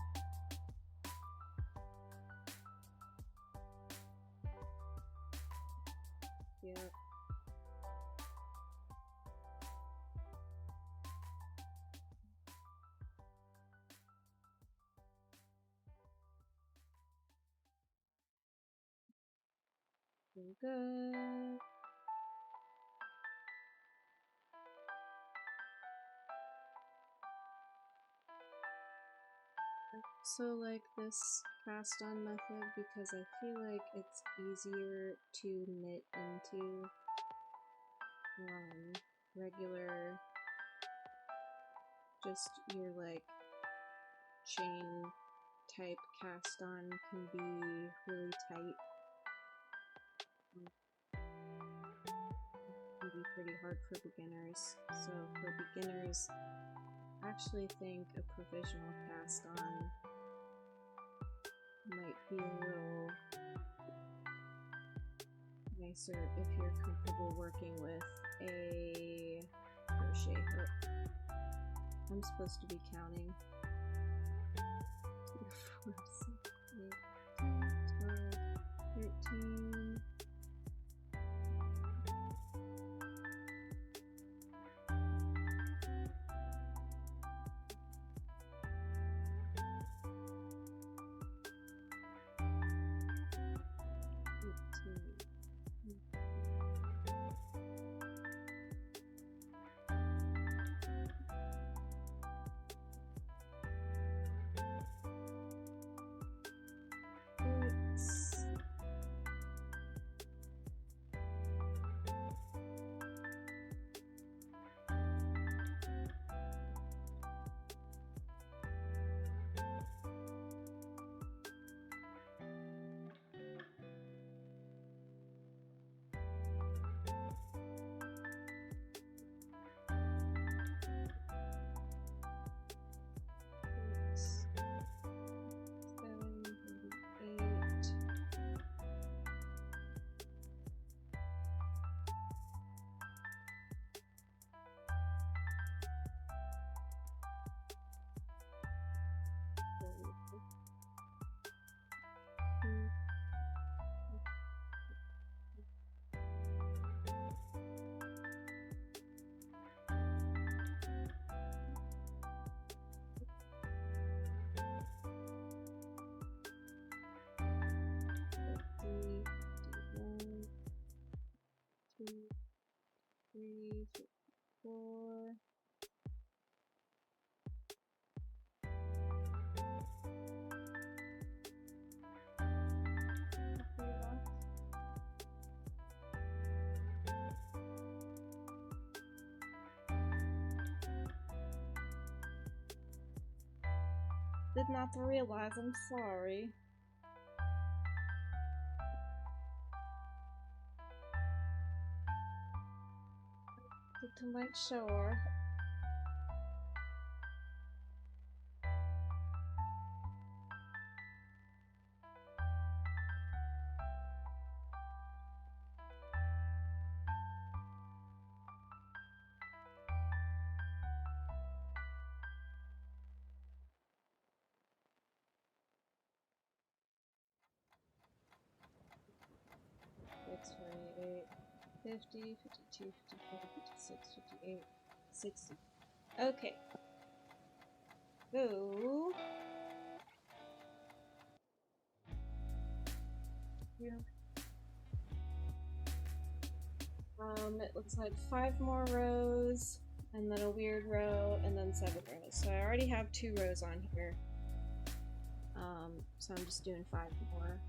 Yep. We're good. So like this cast on method because I feel like it's easier to knit into. Regular, just your like chain type cast on can be really tight. Can be pretty hard for beginners. So for beginners, I actually think a provisional cast on might be a little nicer if you're comfortable working with a crochet hook. I'm supposed to be counting. 2, 4, 6, 8, 10, 12, 13. Did not realize, I'm sorry. To make sure. That's 28, 50, 52, 54, 56, 58, 60. Okay. Go. Yeah. It looks like 5 more rows, and then a weird row, and then 7 rows. So I already have 2 rows on here. So I'm just doing 5 more.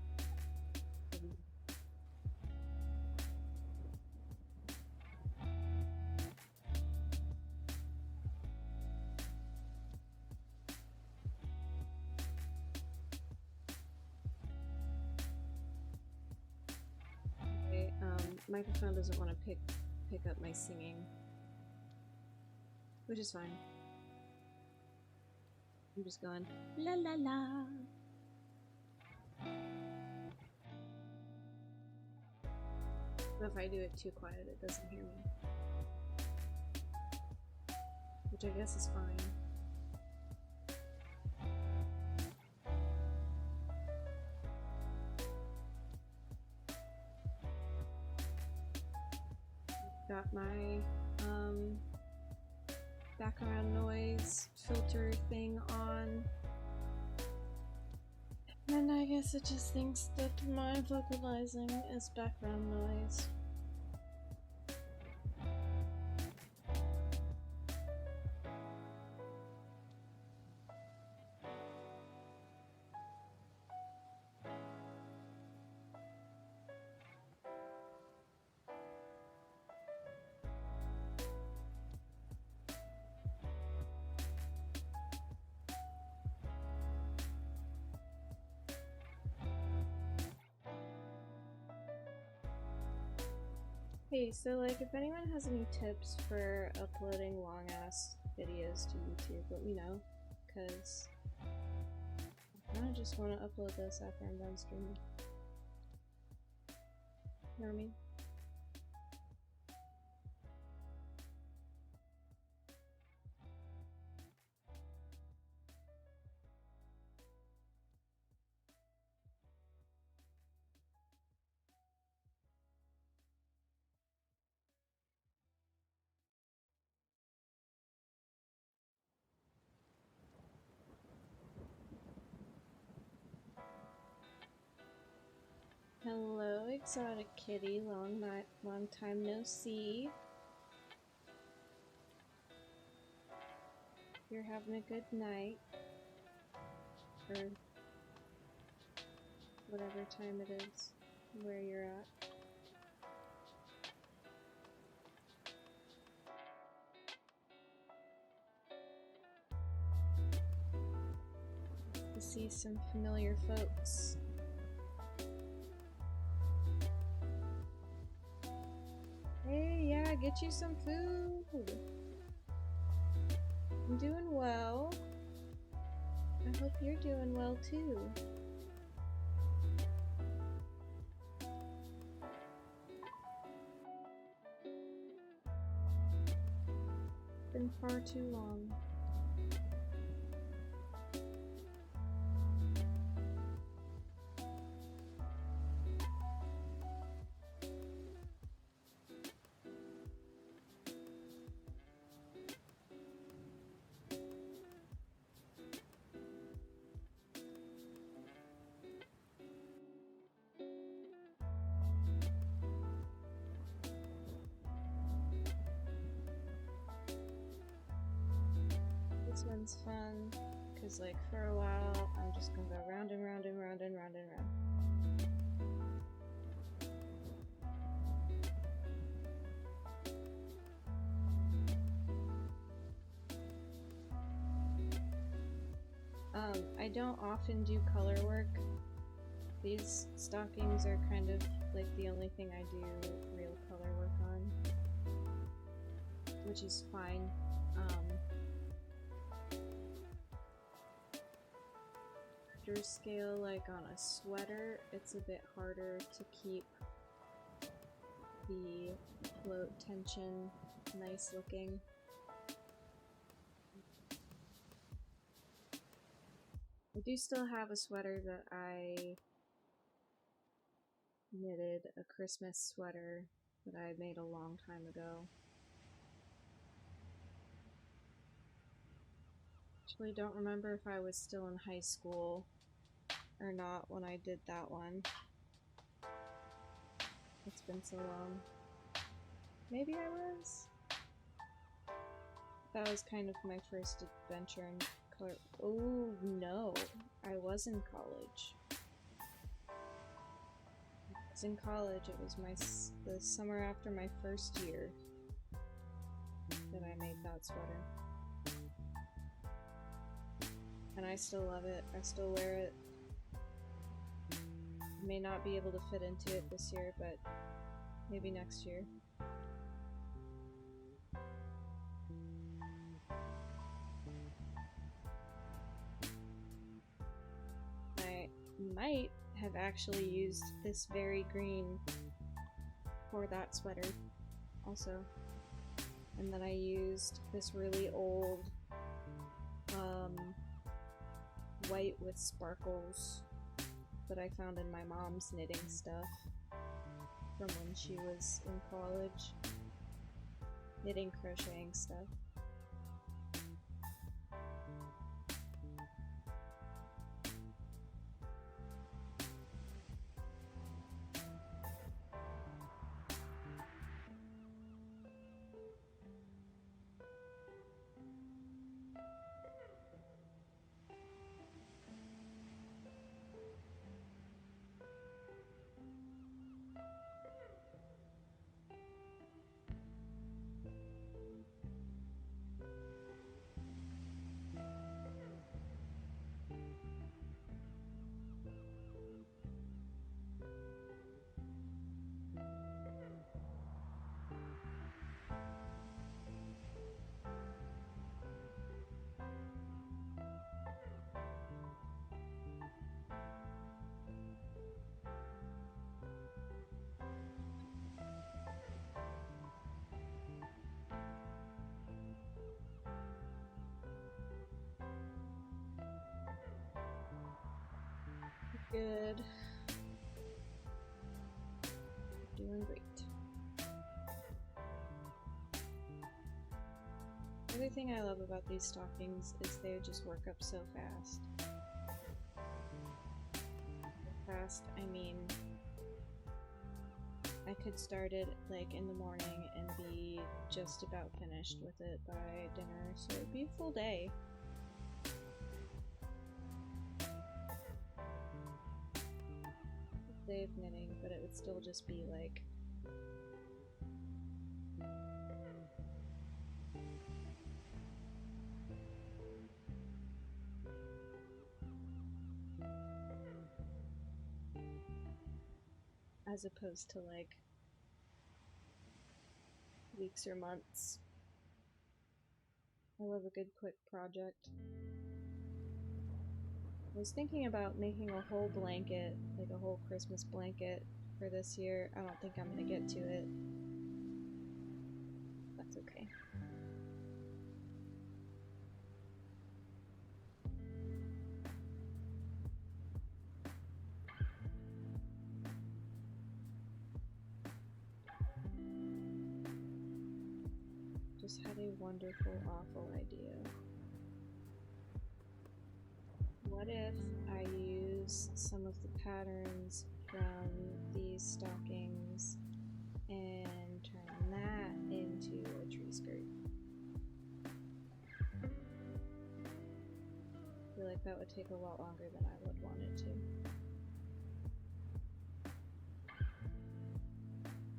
Okay, microphone doesn't want to pick up my singing, which is fine. I'm just going la la la. But if I do it too quiet, it doesn't hear me, which I guess is fine. Got my background noise filter thing on, and I guess it just thinks that my vocalizing is background noise. Hey, so like if anyone has any tips for uploading long ass videos to YouTube, let me know, cause I kinda just wanna upload this after I'm done streaming. You know what I mean? Hello, exotic kitty. Long time no see. You're having a good night, or whatever time it is where you're at. To see some familiar folks. Hey, yeah, get you some food. I'm doing well. I hope you're doing well too. Been far too long. This one's fun, because like for a while I'm just gonna go round and round and round and round and round. I don't often do color work. These stockings are kind of like the only thing I do real color work on, which is fine. Larger scale, like on a sweater, it's a bit harder to keep the float tension nice looking. I do still have a sweater that I knitted, a Christmas sweater that I made a long time ago. Actually, don't remember if I was still in high school or not when I did that one. It's been so long. Maybe I was? that was kind of my first adventure in color. Oh no, I was in college. I was in college. It was the summer after my first year that I made that sweater. And I still love it. I still wear it. May not be able to fit into it this year, but maybe next year. I might have actually used this very green for that sweater also. And then I used this really old white with sparkles that I found in my mom's knitting stuff from when she was in college. Knitting, crocheting stuff. Good. Doing great. The other thing I love about these stockings is they just work up so fast. Fast, I mean, I could start it like in the morning and be just about finished with it by dinner, so it'd be a full day. Day of knitting, but it would still just be like as opposed to like weeks or months. I love a good quick project. I was thinking about making a whole blanket, like a whole Christmas blanket for this year. I don't think I'm gonna get to it. That's okay. Just had a wonderful, awful idea. What if I use some of the patterns from these stockings and turn that into a tree skirt? I feel like that would take a lot longer than I would want it to.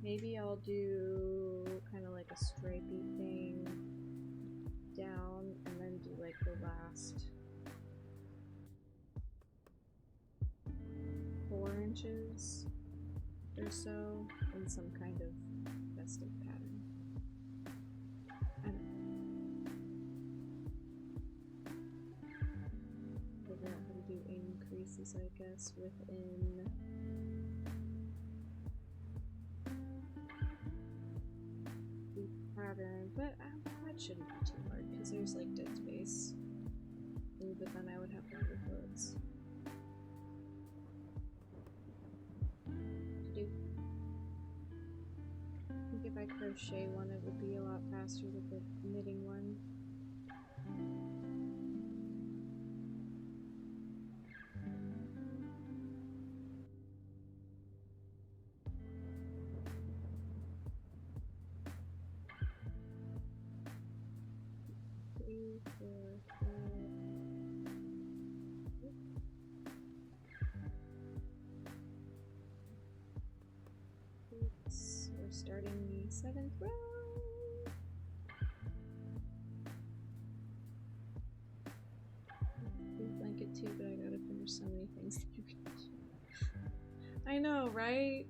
Maybe I'll do kind of like a stripey thing down and then do like the last 4 inches or so in some kind of festive pattern. I don't know. Figure out how to do increases, I guess, within the pattern, but that shouldn't be too hard because there's like dead space. Ooh, but then I would have overflows. I think if I crochet one, it would be a lot faster than the knitting one. starting the 7th row. Blanket too, but I gotta finish so many things. I know, right?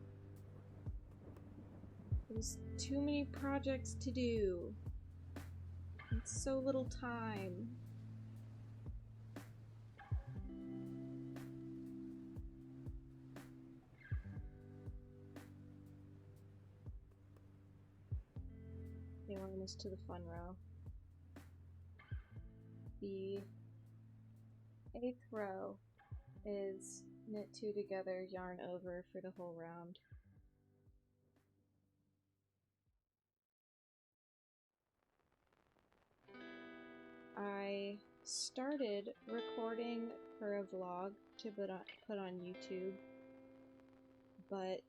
There's too many projects to do. It's so little time. Okay, we're almost to the fun row. The 8th row is knit 2 together, yarn over for the whole round. I started recording for a vlog to put on YouTube, but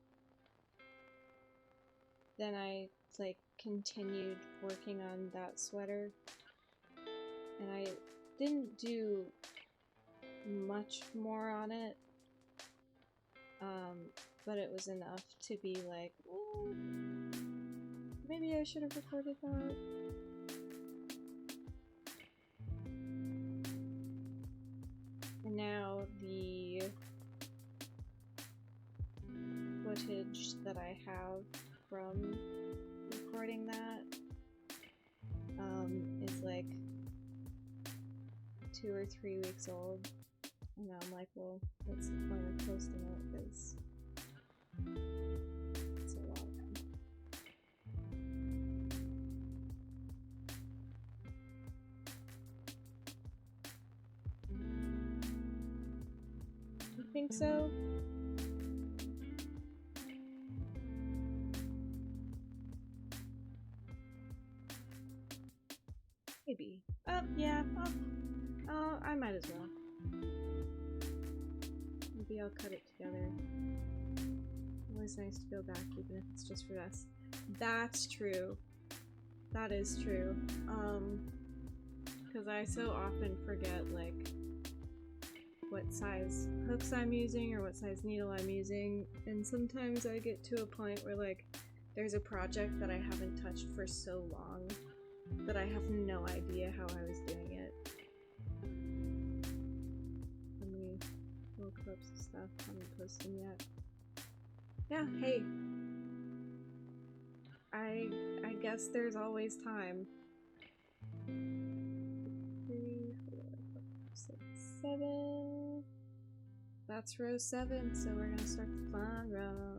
then I like continued working on that sweater, and I didn't do much more on it, but it was enough to be like, well, maybe I should have recorded that. And now the footage that I have from recording that is like 2 or 3 weeks old. And now I'm like, well, what's the point of posting it? Because it's a long time. You think so? Maybe. Yeah. I might as well. Maybe I'll cut it together. Always nice to go back, even if it's just for us. That's true. That is true. Because I so often forget, like, what size hooks I'm using or what size needle I'm using, and sometimes I get to a point where, like, there's a project that I haven't touched for so long that I have no idea how I was doing it. Let me look up some stuff. I haven't posted them yet. Yeah, hey. I guess there's always time. 3, 4, 5, 6, 7. That's row 7, so we're gonna start the fun row.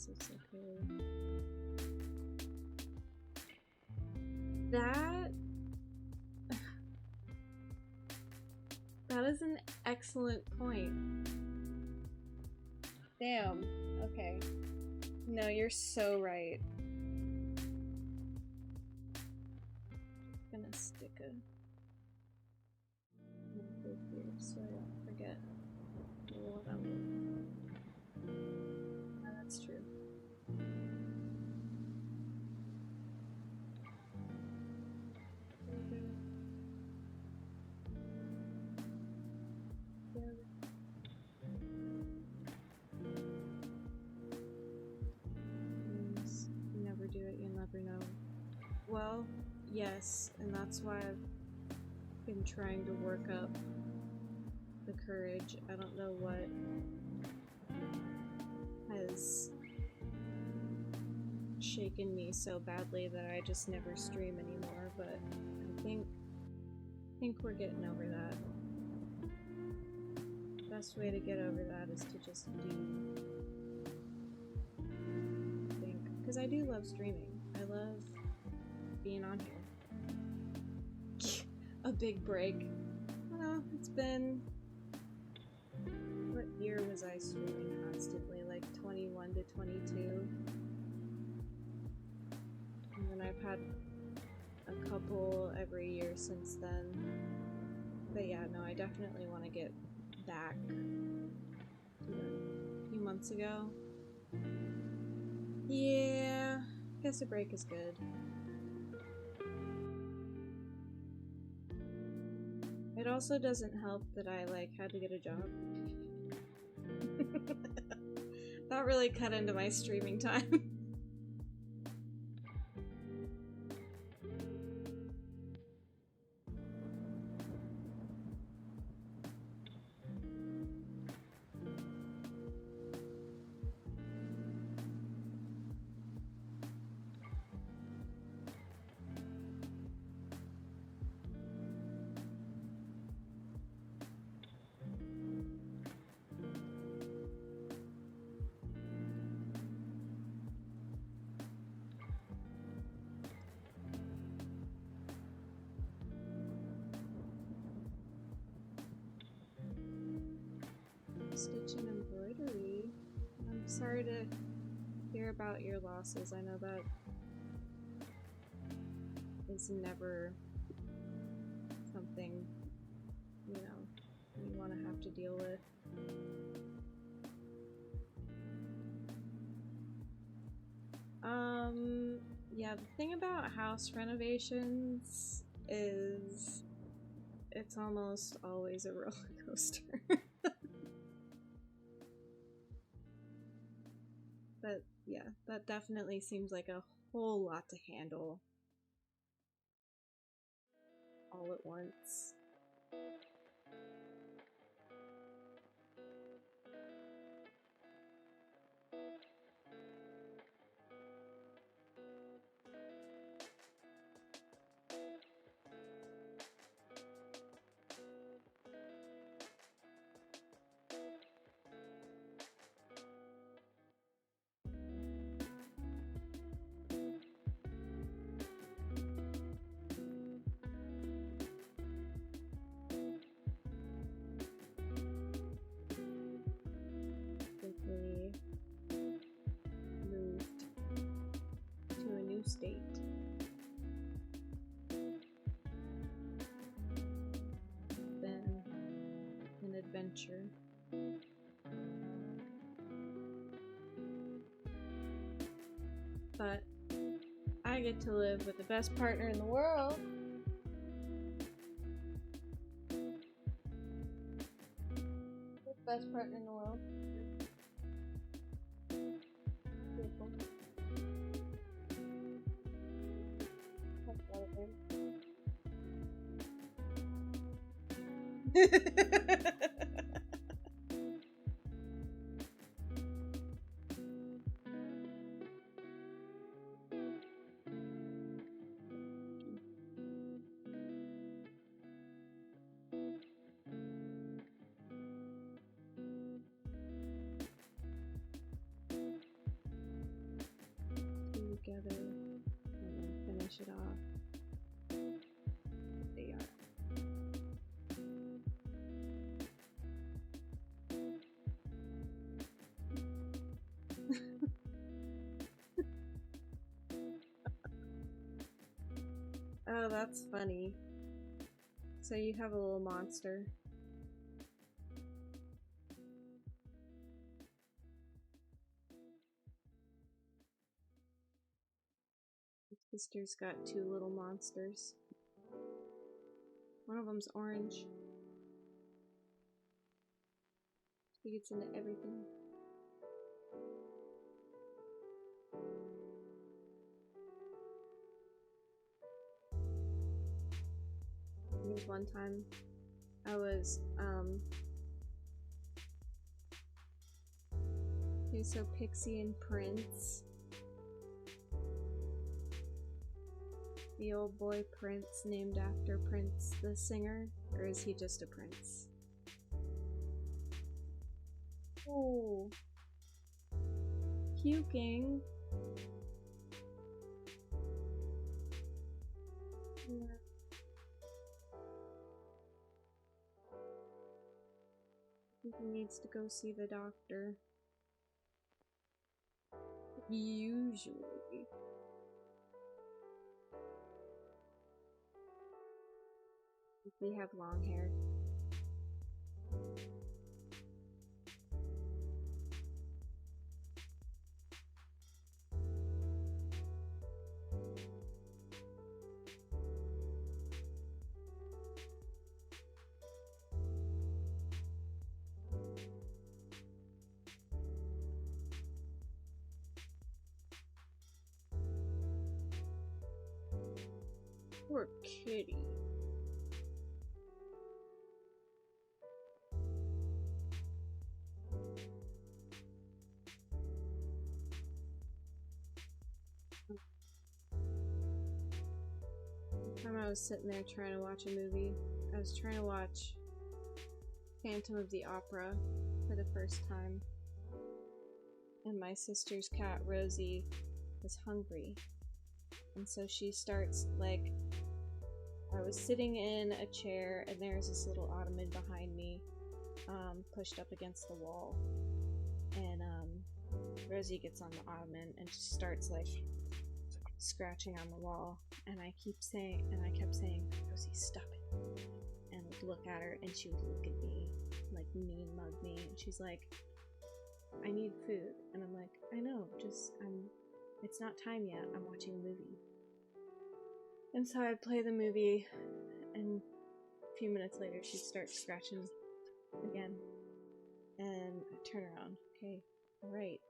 It's okay. That is an excellent point. Damn. Okay. No, you're so right. I'm gonna stick a move here so I don't forget what I'm doing. Oh, that's true. You never do it, you'll never know. Well, yes, and that's why I've been trying to work up the courage. I don't know what has shaken me so badly that I just never stream anymore, but I think we're getting over that. The best way to get over that is to just do, because I do love streaming. I love being on here. A big break. I don't know, it's been, what year was I streaming constantly? Like 21 to 22. And then I've had a couple every year since then. But yeah, no, I definitely want to get back to a few months ago. Yeah, I guess a break is good. It also doesn't help that I had to get a job. That really cut into my streaming time. Stitch and embroidery. I'm sorry to hear about your losses. I know that is never something, you want to have to deal with. Yeah, the thing about house renovations is it's almost always a roller coaster. But yeah, that definitely seems like a whole lot to handle all at once. Moved to a new state. Been an adventure. But I get to live with the best partner in the world. The best partner in the world. Beautiful. That's about it. Together and then finish it off. They are. Oh, that's funny. So you have a little monster. His sister's got two little monsters. One of them's orange. He gets into everything. There was one time I was, okay, so Pixie and Prince. The old boy Prince named after Prince the singer, or is he just a prince? Oh, puking. Yeah. He needs to go see the doctor. Usually. If we have long hair. Poor kitty. The time I was sitting there trying to watch a movie, I was trying to watch Phantom of the Opera for the first time. And my sister's cat, Rosie, was hungry. And so she starts, like, I was sitting in a chair and there's this little ottoman behind me, pushed up against the wall. And Rosie gets on the ottoman and just starts, like, scratching on the wall. And I kept saying, Rosie, stop it. And I would look at her and she would look at me, like, mean mug me. And she's like, I need food. And I'm like, I know, it's not time yet. I'm watching a movie. And so I'd play the movie, and a few minutes later, she'd start scratching again. And I'd turn around. Okay, alright.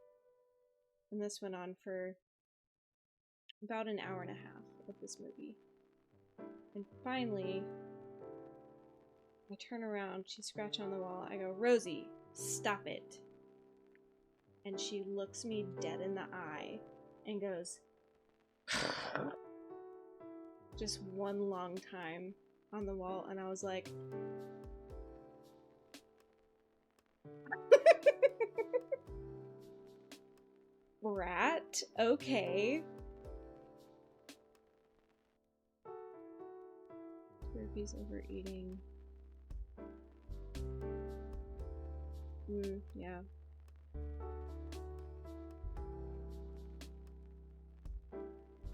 And this went on for about an hour and a half of this movie. And finally, I turn around, she's scratching on the wall. I go, Rosie, stop it. And she looks me dead in the eye and goes, just one long time on the wall, and I was like, rat, okay. Ruby's overeating. Yeah.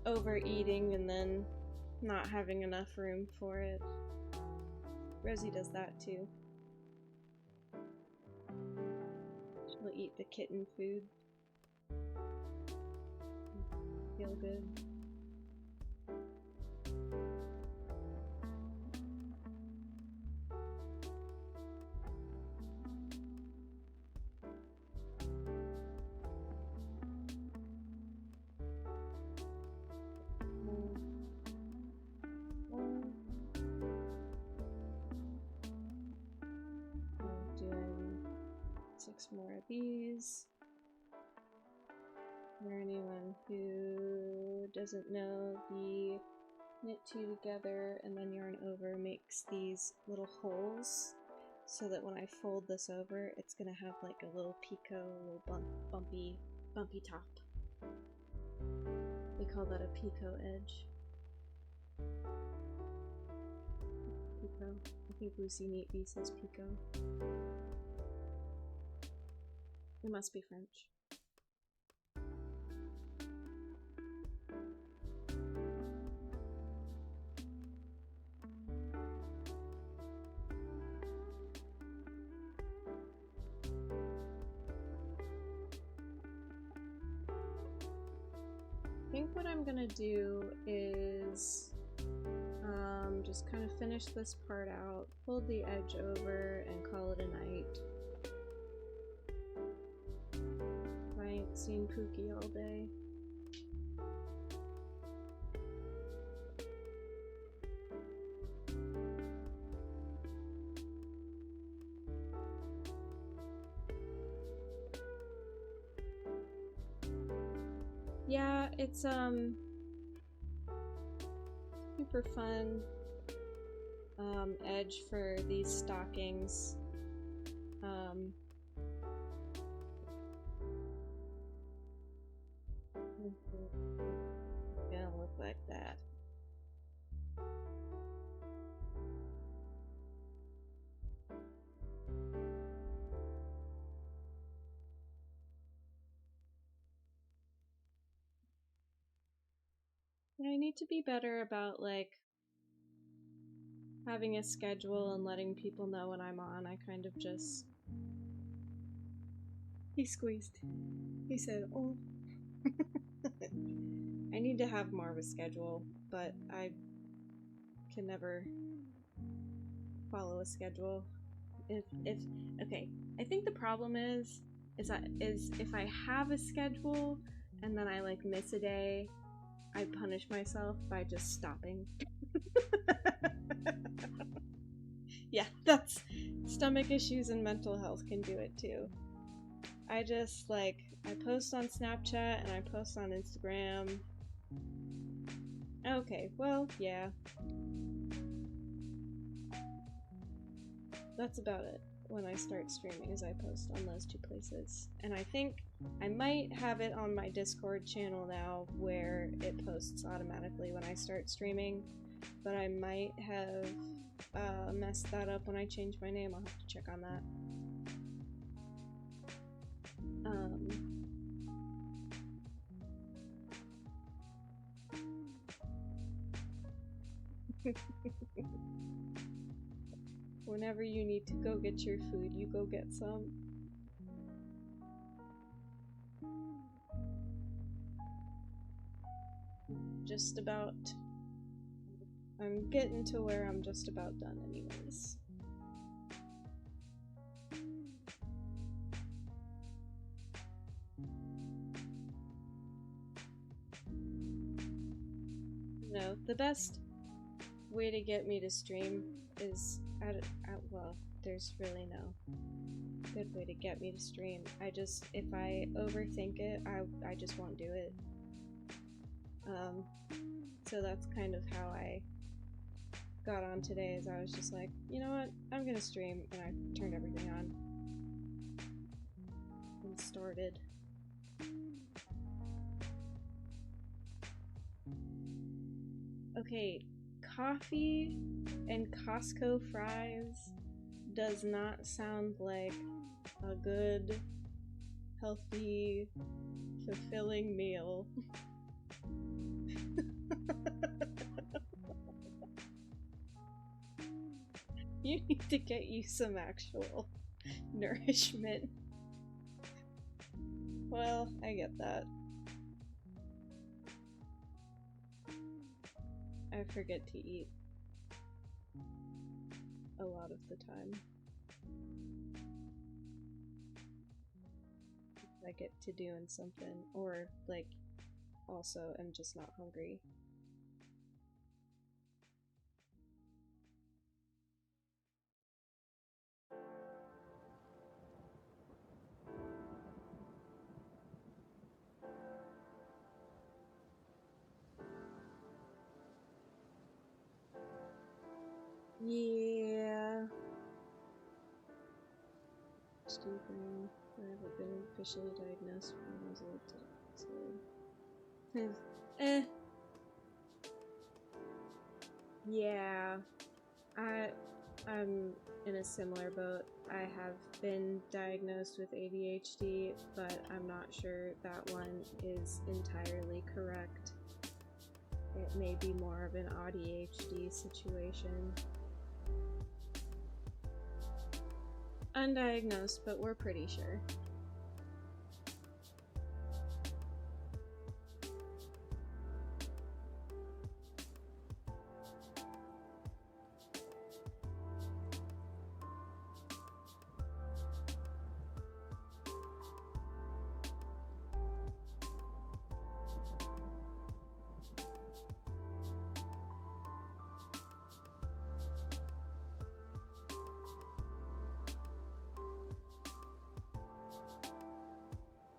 Overeating and then not having enough room for it. Rosie does that too. She'll eat the kitten food. Feel good. More of these. For anyone who doesn't know, the knit two together and then yarn over makes these little holes so that when I fold this over, it's gonna have like a little picot, a little bumpy top. We call that a picot edge. Picot. I think Lucy Neat Bee says picot. It must be French. I think what I'm gonna do is just kind of finish this part out, fold the edge over, and call it a night. Seen Pookie all day. Yeah, it's super fun edge for these stockings. Gonna look like that. I need to be better about like having a schedule and letting people know when I'm on. I kind of just... He squeezed. He said, oh. I need to have more of a schedule, but I can never follow a schedule. Okay, I think the problem is if I have a schedule and then I like miss a day, I punish myself by just stopping. Yeah, that's stomach issues and mental health can do it too. I just I post on Snapchat and I post on Instagram. Okay, well, yeah. That's about it when I start streaming, is I post on those two places. And I think I might have it on my Discord channel now where it posts automatically when I start streaming, but I might have messed that up when I change my name. I'll have to check on that. Whenever you need to go get your food, you go get some. Just about. I'm getting to where I'm just about done anyways. No, the best way to get me to stream is well, there's really no good way to get me to stream. If I overthink it, I just won't do it. So that's kind of how I got on today, is I was just like, you know what, I'm gonna stream, and I turned everything on and started. Okay, coffee and Costco fries does not sound like a good, healthy, fulfilling meal. You need to get you some actual nourishment. Well, I get that. I forget to eat a lot of the time. I get to doing something, or also I'm just not hungry. Yeah. Stupid. I haven't been officially diagnosed when I was a little so. Yeah. I'm in a similar boat. I have been diagnosed with ADHD, but I'm not sure that one is entirely correct. It may be more of an ADHD situation. Undiagnosed, but we're pretty sure.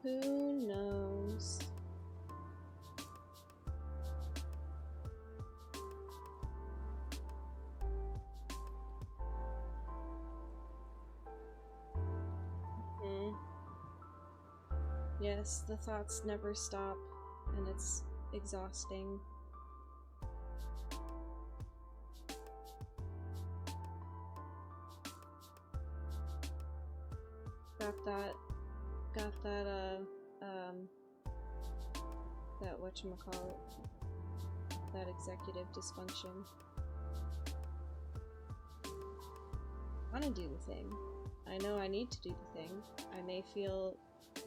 Who knows? Yes, the thoughts never stop, and it's exhausting. Got that whatchamacallit, that executive dysfunction. I wanna do the thing. I know I need to do the thing. I may feel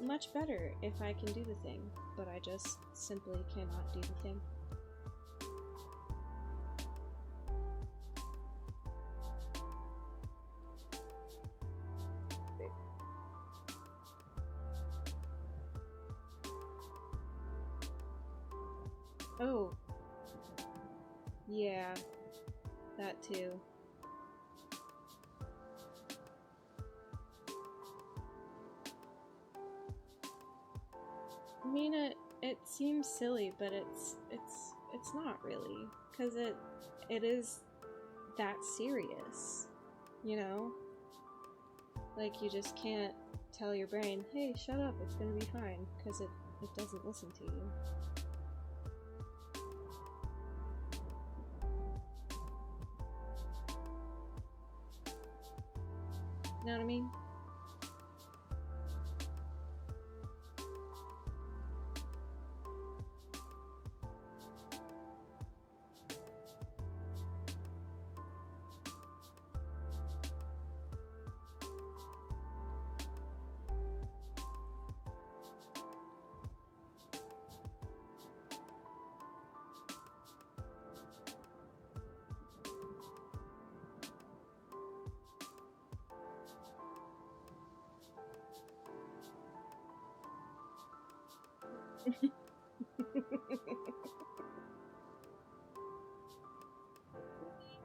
much better if I can do the thing, but I just simply cannot do the thing. Oh. Yeah. That too. I mean, it seems silly, but it's not really, because it is that serious, you know? Like, you just can't tell your brain, hey, shut up, it's gonna be fine, because it doesn't listen to you. You know what I mean?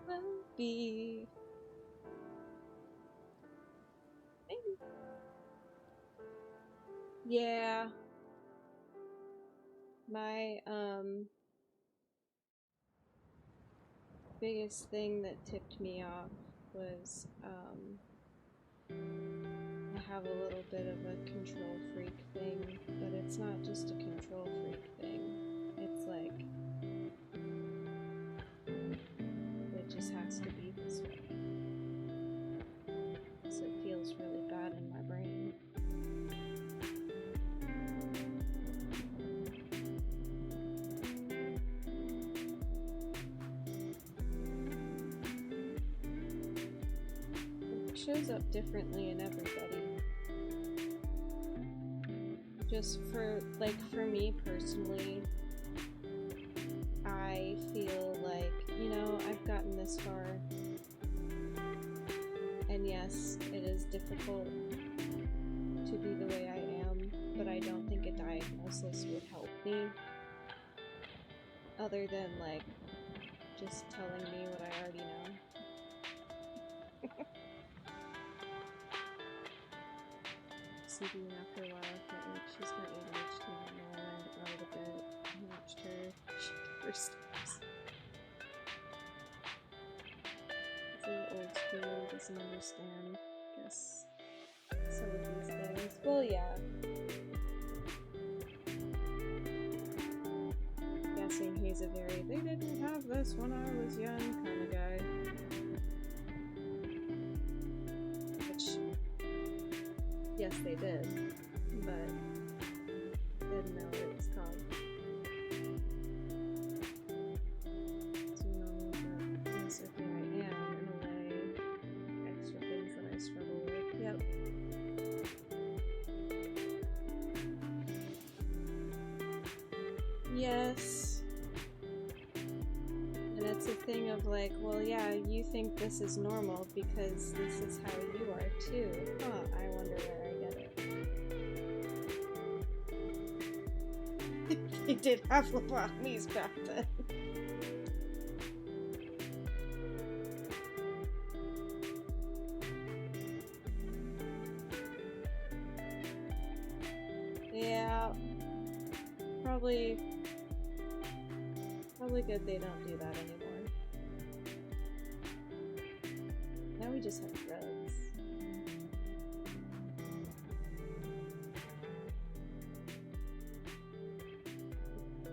Will be. Maybe. Yeah. My biggest thing that tipped me off was I have a little bit of a control freak thing, but it's not just a control freak thing. It's like it just has to be this way. So it feels really bad in my brain. It shows up differently in everybody. Just for me personally, I feel like, you know, I've gotten this far, and yes, it is difficult to be the way I am, but I don't think a diagnosis would help me, other than, like, just telling me what I already know. CB after a while, I felt like she's got ADHD and I learned about it a bit. I watched her first steps. It's a little old school, doesn't understand, I guess, some of these things. Well, yeah. Guessing he's a very, they didn't have this when I was young kind of guy. Which, yes, they did, but didn't know what it was called. So, you know, but also here I am, in a way, extra things that I struggle with. Yep. Yes. And it's a thing of like, well, yeah, you think this is normal because this is how you are too. Huh, I wonder where I get it. They did have lobotomies back then. Yeah. Probably good they don't do that anymore. Now we just have drugs.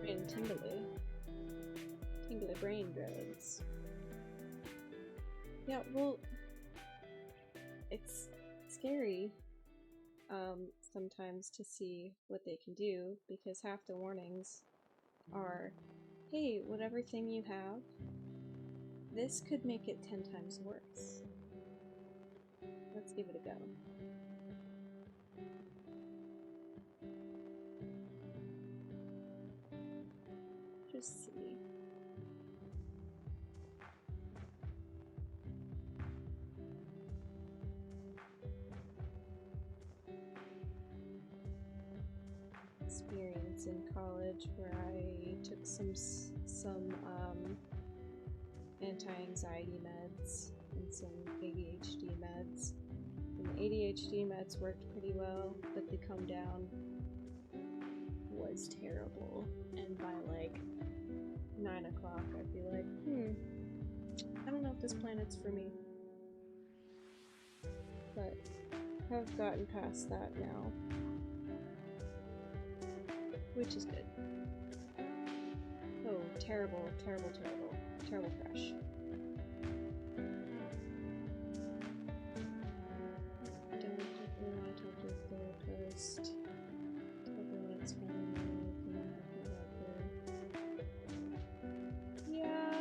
And tingly brain drugs. Yeah, well, it's scary sometimes to see what they can do, because half the warnings are, hey, whatever thing you have, this could make it 10 times worse. Let's give it a go. Just see. Experience in college where I took some anti-anxiety meds and some ADHD meds. And the ADHD meds worked pretty well, but the come down was terrible. And by like 9 o'clock, I'd be like, I don't know if this planet's for me. But I've gotten past that now, which is good. Oh, terrible, terrible, terrible, terrible crash. Don't really want to talk to a therapist. Tell everyone it's fine. Yeah.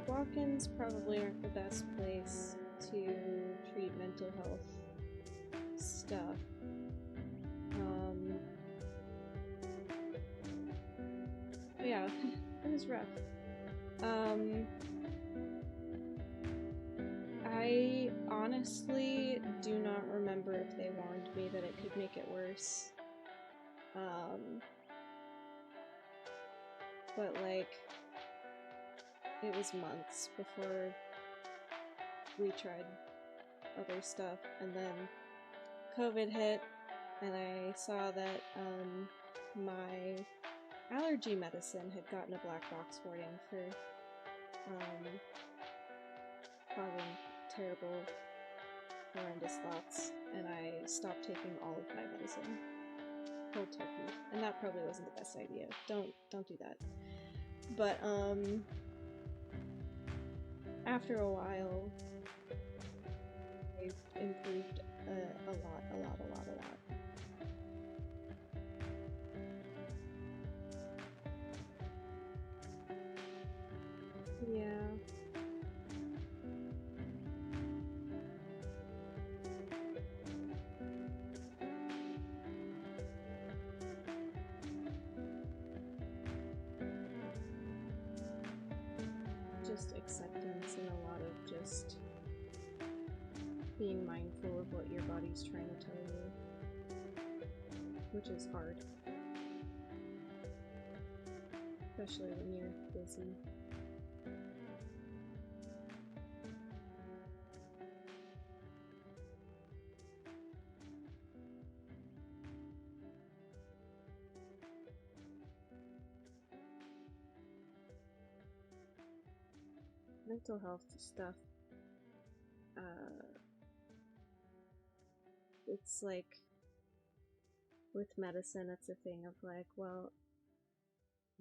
Walk-ins probably aren't the best place to treat mental health stuff. Yeah, it was rough. I honestly do not remember if they warned me that it could make it worse. But like, it was months before we tried other stuff, and then COVID hit, and I saw that my allergy medicine had gotten a black box warning for causing terrible, horrendous thoughts, and I stopped taking all of my medicine. Cold turkey. And that probably wasn't the best idea. Don't do that. But after a while, I improved a lot. Yeah. Just acceptance and a lot of just being mindful of what your body's trying to tell you, which is hard, especially when you're busy. Mental health stuff, it's like, with medicine, it's a thing of like, well,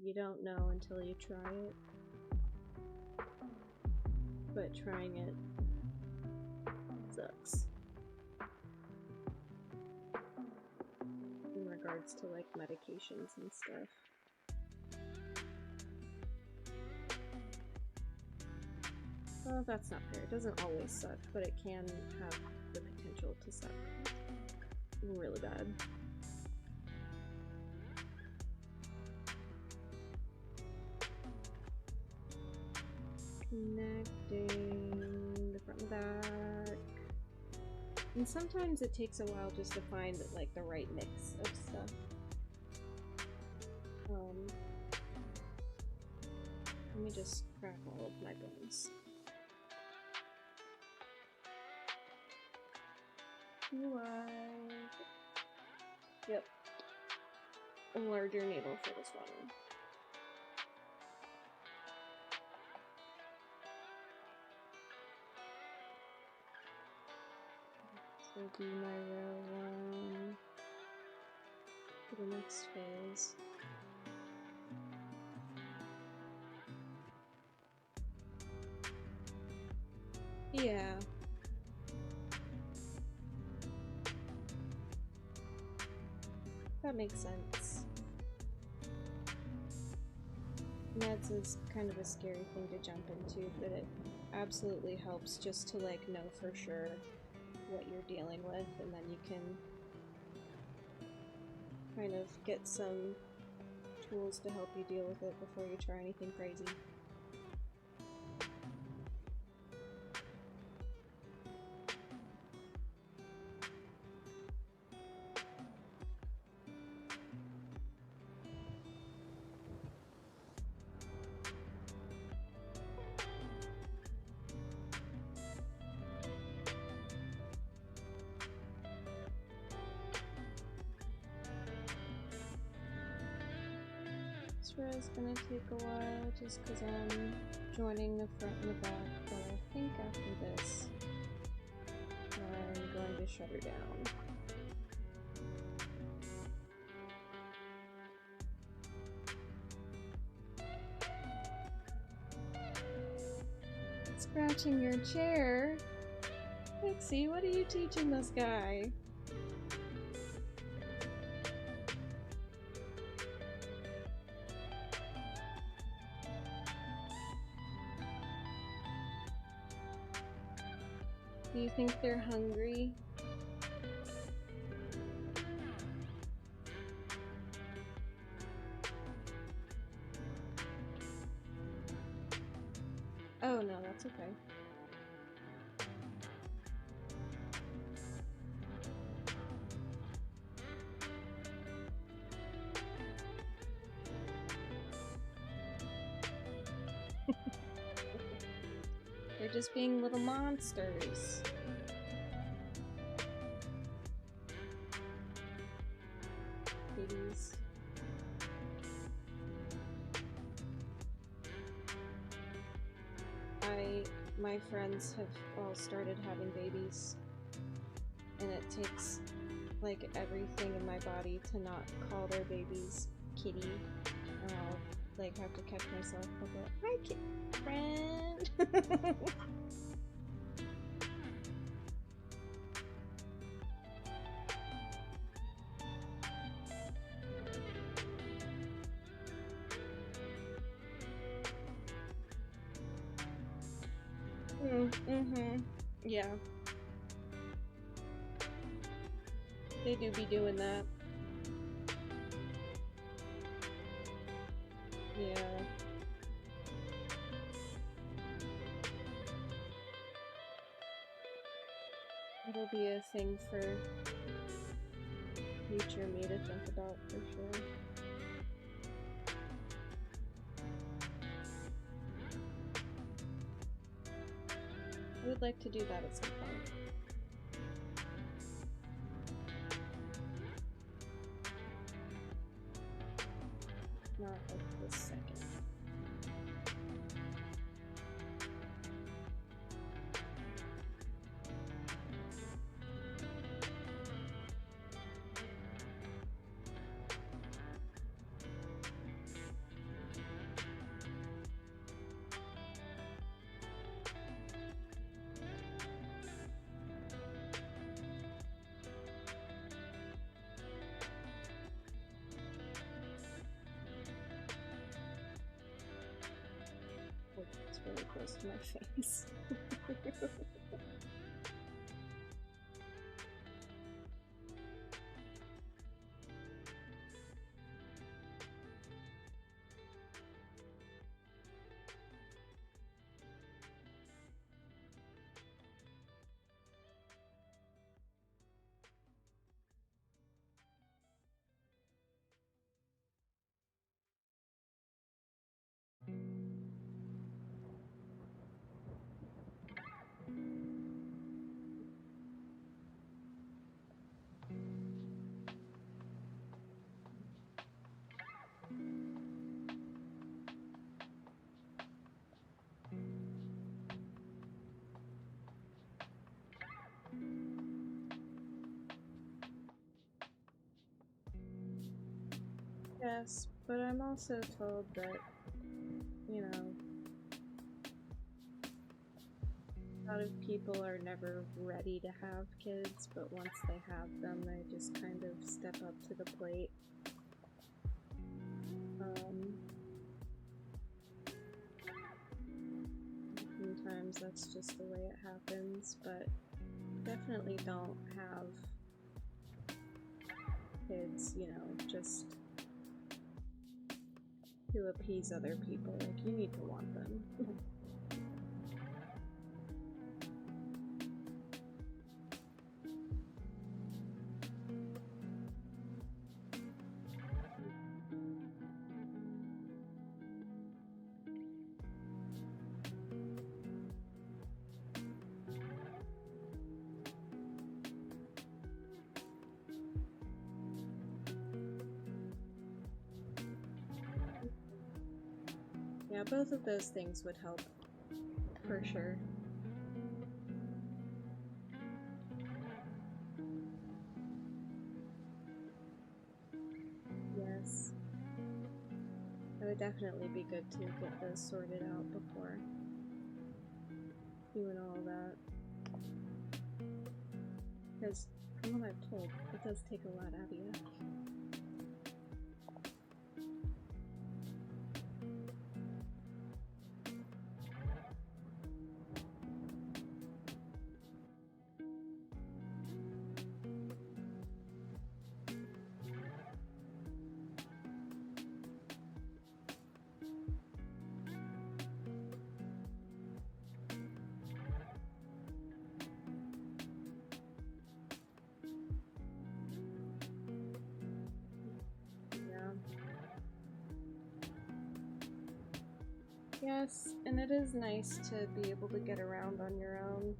you don't know until you try it, but trying it sucks. In regards to like medications and stuff. Well, that's not fair. It doesn't always suck, but it can have the potential to suck really bad. Connecting the front and back. And sometimes it takes a while just to find like the right mix of stuff. Let me just crack all of my bones. Yep. A larger needle for this one. So do my row one for the next phase. Yeah. That makes sense. Meds is kind of a scary thing to jump into, but it absolutely helps just to like know for sure what you're dealing with, and then you can kind of get some tools to help you deal with it before you try anything crazy. This row is gonna take a while just because I'm joining the front and the back, but I think after this, I'm going to shut her down. Scratching your chair? Pixie, what are you teaching this guy? Do you think they're hungry? Oh no, that's okay. They're just being little monsters. Kitties. My friends have all started having babies, and it takes like everything in my body to not call their babies kitty. And I'll like have to catch myself. I'll go, hi, kitty friend. Yeah. They do be doing that. Yeah. It'll be a thing for future me to think about for sure. I would like to do that at some point. Not like this second. It's really close to my face. Yes, but I'm also told that, you know, a lot of people are never ready to have kids, but once they have them, they just kind of step up to the plate. Sometimes that's just the way it happens, but definitely don't have kids, you know, just to appease other people. Like, you need to want them. Yeah, both of those things would help, for sure. Yes. It would definitely be good to get those sorted out before doing all that. Because, from what I've told, it does take a lot out of you. Yes, and it is nice to be able to get around on your own,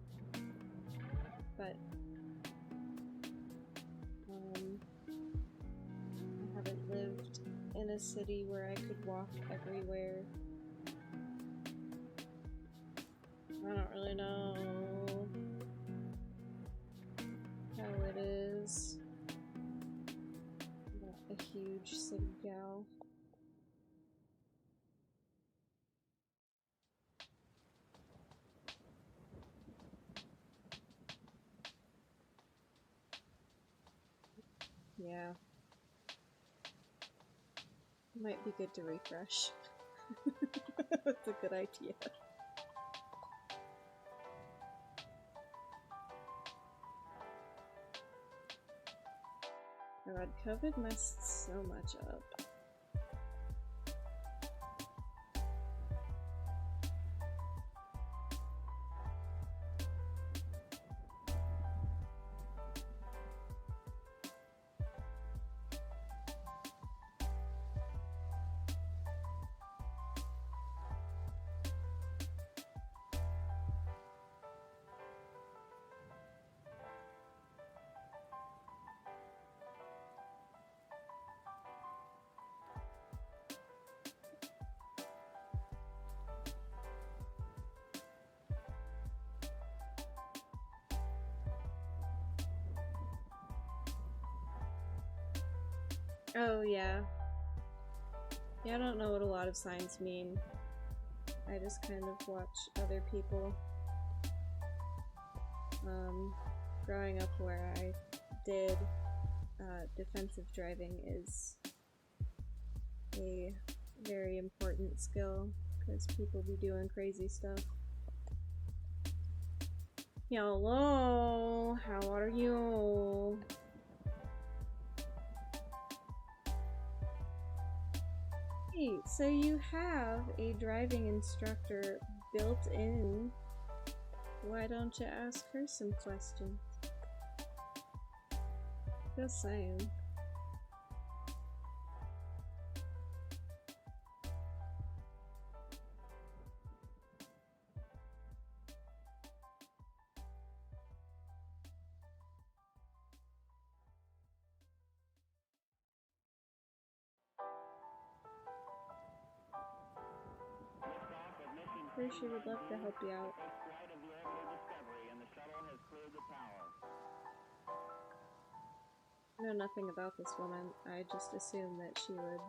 but I haven't lived in a city where I could walk everywhere. I don't really know how it is. I'm not a huge city gal. Yeah. Might be good to refresh. That's a good idea. God, COVID messed so much up. Oh, yeah. Yeah, I don't know what a lot of signs mean. I just kind of watch other people. Growing up where I did, defensive driving is a very important skill, because people be doing crazy stuff. Hello, how are you? Hey, so you have a driving instructor built in. Why don't you ask her some questions? Just saying. Sure, she would love to help you out. First flight of the orbital Discovery, and the shuttle has cleared the tower. I know nothing about this woman. I just assume that she would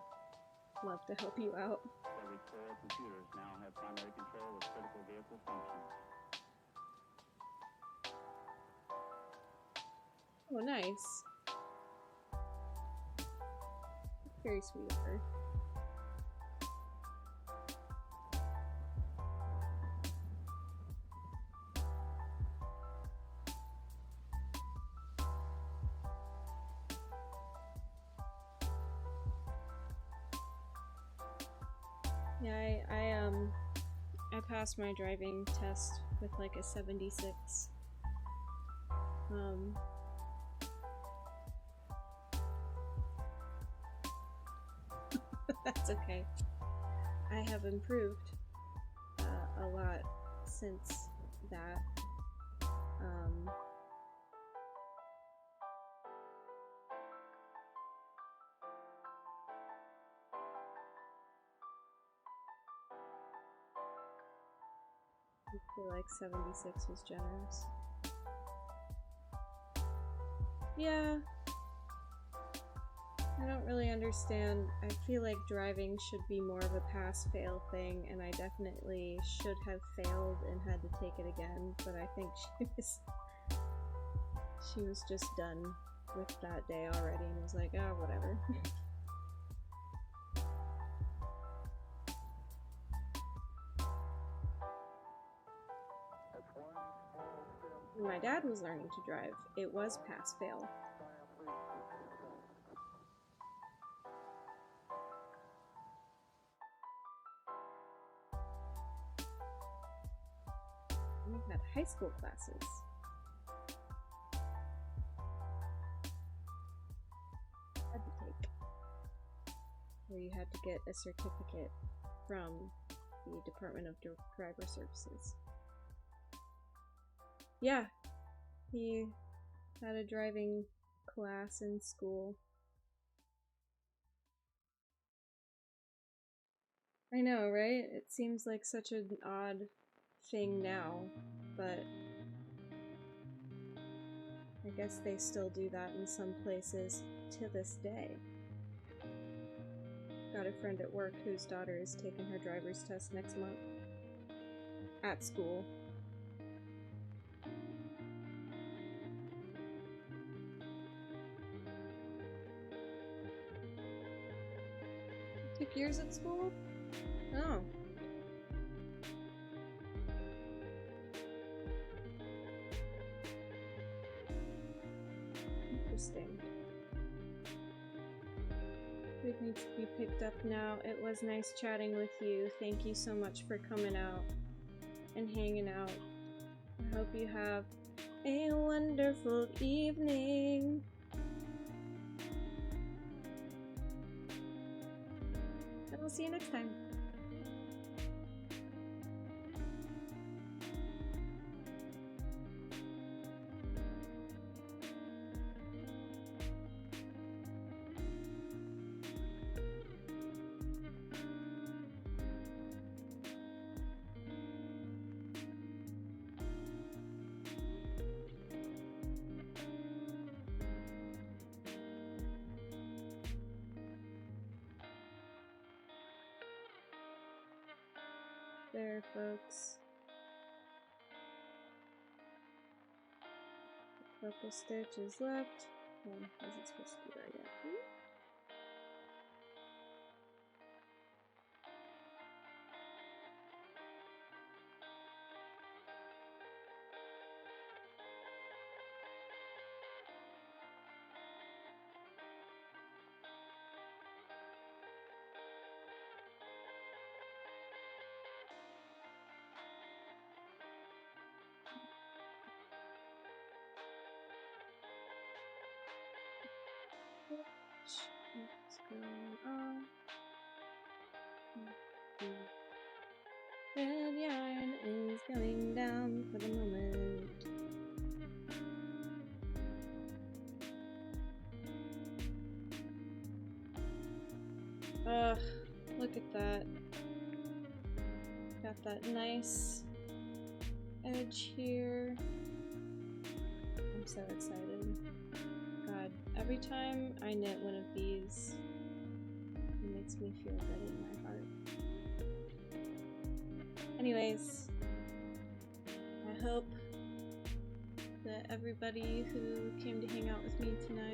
love to help you out. Every core computers now have primary control of critical vehicle functions. Oh, nice. Very sweet of her. Yeah, I passed my driving test with like a 76. That's okay. I have improved a lot since that. I feel like 76 was generous. Yeah. I don't really understand. I feel like driving should be more of a pass-fail thing, and I definitely should have failed and had to take it again, but I think she was just done with that day already and was like, oh, whatever. When my dad was learning to drive, it was pass-fail. We had high school classes. Had to take. Where you had to get a certificate from the Department of Driver Services. Yeah, he had a driving class in school. I know, right? It seems like such an odd thing now, but I guess they still do that in some places to this day. Got a friend at work whose daughter is taking her driver's test next month. At school. Took years at school? Oh. Interesting. Food needs to be picked up now. It was nice chatting with you. Thank you so much for coming out and hanging out. I hope you have a wonderful evening. And we'll see you next time. There, folks. A couple stitches left. Well, wasn't supposed to do that yet. What's going on? Red yarn is going down for the moment. Ugh, look at that. Got that nice edge here. I'm so excited. God, every time I knit one of these, it makes me feel good in my heart. Anyways, I hope that everybody who came to hang out with me tonight